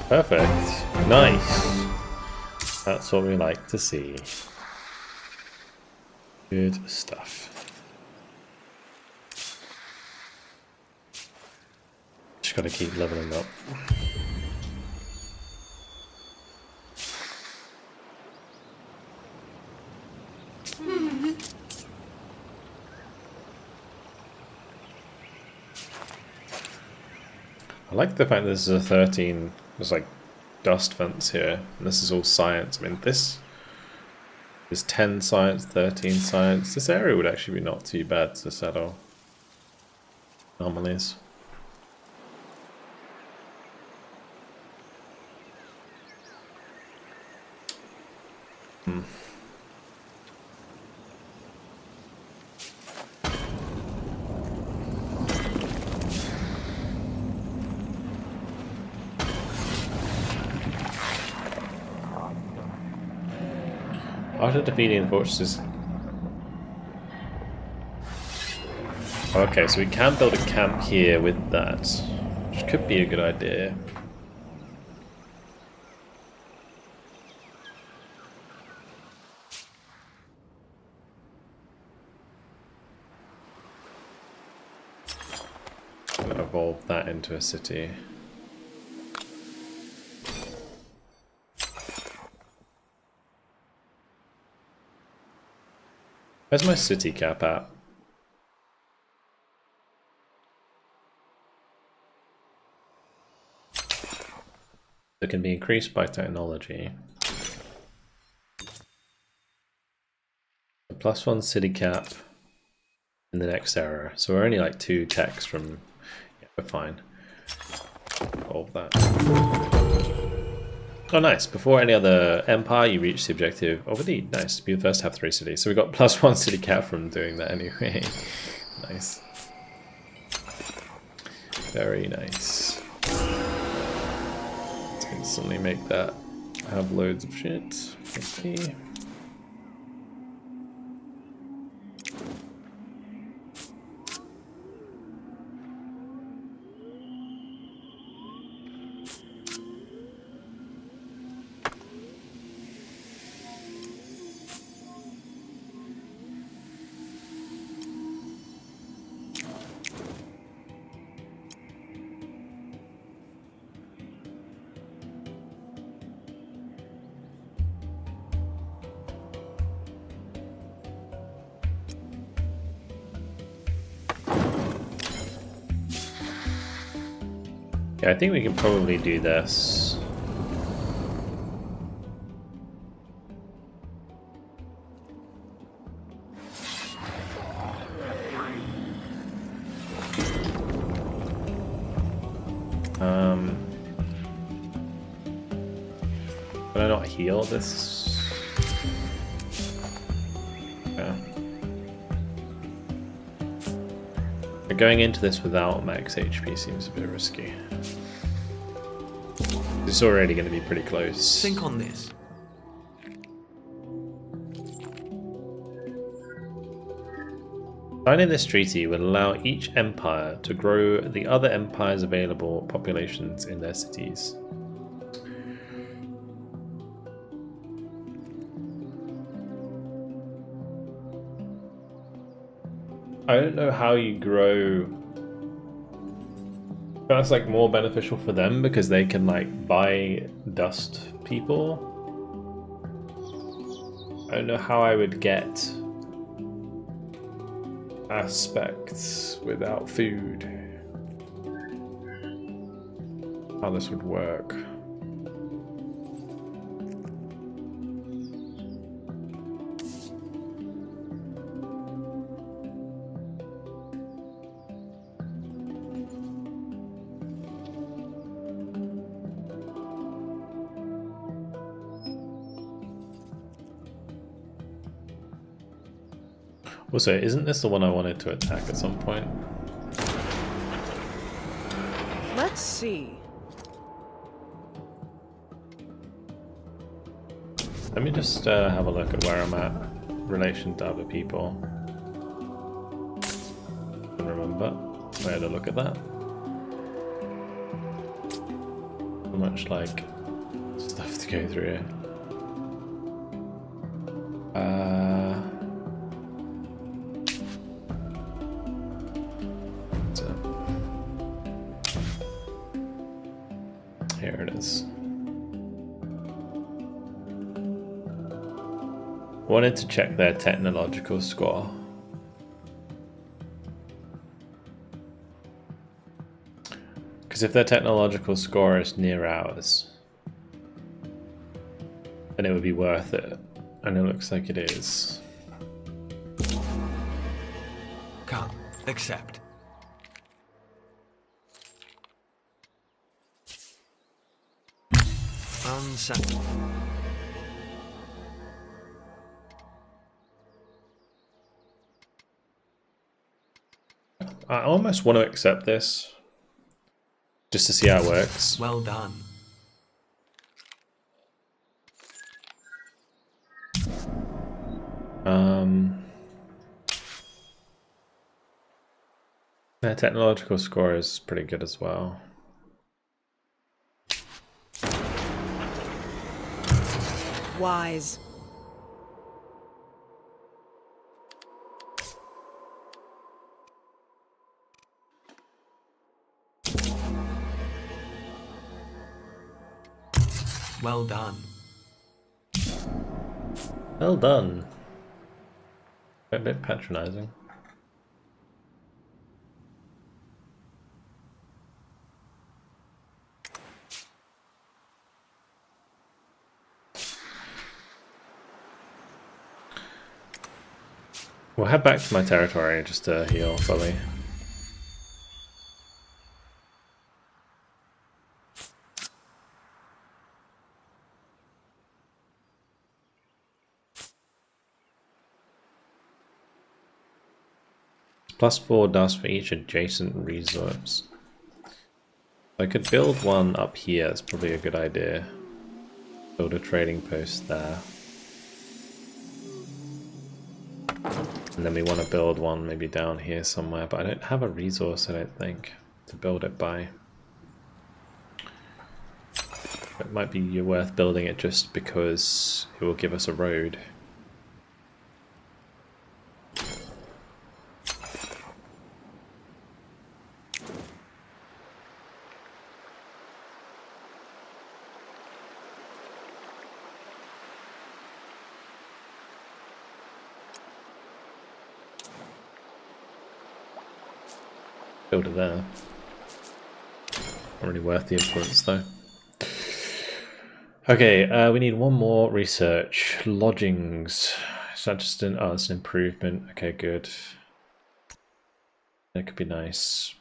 Perfect. Nice. That's what we like to see. Good stuff. Just gotta keep leveling up. I like the fact this is a 13, there's like dust vents here, and this is all science. I mean, this is 10 science, 13 science. This area would actually be not too bad to settle anomalies. After defeating the fortresses... Okay, so we can build a camp here with that, which could be a good idea. I'm going to evolve that into a city. Where's my city cap at? It can be increased by technology. A +1 city cap in the next era. So we're only like 2 techs from... Yeah, we're fine. Evolve that. Oh nice, before any other empire you reach the objective of a deed. Nice, be the first to have 3 cities. So we got +1 city cap from doing that anyway. Nice. Very nice. Let's instantly make that have loads of shit. Let's see. Yeah, I think we can probably do this. Can I not heal this? Yeah. Going into this without max HP seems a bit risky. It's already going to be pretty close. Think on this. Signing this treaty would allow each empire to grow the other empires' available populations in their cities. I don't know how you grow. That's like more beneficial for them because they can like buy dust people. I don't know how I would get aspects without food. How this would work. Also, isn't this the one I wanted to attack at some point? Let's see. Let me just have a look at where I'm at in relation to other people. I can remember. I had a look at that. So much like stuff to go through here. Here it is. Wanted to check their technological score. Because if their technological score is near ours, then it would be worth it. And it looks like it is. Come, accept. Unsettled. I almost want to accept this, just to see how it works. Well done. Their technological score is pretty good as well. Wise. Well done. Well done. A bit patronizing. We'll head back to my territory just to heal fully. +4 dust for each adjacent resource. I could build one up here, it's probably a good idea. Build a trading post there. And then we want to build one maybe down here somewhere, but I don't have a resource, I don't think, to build it by. It might be worth building it just because it will give us a road. Build it there. Not really worth the influence though. Okay, we need one more research. Lodgings. Is that just an it's an improvement? Okay, good. That could be nice.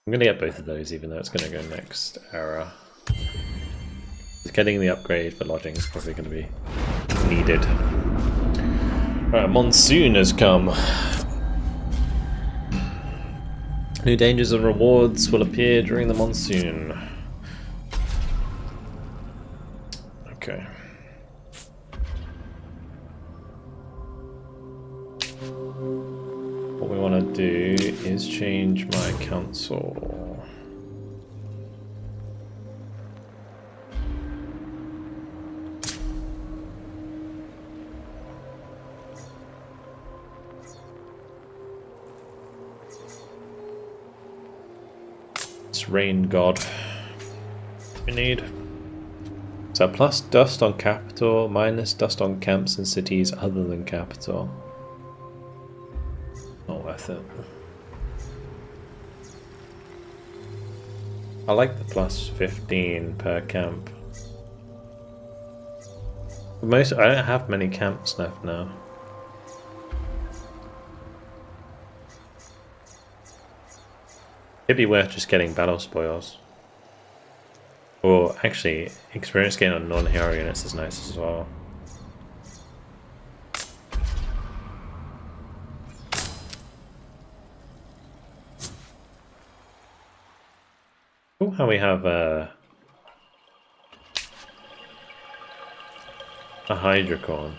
I'm gonna get both of those even though it's gonna go next era. Getting the upgrade for lodging is probably going to be needed. Right, Monsoon has come. New dangers and rewards will appear during the monsoon. Okay. What we want to do is change my council. Rain god we need. So plus dust on capital, minus dust on camps and cities other than capital. Not worth it. I like the plus 15 per camp. I don't have many camps left now. It'd be worth just getting battle spoils. Or actually, experience gain on non-hero units is nice as well. Cool how we have A Hydrocorn.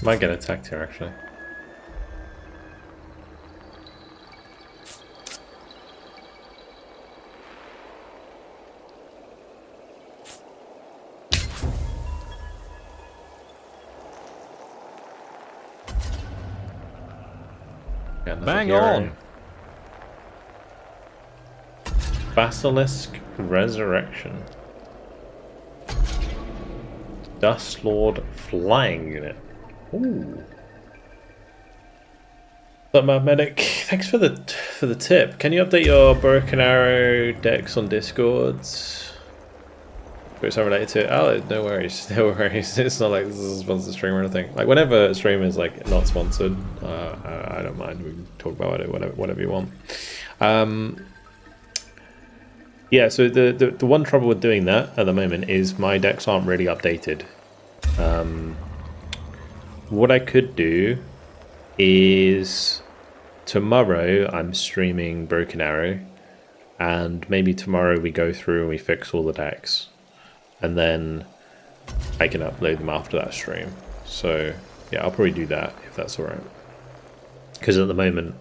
Might get attacked here actually. Bang on! Basilisk Resurrection. Dust Lord Flying Unit. Ooh. But my medic, thanks for the tip. Can you update your Broken Arrow decks on Discords? It's unrelated to it. Oh, no worries, no worries. It's not like this is a sponsored stream or anything. Like whenever a stream is like not sponsored, I don't mind. We can talk about it, whatever you want. Yeah. So the one trouble with doing that at the moment is my decks aren't really updated. What I could do is tomorrow I'm streaming Broken Arrow, and maybe tomorrow we go through and we fix all the decks, and then I can upload them after that stream. So yeah, I'll probably do that if that's alright, because at the moment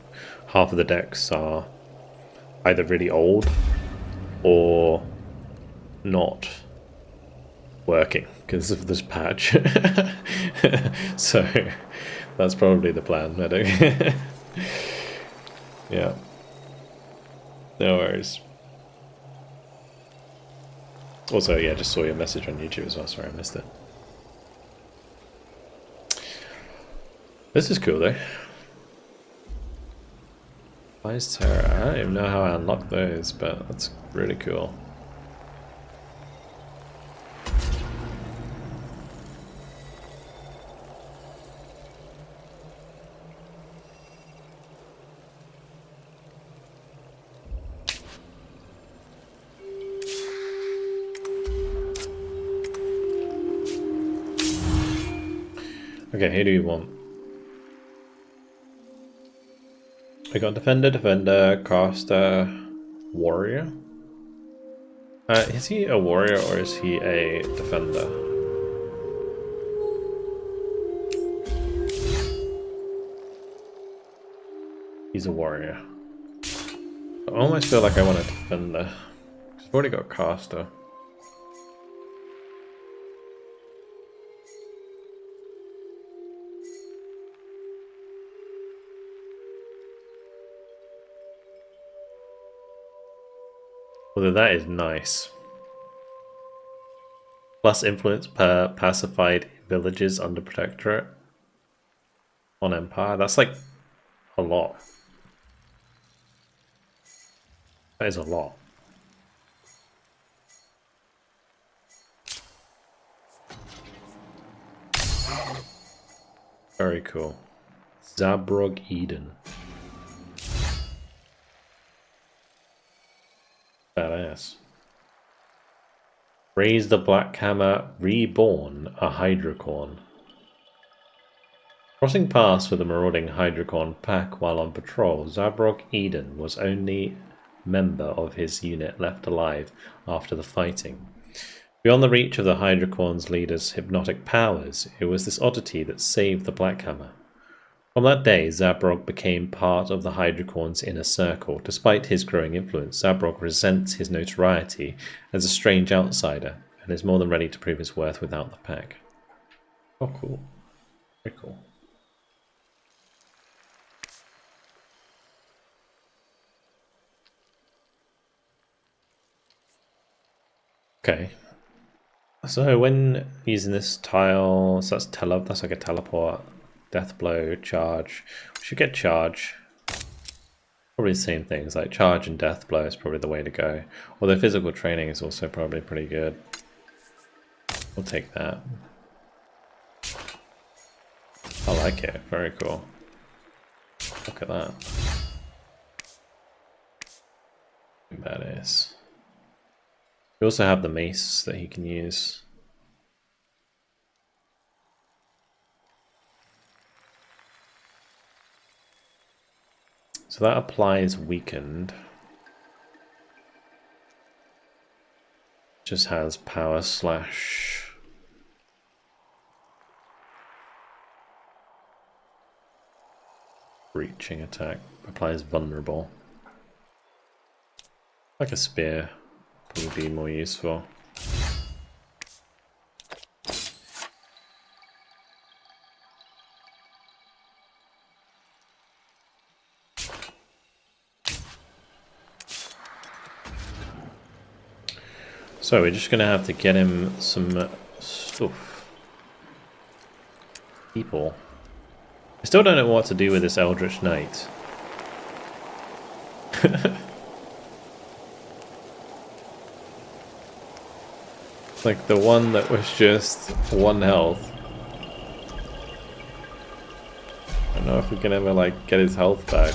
half of the decks are either really old or not working because of this patch. So that's probably the plan, medic. Yeah, no worries. Also, yeah, just saw your message on YouTube as well. Sorry, I missed it. This is cool though. Wise Terror. I don't even know how I unlock those, but that's really cool. Okay, who do you want? We got defender, caster, warrior. Is he a warrior or is he a defender? He's a warrior. I almost feel like I want a defender. I've already got caster. Although that is nice. Plus influence per pacified villages under protectorate on Empire. That's like a lot. That is a lot. Very cool. Zabrog Eden. Badass. Raise the Black Hammer, reborn a Hydrocorn. Crossing paths with a marauding Hydrocorn pack while on patrol, Zabrog Eden was only member of his unit left alive after the fighting. Beyond the reach of the Hydrocorn's leader's hypnotic powers, it was this oddity that saved the Black Hammer. From that day, Zabrog became part of the Hydrocorn's inner circle. Despite his growing influence, Zabrog resents his notoriety as a strange outsider and is more than ready to prove his worth without the pack. Oh, cool. Very cool. Okay. So when using this tile, so that's like a teleport, death blow, charge. We should get charge. Probably the same things, like charge and death blow is probably the way to go. Although physical training is also probably pretty good. We'll take that. I like it, very cool. Look at that. I think that is. We also have the mace that he can use. So that applies weakened. Just has power slash. Reaching attack. Applies vulnerable. Like a spear. Probably be more useful. So we're just gonna have to get him some stuff. People. I still don't know what to do with this Eldritch Knight. Like the one that was just 1 health. I don't know if we can ever like get his health back.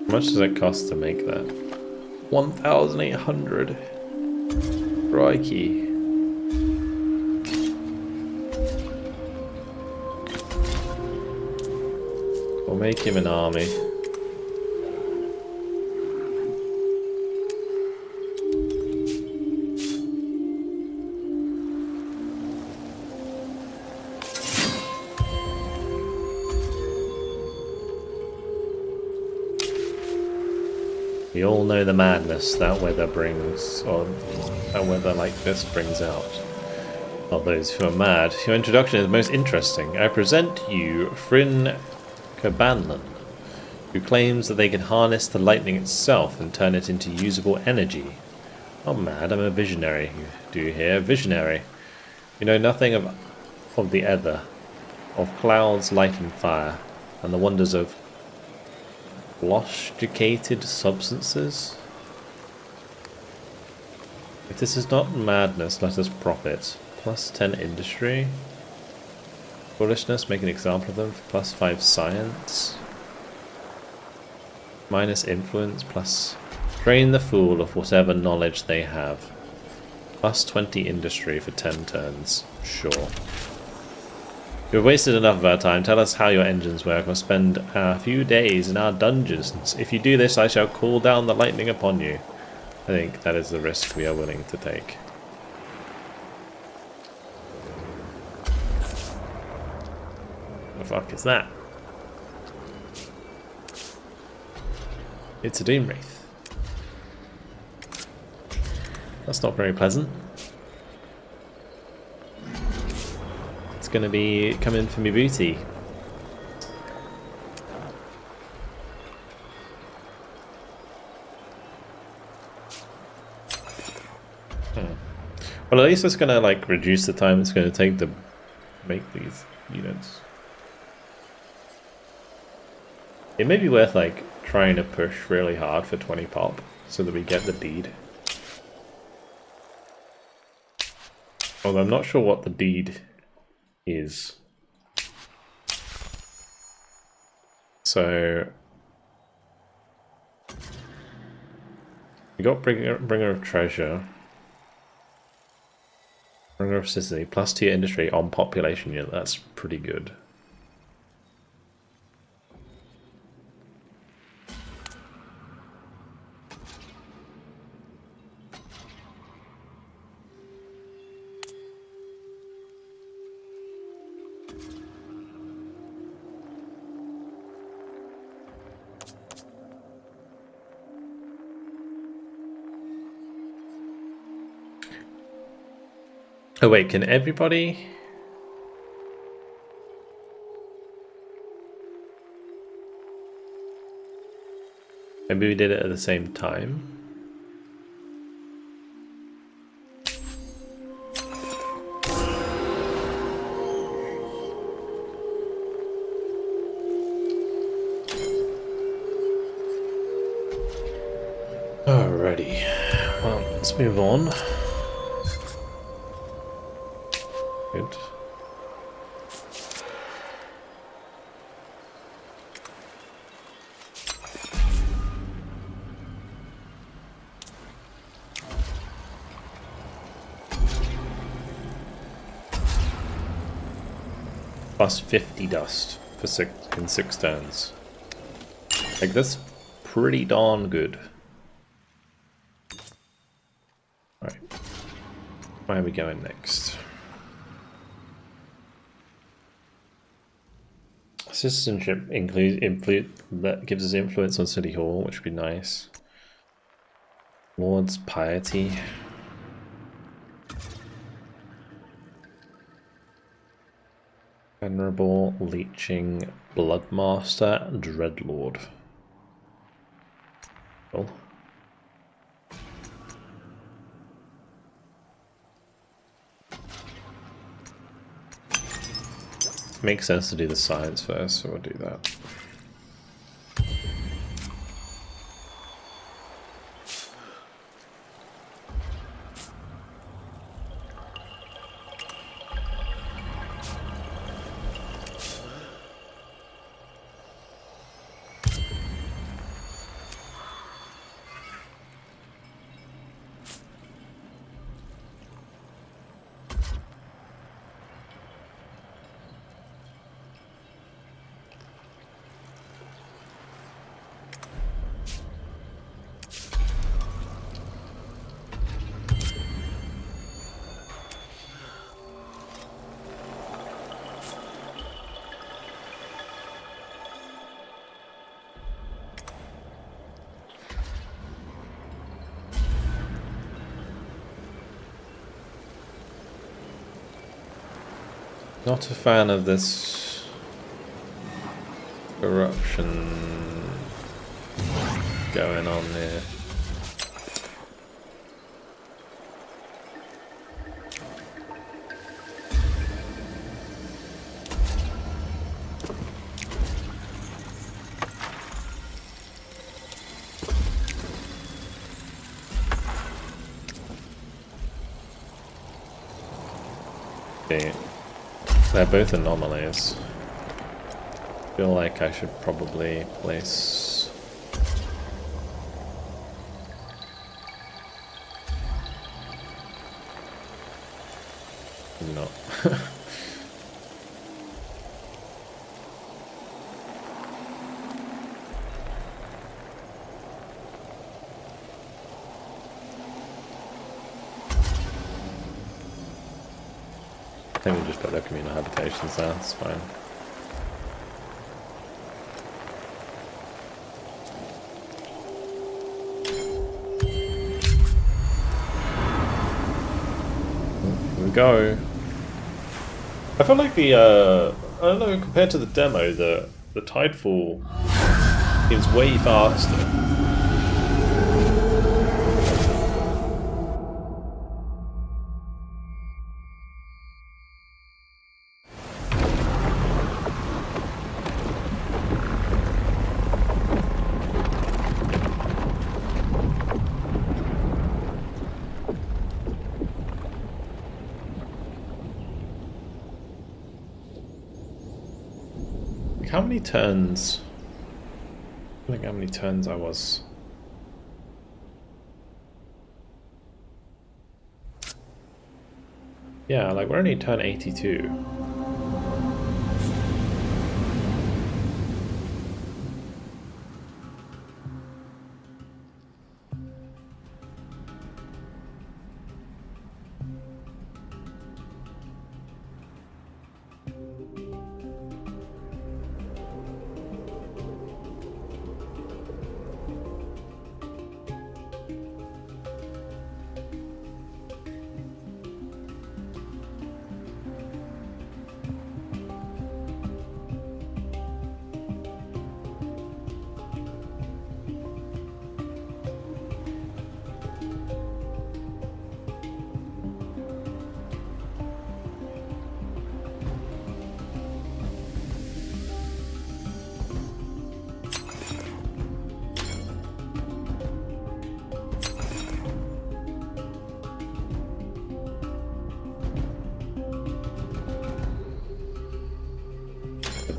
How much does it cost to make that? 1,800. Crikey. We'll make him an army. We all know the madness that weather brings, or that weather like this brings out. Of those who are mad. Your introduction is most interesting. I present you Fryn Cabanlan, who claims that they can harness the lightning itself and turn it into usable energy. Not mad, I'm a visionary. Do you hear? Visionary. You know nothing of the ether, of clouds, light and fire, and the wonders of losticated substances? If this is not madness, let us profit. Plus 10 industry. Foolishness, make an example of them. Plus 5 science. Minus influence, plus train the fool of whatever knowledge they have. Plus 20 industry for 10 turns. Sure. You've wasted enough of our time. Tell us how your engines work, or spend a few days in our dungeons. If you do this, I shall call down the lightning upon you. I think that is the risk we are willing to take. What the fuck is that? It's a Doom Wraith. That's not very pleasant. It's gonna be coming for me booty. Well, at least it's gonna like reduce the time it's gonna take to make these units. It may be worth like trying to push really hard for 20 pop so that we get the deed. Although I'm not sure what the deed is. So we got bringer of treasure. Progressivity plus to your industry on population unit. That's pretty good. Oh wait, can everybody? Maybe we did it at the same time. Alrighty, well, let's move on. Good. Plus 50 dust for 6 turns. Like, that's pretty darn good. Alright. Where are we going next? Citizenship that gives us influence on City Hall, which would be nice. Lord's Piety. Venerable, Leeching, Bloodmaster, Dreadlord. Cool. Makes sense to do the science first, so we'll do that. Not a fan of this corruption going on here. Okay. They're both anomalies. I feel like I should probably place... No. I think we'll just put their communal habitations there, that's fine. Here we go. I feel like the, I don't know, compared to the demo, the Tidefall seems way faster. How many turns? I think how many turns I was. Yeah, like we're only turn 82.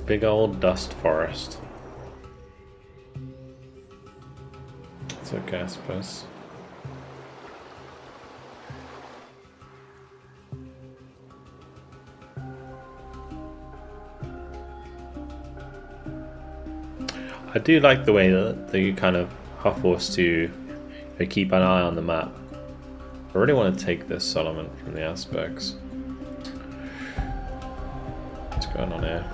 Big old dust forest. It's okay, I suppose. I do like the way that you kind of are forced to keep an eye on the map. I really want to take this settlement from the aspects. What's going on here?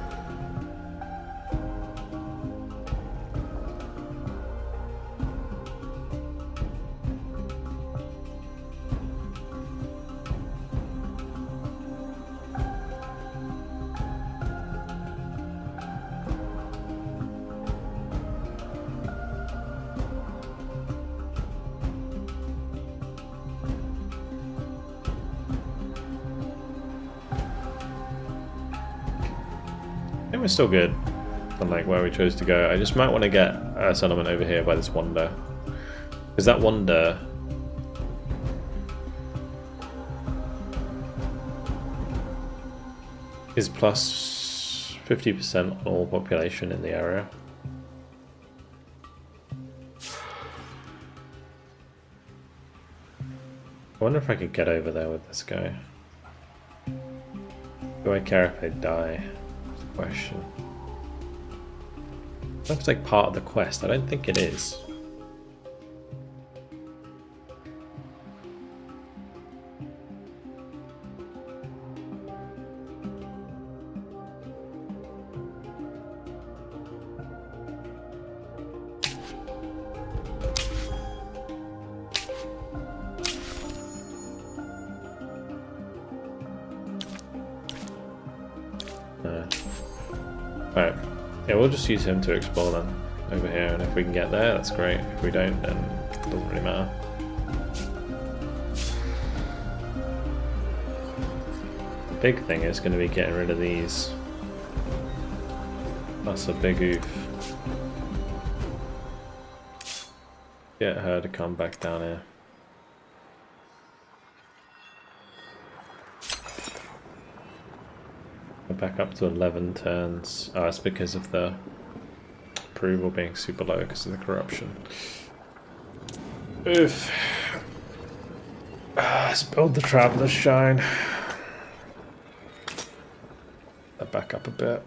I think we're still good on like where we chose to go. I just might want to get a settlement over here by this wonder, because that wonder is plus 50% on all population in the area. I wonder if I could get over there with this guy. Do I care if I die? Question. I don't know if it's like part of the quest. I don't think it is. Right, yeah, we'll just use him to explore then over here, and if we can get there, that's great. If we don't, then it doesn't really matter. The big thing is going to be getting rid of these. That's a big oof. Get her to come back down here. Back up to 11 turns. Oh, it's because of the approval being super low because of the corruption. Oof. Let's build the Traveler's Shine. Back up a bit.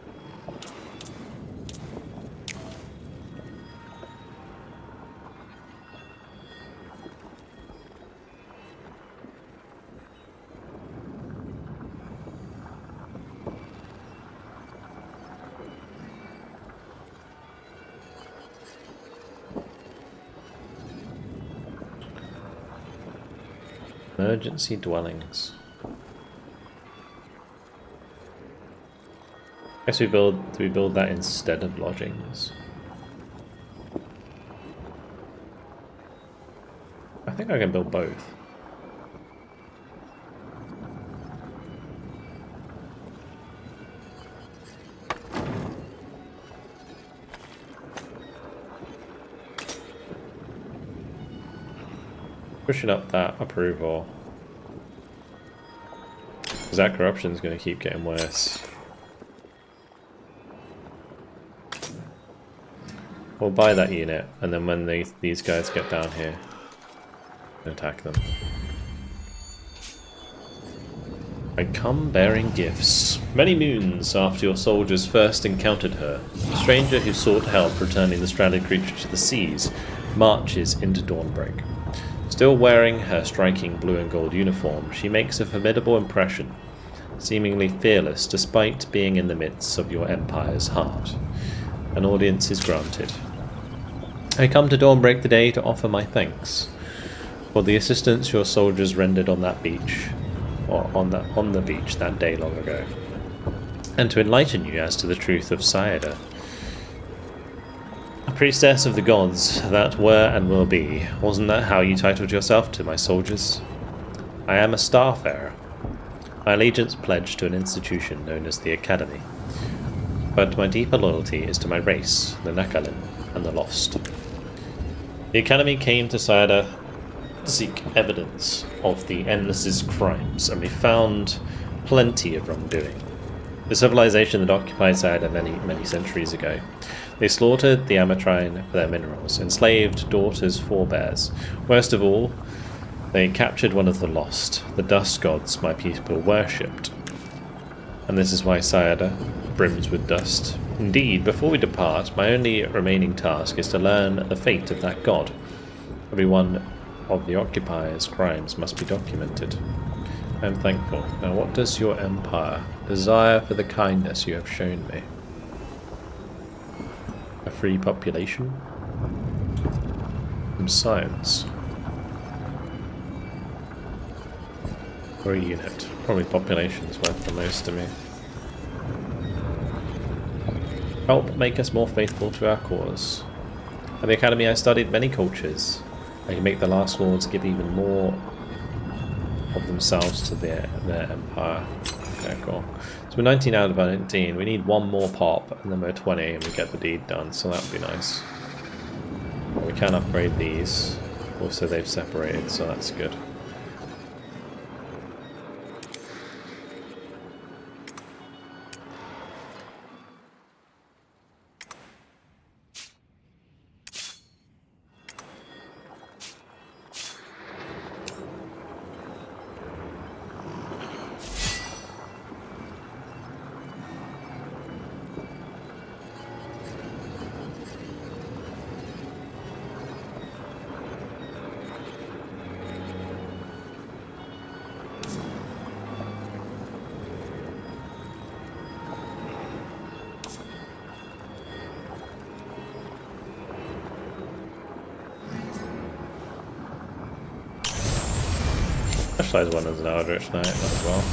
Emergency dwellings. Guess do we build that instead of lodgings? I think I can build both. Pushing up that approval. Because that corruption is going to keep getting worse. We'll buy that unit, and then when these guys get down here, we'll attack them. I come bearing gifts. Many moons after your soldiers first encountered her, a stranger who sought help returning the stranded creature to the seas marches into Dawnbreak. Still wearing her striking blue and gold uniform, she makes a formidable impression, seemingly fearless despite being in the midst of your empire's heart. An audience is granted. I come to Dawnbreak today to offer my thanks for the assistance your soldiers rendered on that beach, or on the beach that day long ago, and to enlighten you as to the truth of Sayada, a priestess of the gods that were and will be. Wasn't that how you titled yourself to my soldiers? I am a starfarer, my allegiance pledged to an institution known as the Academy, but my deeper loyalty is to my race, the Nakalin, and the Lost. The Academy came to Sayada to seek evidence of the Endless's crimes, and we found plenty of wrongdoing. The civilization that occupied Sayada many centuries ago. They slaughtered the Amatrine for their minerals, enslaved Daughter's forebears. Worst of all, they captured one of the Lost, the dust gods my people worshipped. And this is why Sayada brims with dust. Indeed, before we depart, my only remaining task is to learn the fate of that god. Every one of the occupiers' crimes must be documented. I am thankful. Now what does your empire desire for the kindness you have shown me? A free population? Some science? Or a unit? Probably population's worth the most to me. Help make us more faithful to our cause. At the Academy I studied many cultures. I can make the last lords give even more of themselves to their empire. Okay, cool. So we're 19 out of 19. We need one more pop, and then we're 20, and we get the deed done. So that would be nice. But we can upgrade these. Also, they've separated, so that's good. Specialized one is an Eldritch Knight as well.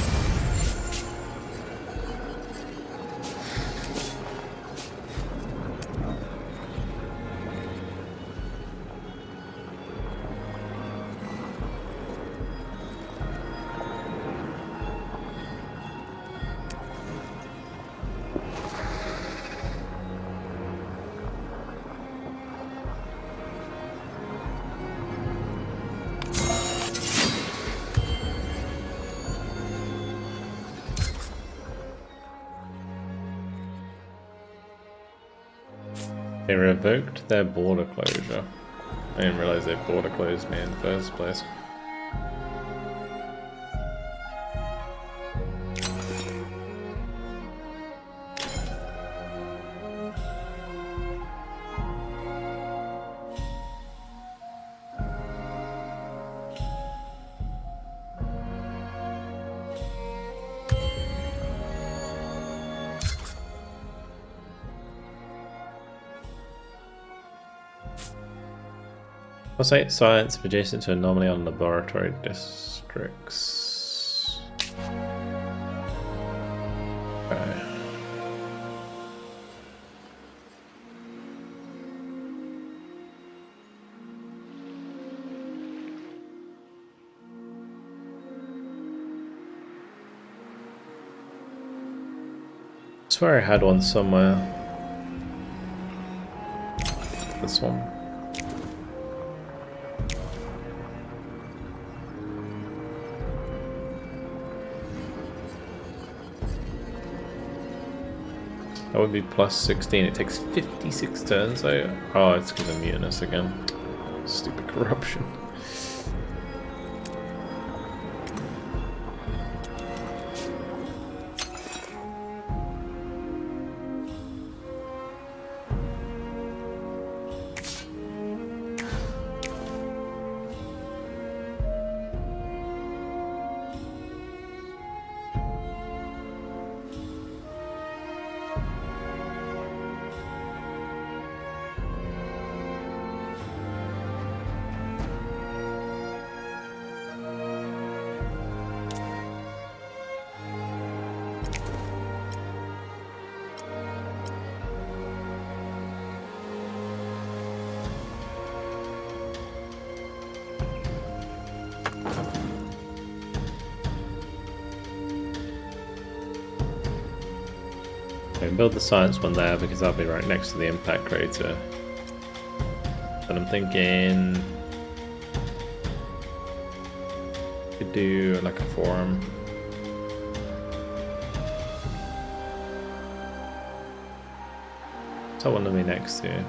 They revoked their border closure. I didn't realize they border closed me in the first place. Pulsate science adjacent to anomaly on laboratory districts. Okay. I swear I had one somewhere. This one. That would be plus 16. It takes 56 turns. Oh, it's because of mutinous again. Stupid corruption. So build the science one there because that'll be right next to the impact crater. But I'm thinking could do like a forum. So one to be next to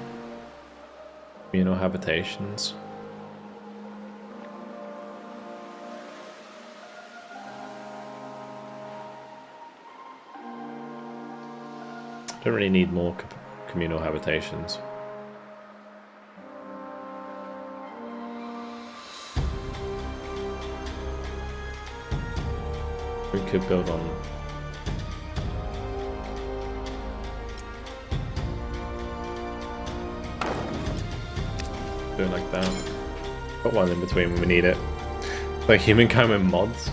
communal habitations. Don't really need more communal habitations. We could build on do it like that. Put one in between when we need it. Like humankind with mods.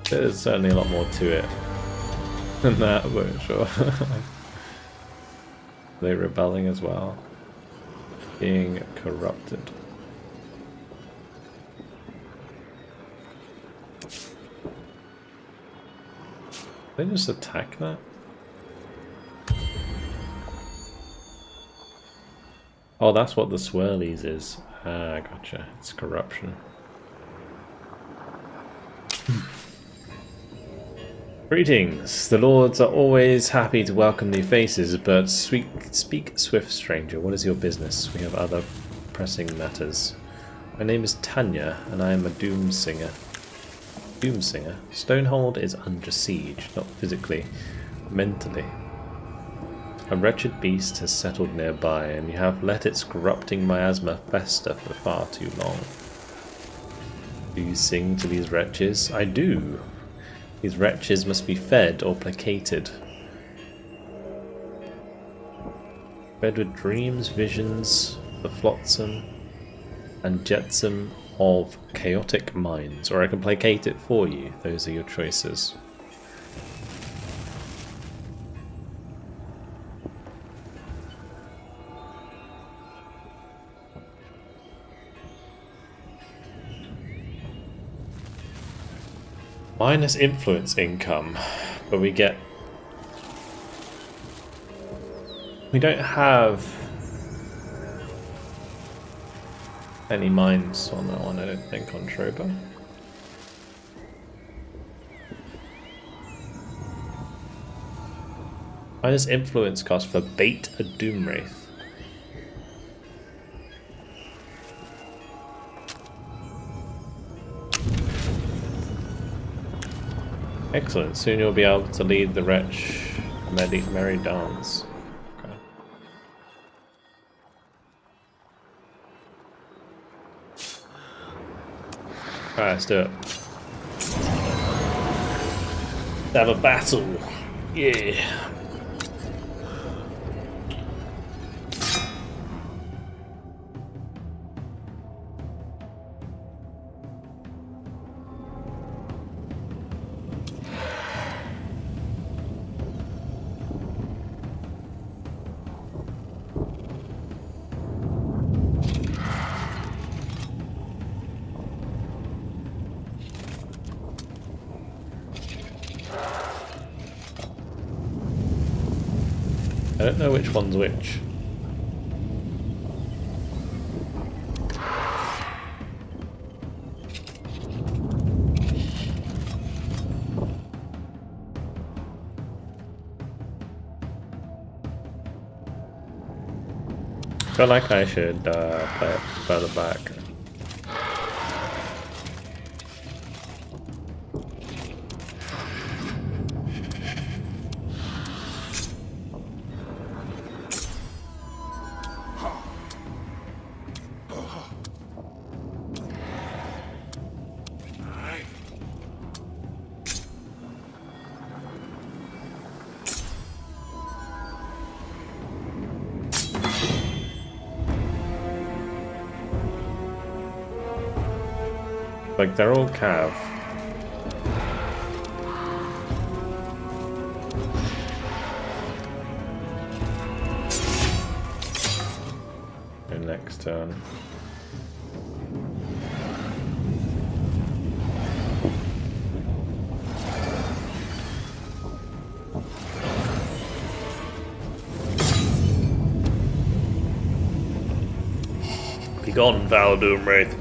There's certainly a lot more to it than that, but sure. They're rebelling as well. Being corrupted. They just attack that? Oh, that's what the swirlies is. Ah, gotcha. It's corruption. Greetings. The lords are always happy to welcome new faces, but speak swift, stranger. What is your business? We have other pressing matters. My name is Tanya, and I am a doomsinger. Doomsinger? Stonehold is under siege, not physically, mentally. A wretched beast has settled nearby, and you have let its corrupting miasma fester for far too long. Do you sing to these wretches? I do. These wretches must be fed or placated. Fed with dreams, visions, the flotsam and jetsam of chaotic minds, or I can placate it for you. Those are your choices. Minus influence income, but we don't have any mines on that one, I don't think, on Tropa. Minus influence cost for bait a Doomwraith. Excellent, soon you'll be able to lead the wretch merry dance. Okay. Alright, let's do it. Have a battle! Yeah! I don't know which one's which. I feel like I should play it further back. Like, they're all cav. And next turn. Begone, foul Doom Wraith.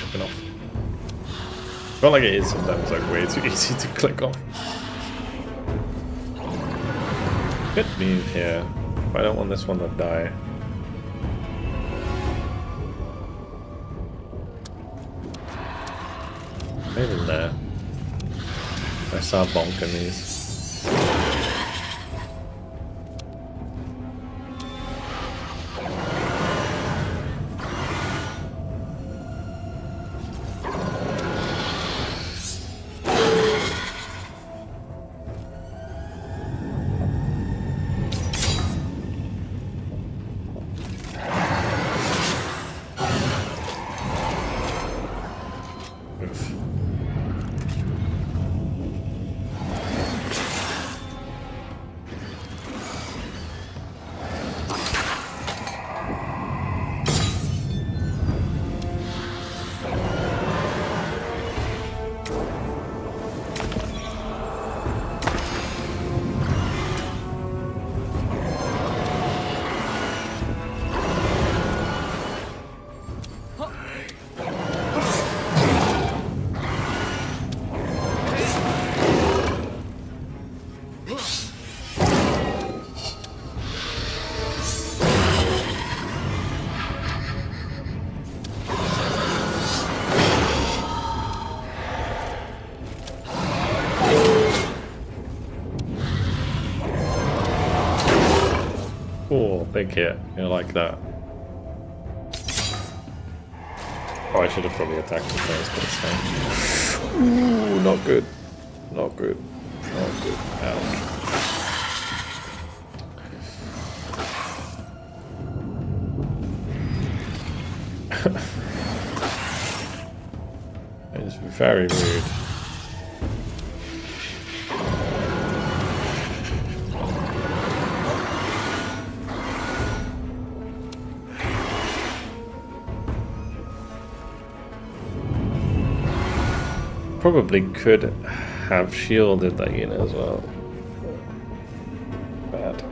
Fucking off. I feel like it is sometimes like way too easy to click on. Good move here. But I don't want this one to die. Right in there. I saw bonking these. Oh, big hit. You like that. Oh, I should have probably attacked the first, but it's fine. Ooh, not good. Not good. Not good. Ouch. It's very rude. Probably could have shielded that unit as well. Bad.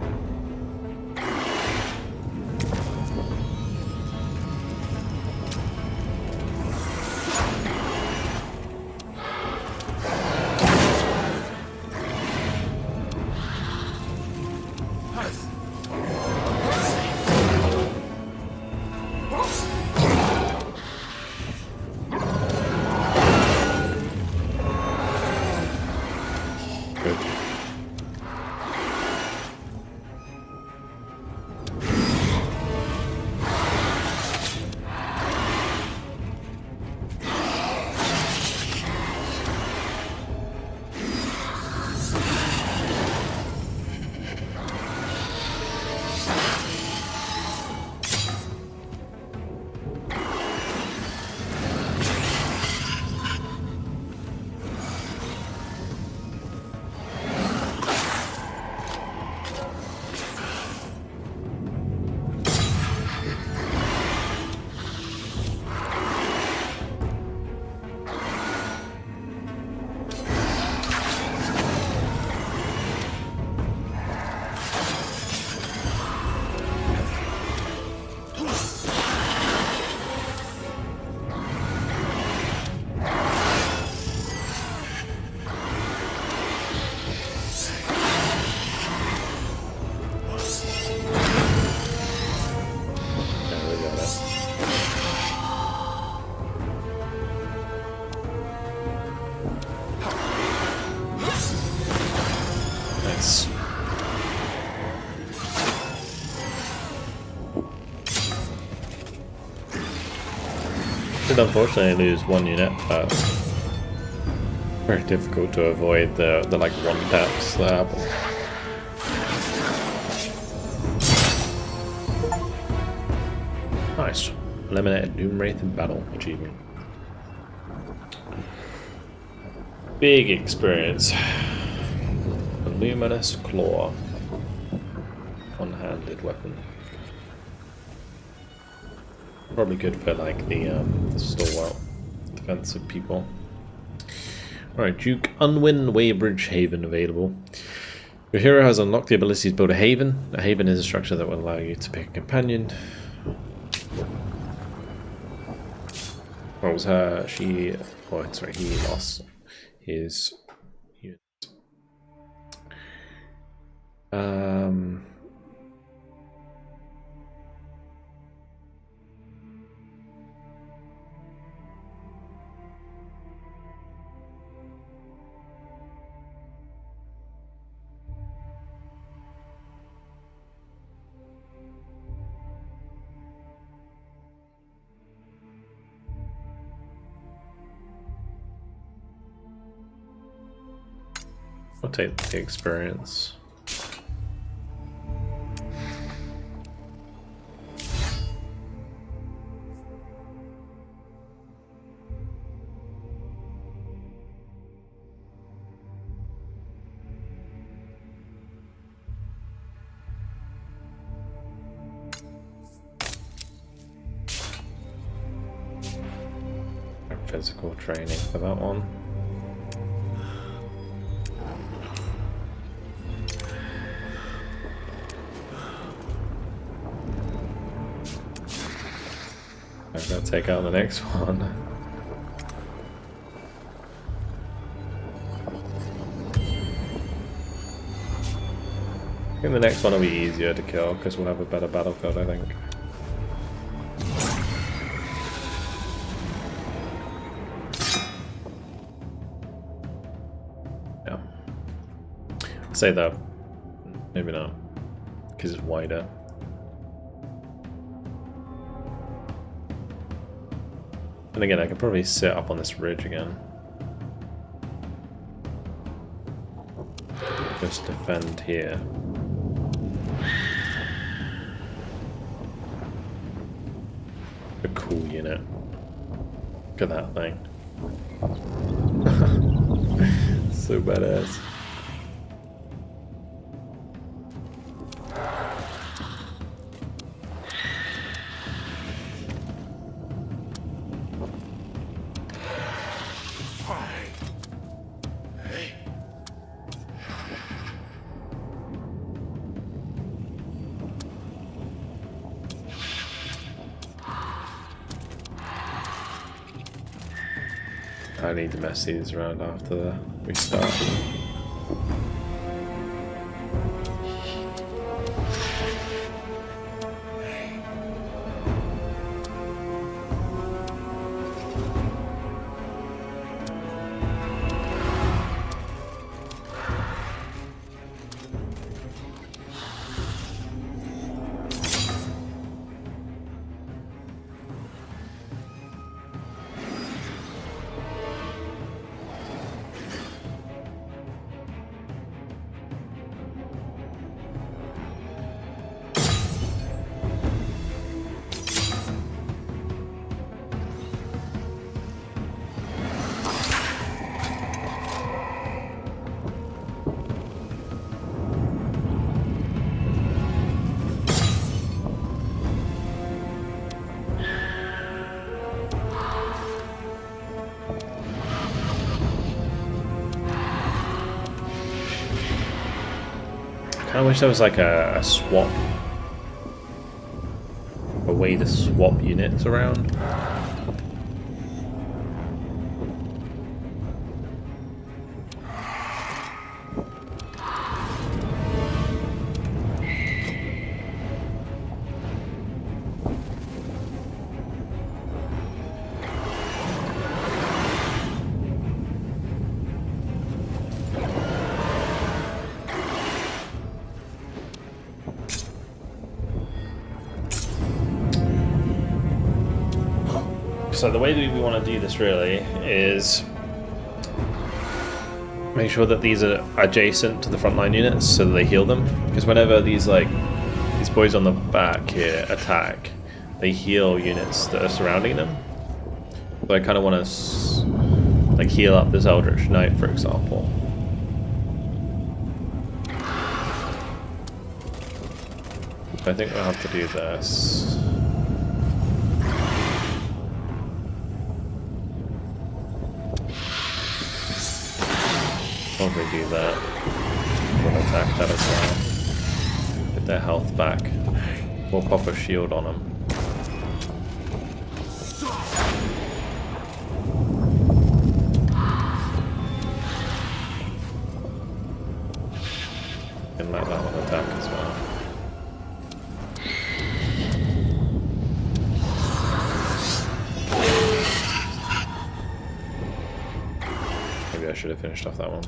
Did unfortunately lose one unit, but very difficult to avoid the like one taps that happen. Nice. Eliminated Doom Wraith in battle achievement. Big experience. A luminous claw. One-handed weapon. Probably good for like the stalwart defensive people. Alright, Duke Unwin Weybridge Haven available. Your hero has unlocked the ability to build a haven. A haven is a structure that will allow you to pick a companion. What was her? She... Oh, sorry, he lost his unit. I'll take the experience. Physical training for that one. I'm gonna take out the next one. I think the next one will be easier to kill because we'll have a better battlefield, I think. Yeah. I'd say that. Maybe not. Because it's wider. And again, I could probably sit up on this ridge again. Just defend here. A cool unit. Look at that thing. So badass. I need to mess these around after we start. I wish there was like a swap, a way to swap units around. So the way that we want to do this really is make sure that these are adjacent to the frontline units so that they heal them. Because whenever these boys on the back here attack, they heal units that are surrounding them. So I kind of want to like heal up this Eldritch Knight, for example. So I think we'll have to do this. Probably do that. will attack that as well. Get their health back. We'll pop a shield on them. And let that one attack as well. Maybe I should have finished off that one.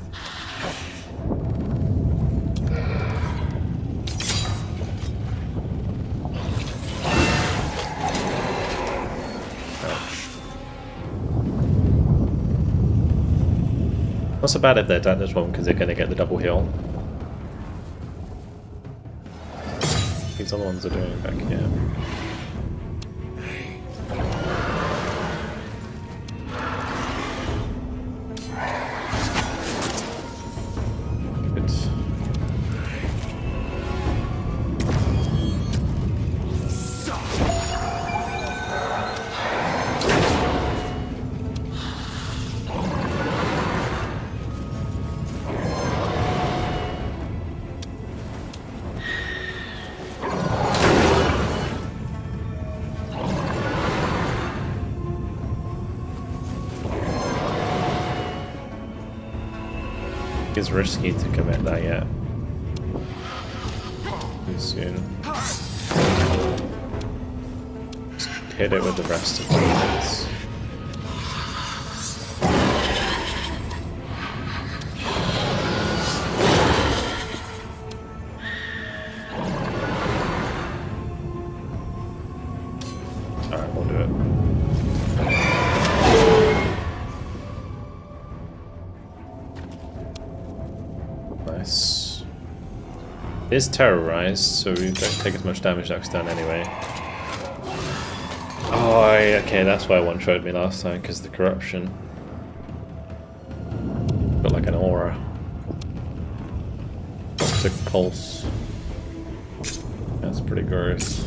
Ouch. Not so bad if they attack this one because they're going to get the double heal. These other ones are doing back here. It's risky to commit that yet. Too soon. Just hit it with the rest of the units. Alright, we'll do it. Nice. It is terrorized, so we don't take as much damage next turn anyway. Oh, okay, that's why one showed me last time, because the corruption. Got like an aura. Toxic pulse. That's pretty gross.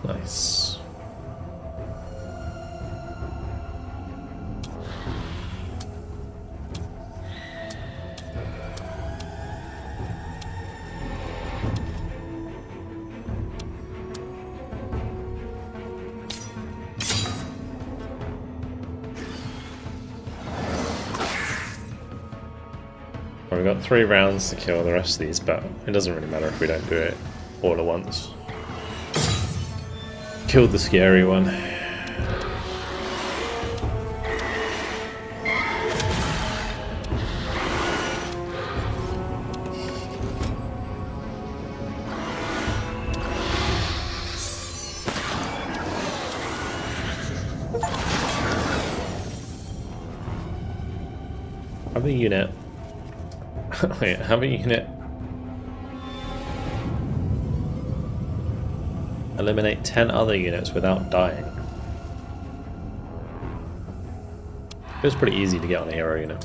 Nice. Well, we've got 3 rounds to kill the rest of these, but it doesn't really matter if we don't do it all at once. Killed the scary one. Have a unit. Wait, have a unit. Eliminate 10 other units without dying. It was pretty easy to get on a hero unit.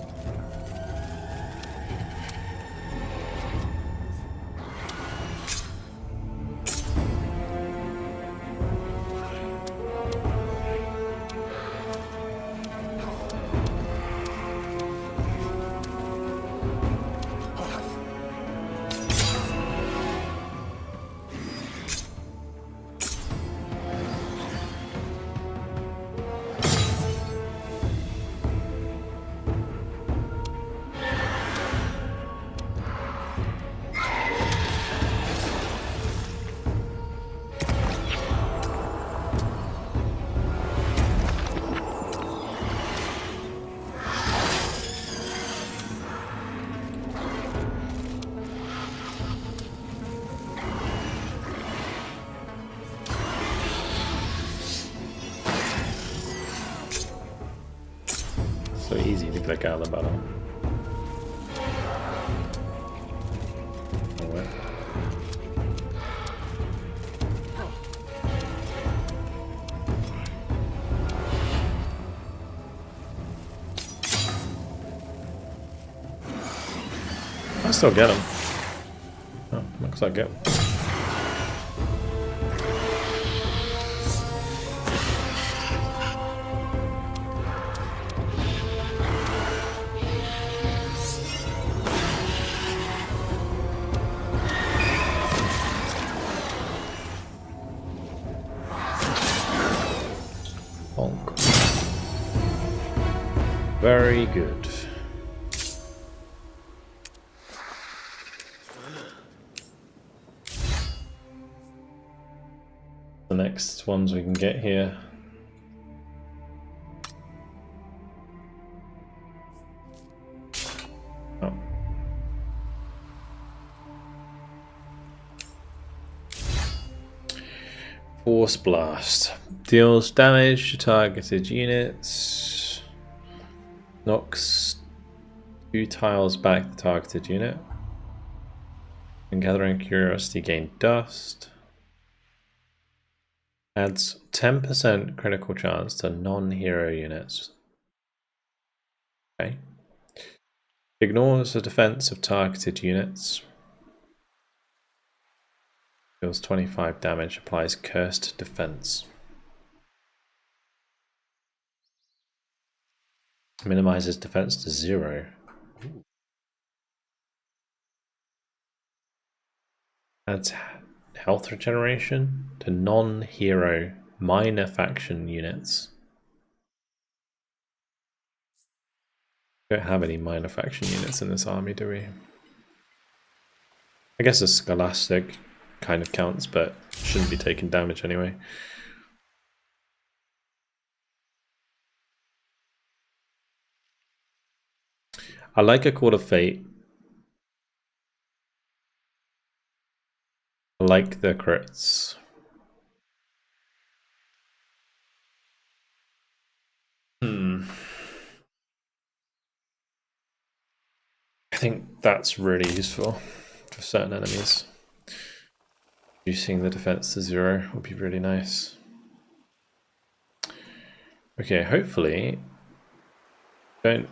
So easy to click out of the battle. still get them. Oh, looks like it. Bonk. Very good. The next ones we can get here. Oh. Force Blast. Deals damage to targeted units. Knocks 2 tiles back the targeted unit. And Gathering Curiosity gain dust. Adds 10% critical chance to non-hero units. Okay. Ignores the defense of targeted units. Deals 25 damage, applies cursed defense. Minimizes defense to 0. Adds health regeneration to non-hero minor faction units. We don't have any minor faction units in this army, do we? I guess a Scholastic kind of counts, but shouldn't be taking damage anyway. I like a Court of Fate. I like the crits. I think that's really useful for certain enemies. Reducing the defense to 0 would be really nice. Okay, hopefully don't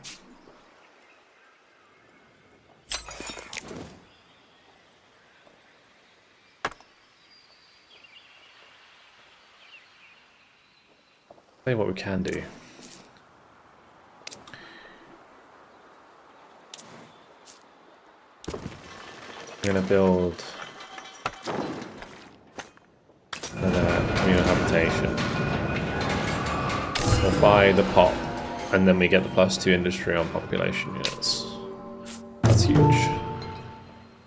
tell you what we can do. I'm going to build another communal habitation. We'll buy the pop, and then we get the +2 industry on population units. That's huge.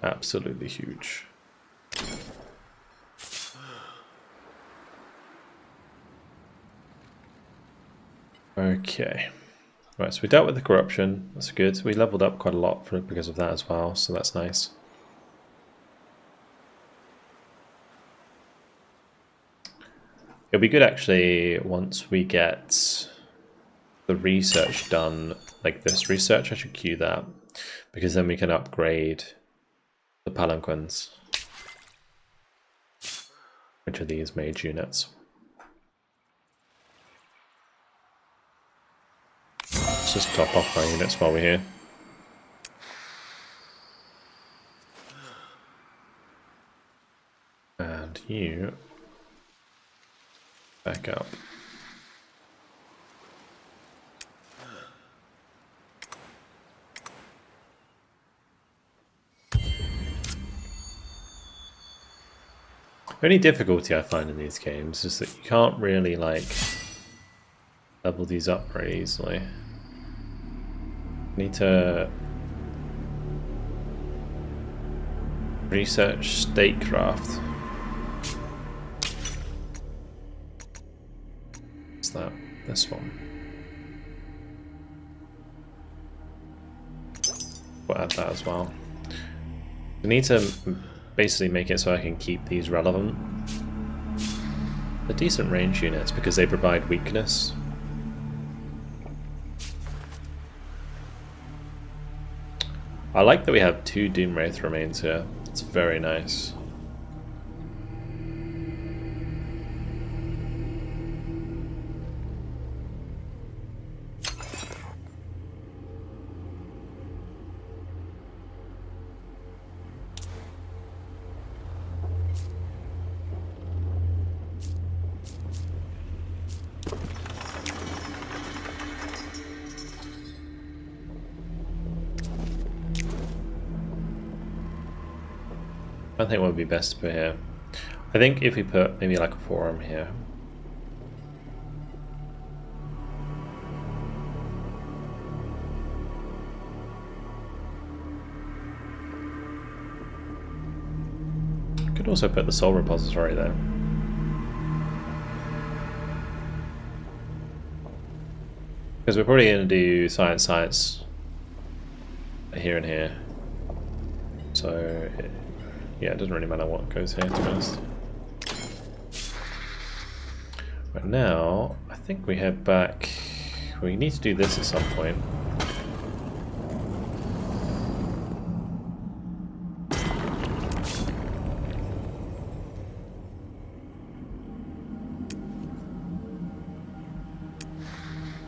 Absolutely huge. Okay. Right, so we dealt with the corruption. That's good. We leveled up quite a lot because of that as well, so that's nice. It'll be good actually once we get the research done, like this research. I should queue that, because then we can upgrade the palanquins, which are these mage units. Let's just top off our units while we're here. And you back up. The only difficulty I find in these games is that you can't really like level these up very easily. You need to research statecraft. That this one. We'll add that as well. We need to basically make it so I can keep these relevant. They're decent range units because they provide weakness. I like that we have 2 Doomwraith remains here. It's very nice. I think what would be best to put here. I think if we put maybe like a forum here. Could also put the soul repository there. Because we're probably going to do science here and here. So, yeah, it doesn't really matter what goes here, to be honest. Right now, I think we head back. We need to do this at some point.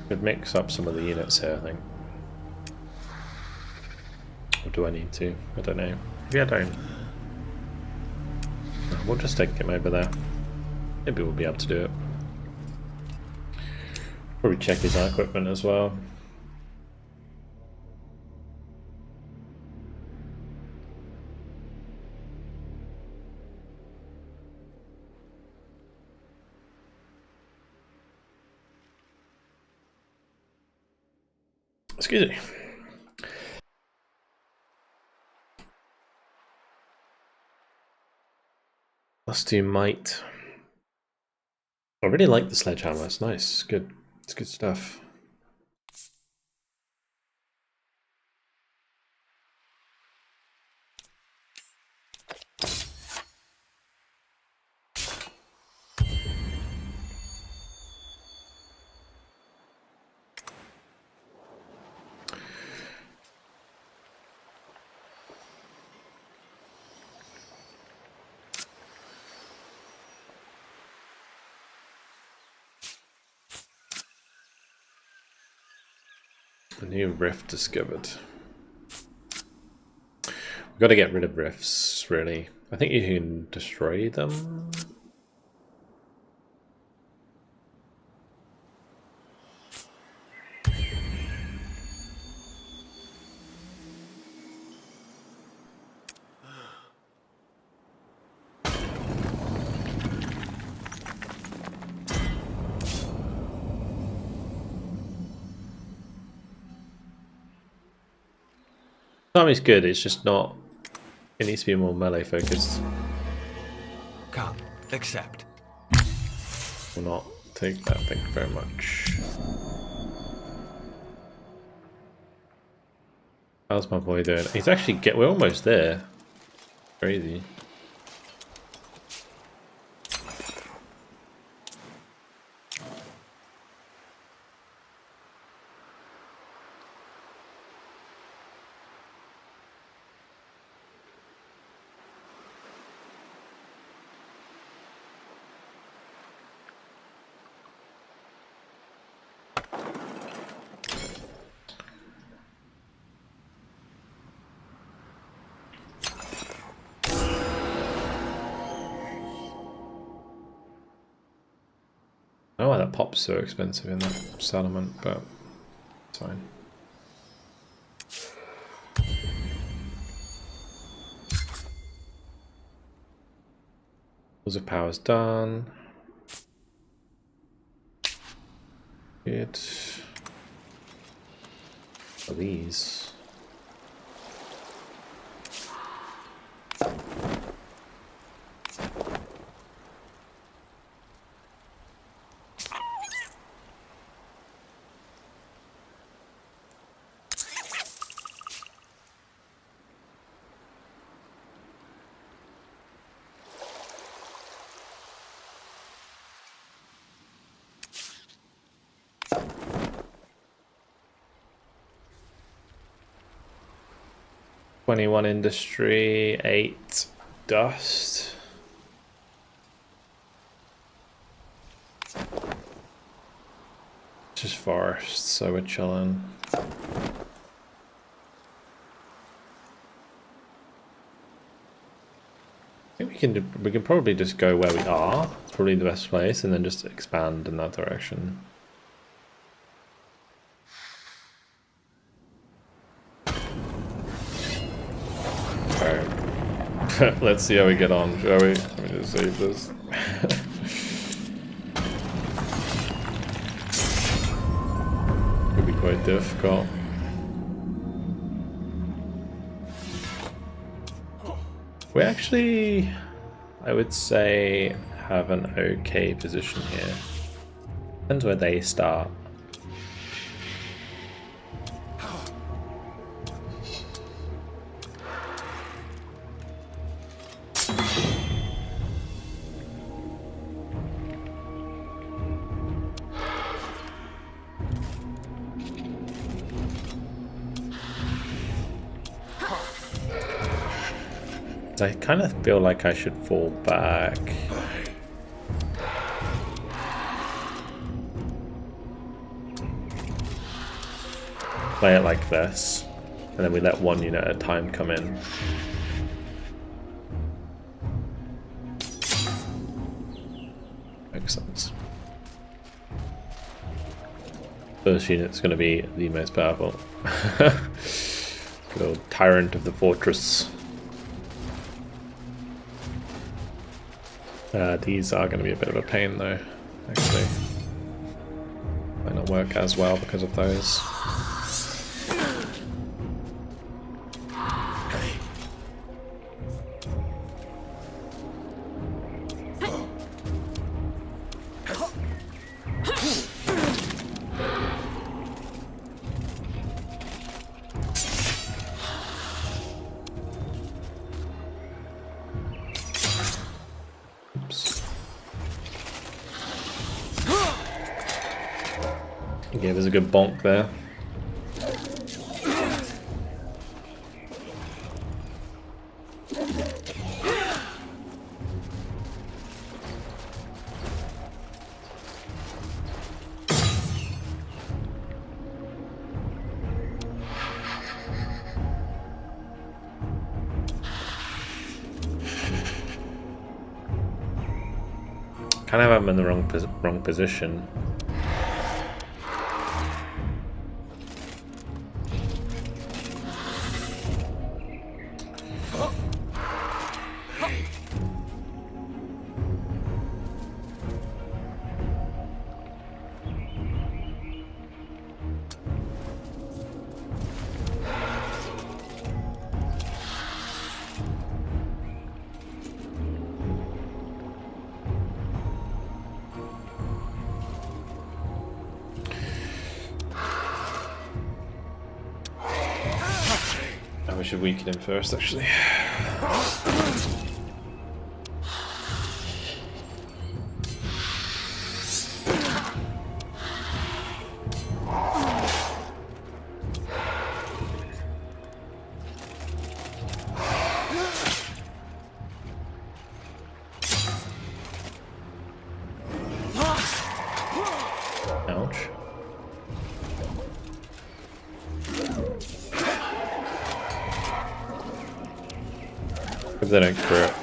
Could mix up some of the units here, I think. Or do I need to? I don't know. Maybe I don't. No, we'll just take him over there. Maybe we'll be able to do it. Probably check his equipment as well. Excuse me. Let's do might. I really like the sledgehammer. It's nice. It's good. It's good stuff. A new rift discovered. We've got to get rid of rifts, really. I think you can destroy them. Army's good, it's just not. It needs to be more melee focused. Come, accept. Will not take that, thank you very much. How's my boy doing? He's actually we're almost there. Crazy. I don't know why that pop's so expensive in that settlement, but it's fine. Laws of power's done. Good. What are these? "21 industry, 8 dust." Just forest, so we're chilling. I think we can probably just go where we are. It's probably the best place, and then just expand in that direction. Let's see how we get on, shall we? Let me just save this. Could be quite difficult. We actually, I would say, have an okay position here. Depends where they start. I kind of feel like I should fall back. Play it like this, and then we let one unit at a time come in. Makes sense. First unit's going to be the most powerful. Good old tyrant of the fortress. These are going to be a bit of a pain though, actually. Might not work as well because of those. Gave us a good bonk there. Kind of have him in the wrong position. We should weaken him first, actually. Ouch. If they don't crit.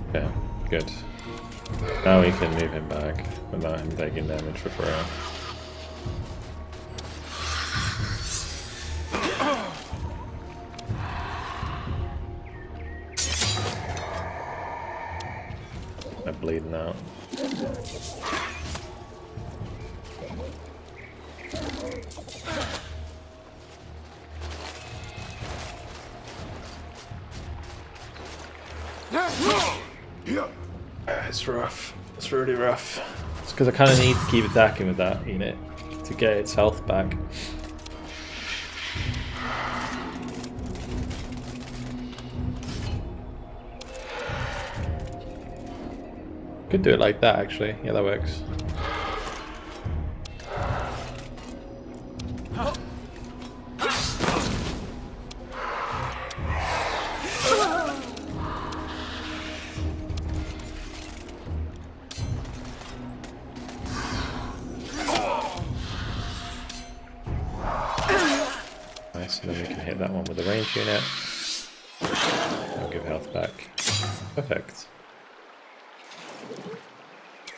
Okay, good. Now we can move him back without him taking damage for free. I'm bleeding out. It's rough. It's really rough. It's because I kind of need to keep attacking with that unit to get its health back. Could do it like that, actually. Yeah, that works. Nice, and then we can hit hit that one with the range unit. I'll give health back. Perfect.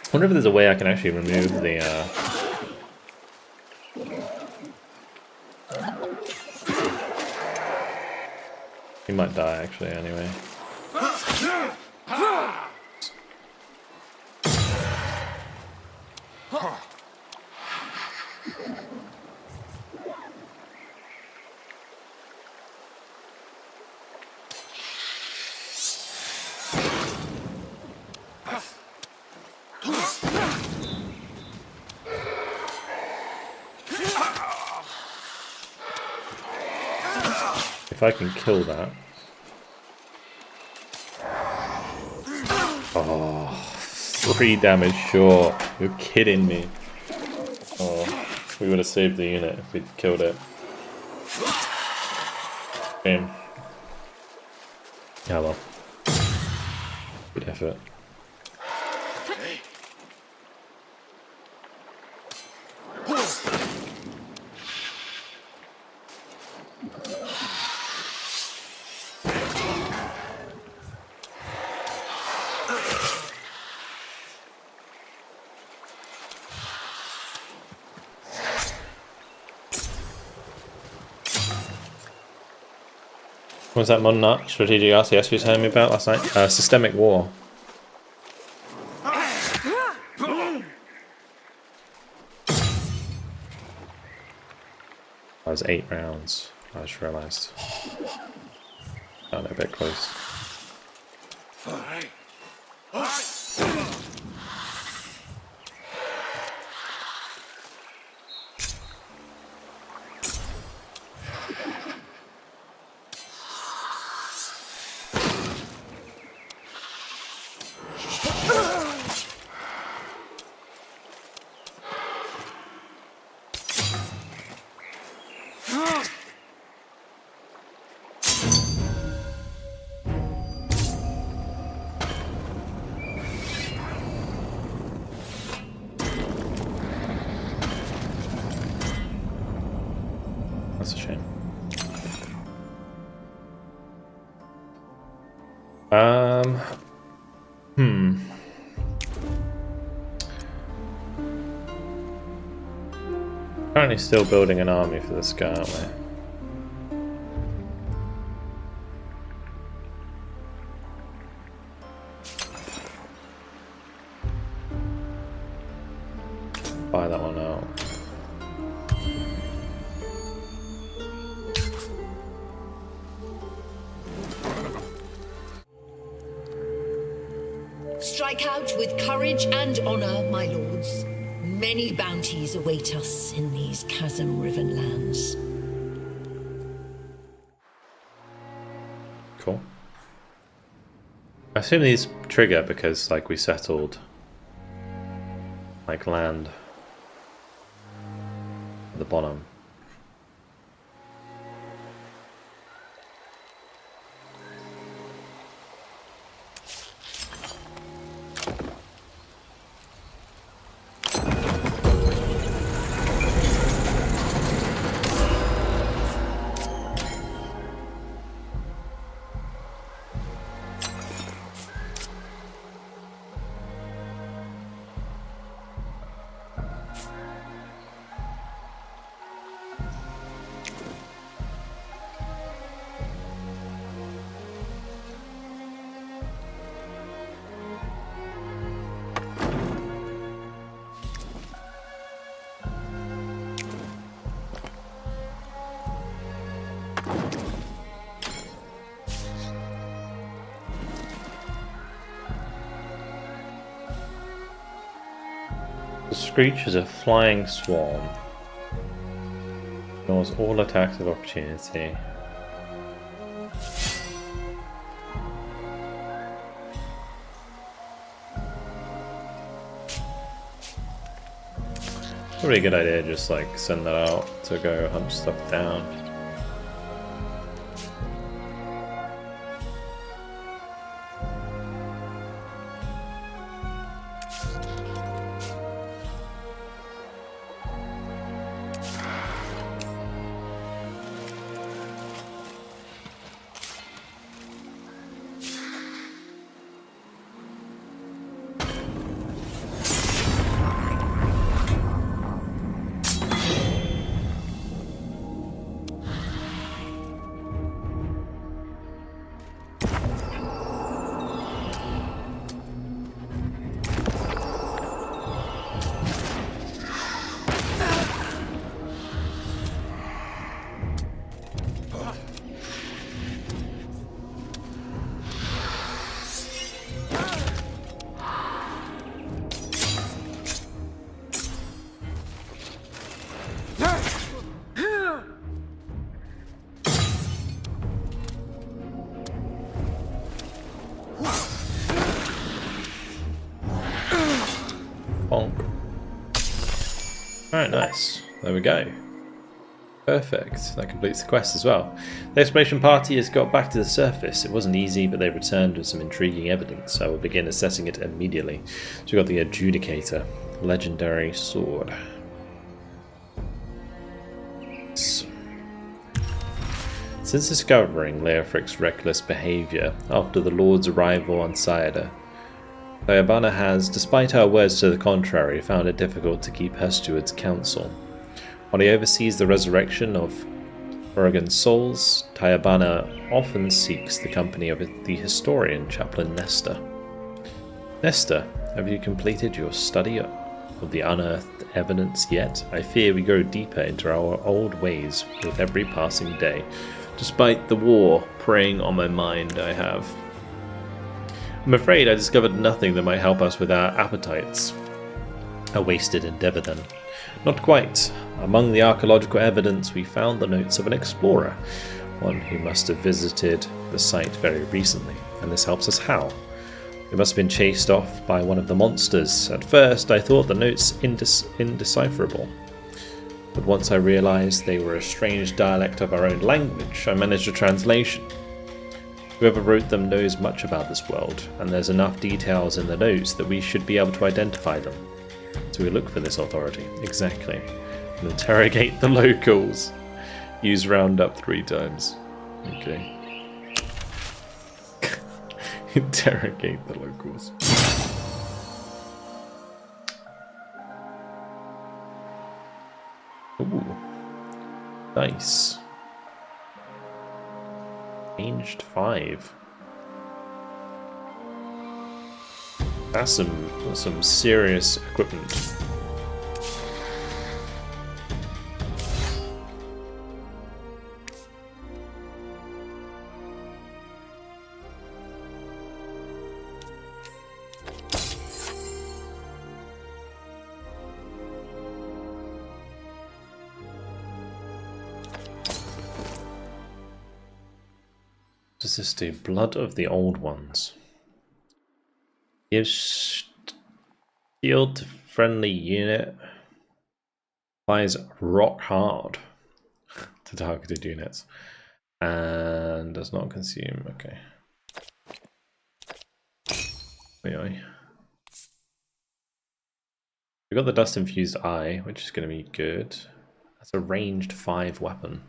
I wonder if there's a way I can actually remove the he might die actually anyway. If I can kill that. Oh, 3 damage short. You're kidding me. Oh, we would have saved the unit if we'd killed it. Damn. Yeah, well. Good effort. What was that modern strategic RCS you were telling me about last night? Systemic War. That was 8 rounds, I just realised. Found it a bit close. That's a shame. Currently still building an army for this guy, aren't we? Buy that one out. Strike out with courage and honor, my lords. Many bounties await us in these chasm-riven lands. Cool. I assume these trigger because, like, we settled, like, land at the bottom. The Screech is a flying swarm. Ignores all attacks of opportunity. Probably a good idea, just like send that out to go hunt stuff down. bonk. Alright, nice. There we go. Perfect. That completes the quest as well. The exploration party has got back to the surface. It wasn't easy, but they returned with some intriguing evidence. I will begin assessing it immediately. So we got the Adjudicator. Legendary sword. Since discovering Leofric's reckless behaviour after the Lord's arrival on Sayada, Tayabana has, despite our words to the contrary, found it difficult to keep her steward's counsel. While he oversees the resurrection of Oregon's souls, Tayabana often seeks the company of the historian Chaplain Nestor. Nestor, have you completed your study of the unearthed evidence yet? I fear we go deeper into our old ways with every passing day. Despite the war preying on my mind, I have. I'm afraid I discovered nothing that might help us with our appetites. A wasted endeavour then. Not quite. Among the archaeological evidence we found the notes of an explorer, one who must have visited the site very recently, and this helps us how. They must have been chased off by one of the monsters. At first I thought the notes indecipherable, but once I realised they were a strange dialect of our own language, I managed a translation. Whoever wrote them knows much about this world, and there's enough details in the notes that we should be able to identify them. So we look for this authority. Exactly. And interrogate the locals. Use roundup 3 times. Okay. Interrogate the locals. Ooh. Nice. Ranged 5. That's some serious equipment. Does this do? Blood of the Old Ones. Gives shield to friendly unit. Applies rock hard to targeted units. And does not consume. Okay. Anyway. We've got the dust infused eye, which is going to be good. That's a ranged 5 weapon.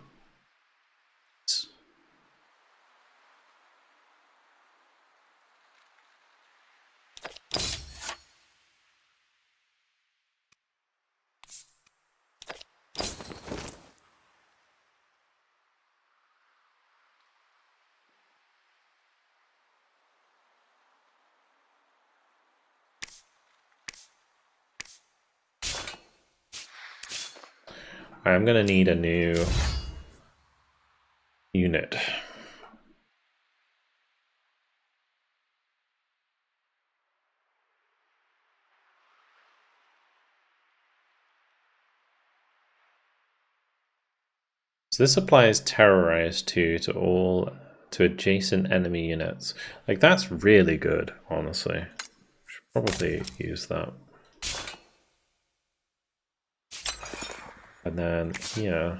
I'm going to need a new unit. So this applies terrorize to adjacent enemy units. Like, that's really good, honestly. Should probably use that. And then here,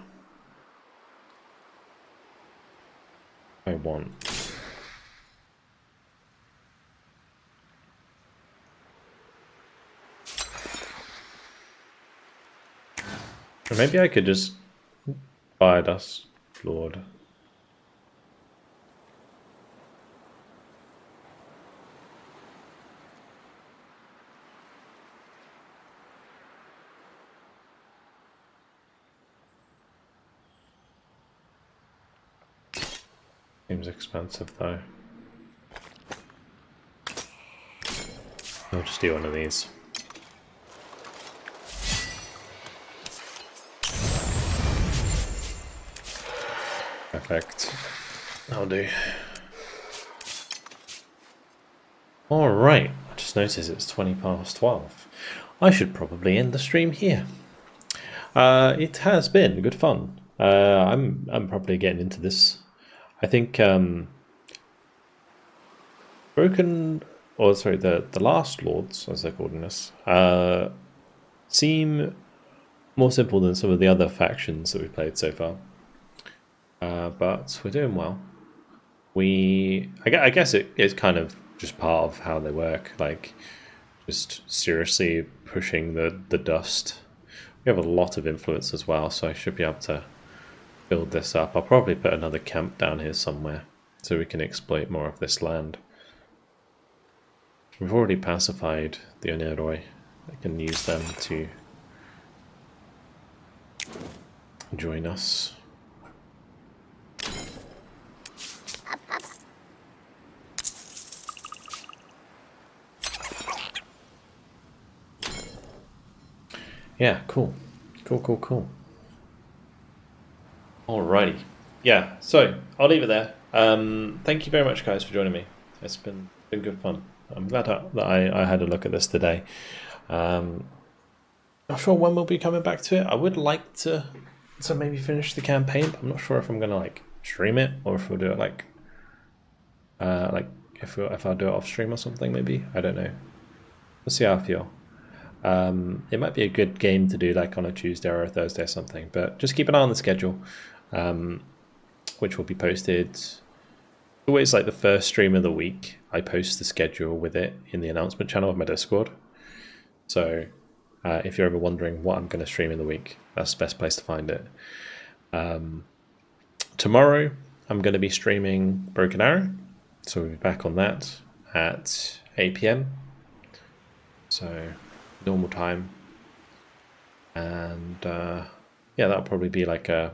I want. Or maybe I could just buy a dust lord. Seems expensive though. I'll just do one of these. Perfect. That'll do. Alright, I just noticed it's 20 past 12. I should probably end the stream here. It has been good fun. I'm probably getting into this. I think Broken or sorry, the last lords, as they're called in this, seem more simple than some of the other factions that we've played so far. But we're doing well. I guess it's kind of just part of how they work, like just seriously pushing the dust. We have a lot of influence as well, so I should be able to build this up. I'll probably put another camp down here somewhere so we can exploit more of this land. We've already pacified the Oneroi. I can use them to join us. Yeah, cool. Cool. Alrighty. Yeah, so I'll leave it there. Thank you very much, guys, for joining me. It's been good fun. I'm glad that I had a look at this today. Not sure when we'll be coming back to it. I would like to maybe finish the campaign, but I'm not sure if I'm gonna like stream it or if we'll do it like if I'll do it off stream or something. Maybe, I don't know. We'll see how I feel. It might be a good game to do like on a Tuesday or a Thursday or something, but just keep an eye on the schedule, which will be posted. Always like the first stream of the week, I post the schedule with it in the announcement channel of my Discord. So if you're ever wondering what I'm going to stream in the week, that's the best place to find it. Tomorrow I'm going to be streaming Broken Arrow, so we'll be back on that at 8 PM. So normal time, and yeah, that'll probably be like a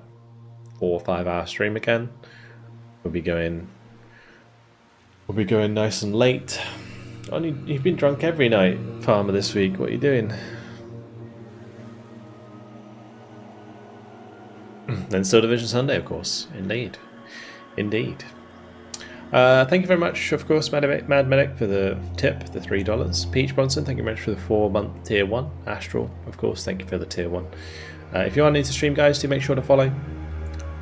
4 or 5 hour stream again. We'll be going nice and late. Oh, you've been drunk every night, Farmer, this week. What are you doing? Then still Division Sunday, of course. Indeed. Thank you very much, of course, Mad Medic, for the tip, the $3. Peach Bronson, thank you very much for the 4-month tier 1. Astral, of course, thank you for the tier 1. If you are new to stream, guys, do make sure to follow.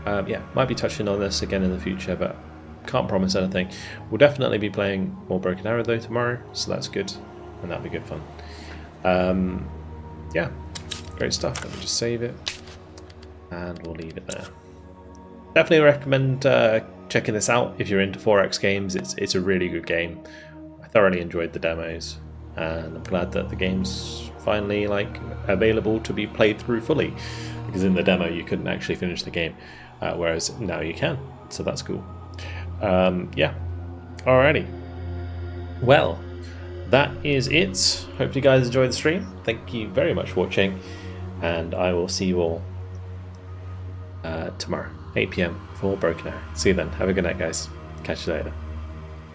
Yeah, might be touching on this again in the future, but can't promise anything. We'll definitely be playing more Broken Arrow though tomorrow, so that's good, and that'll be good fun. Yeah, great stuff. Let me just save it, and we'll leave it there. Definitely recommend checking this out if you're into 4X games. It's a really good game. I thoroughly enjoyed the demos, and I'm glad that the game's finally like available to be played through fully, because in the demo you couldn't actually finish the game, whereas now you can, so that's cool. Yeah, alrighty, well, that is it. Hope you guys enjoyed the stream. Thank you very much for watching, and I will see you all tomorrow, 8 PM for Broken Arrow. See you then. Have a good night, guys. Catch you later.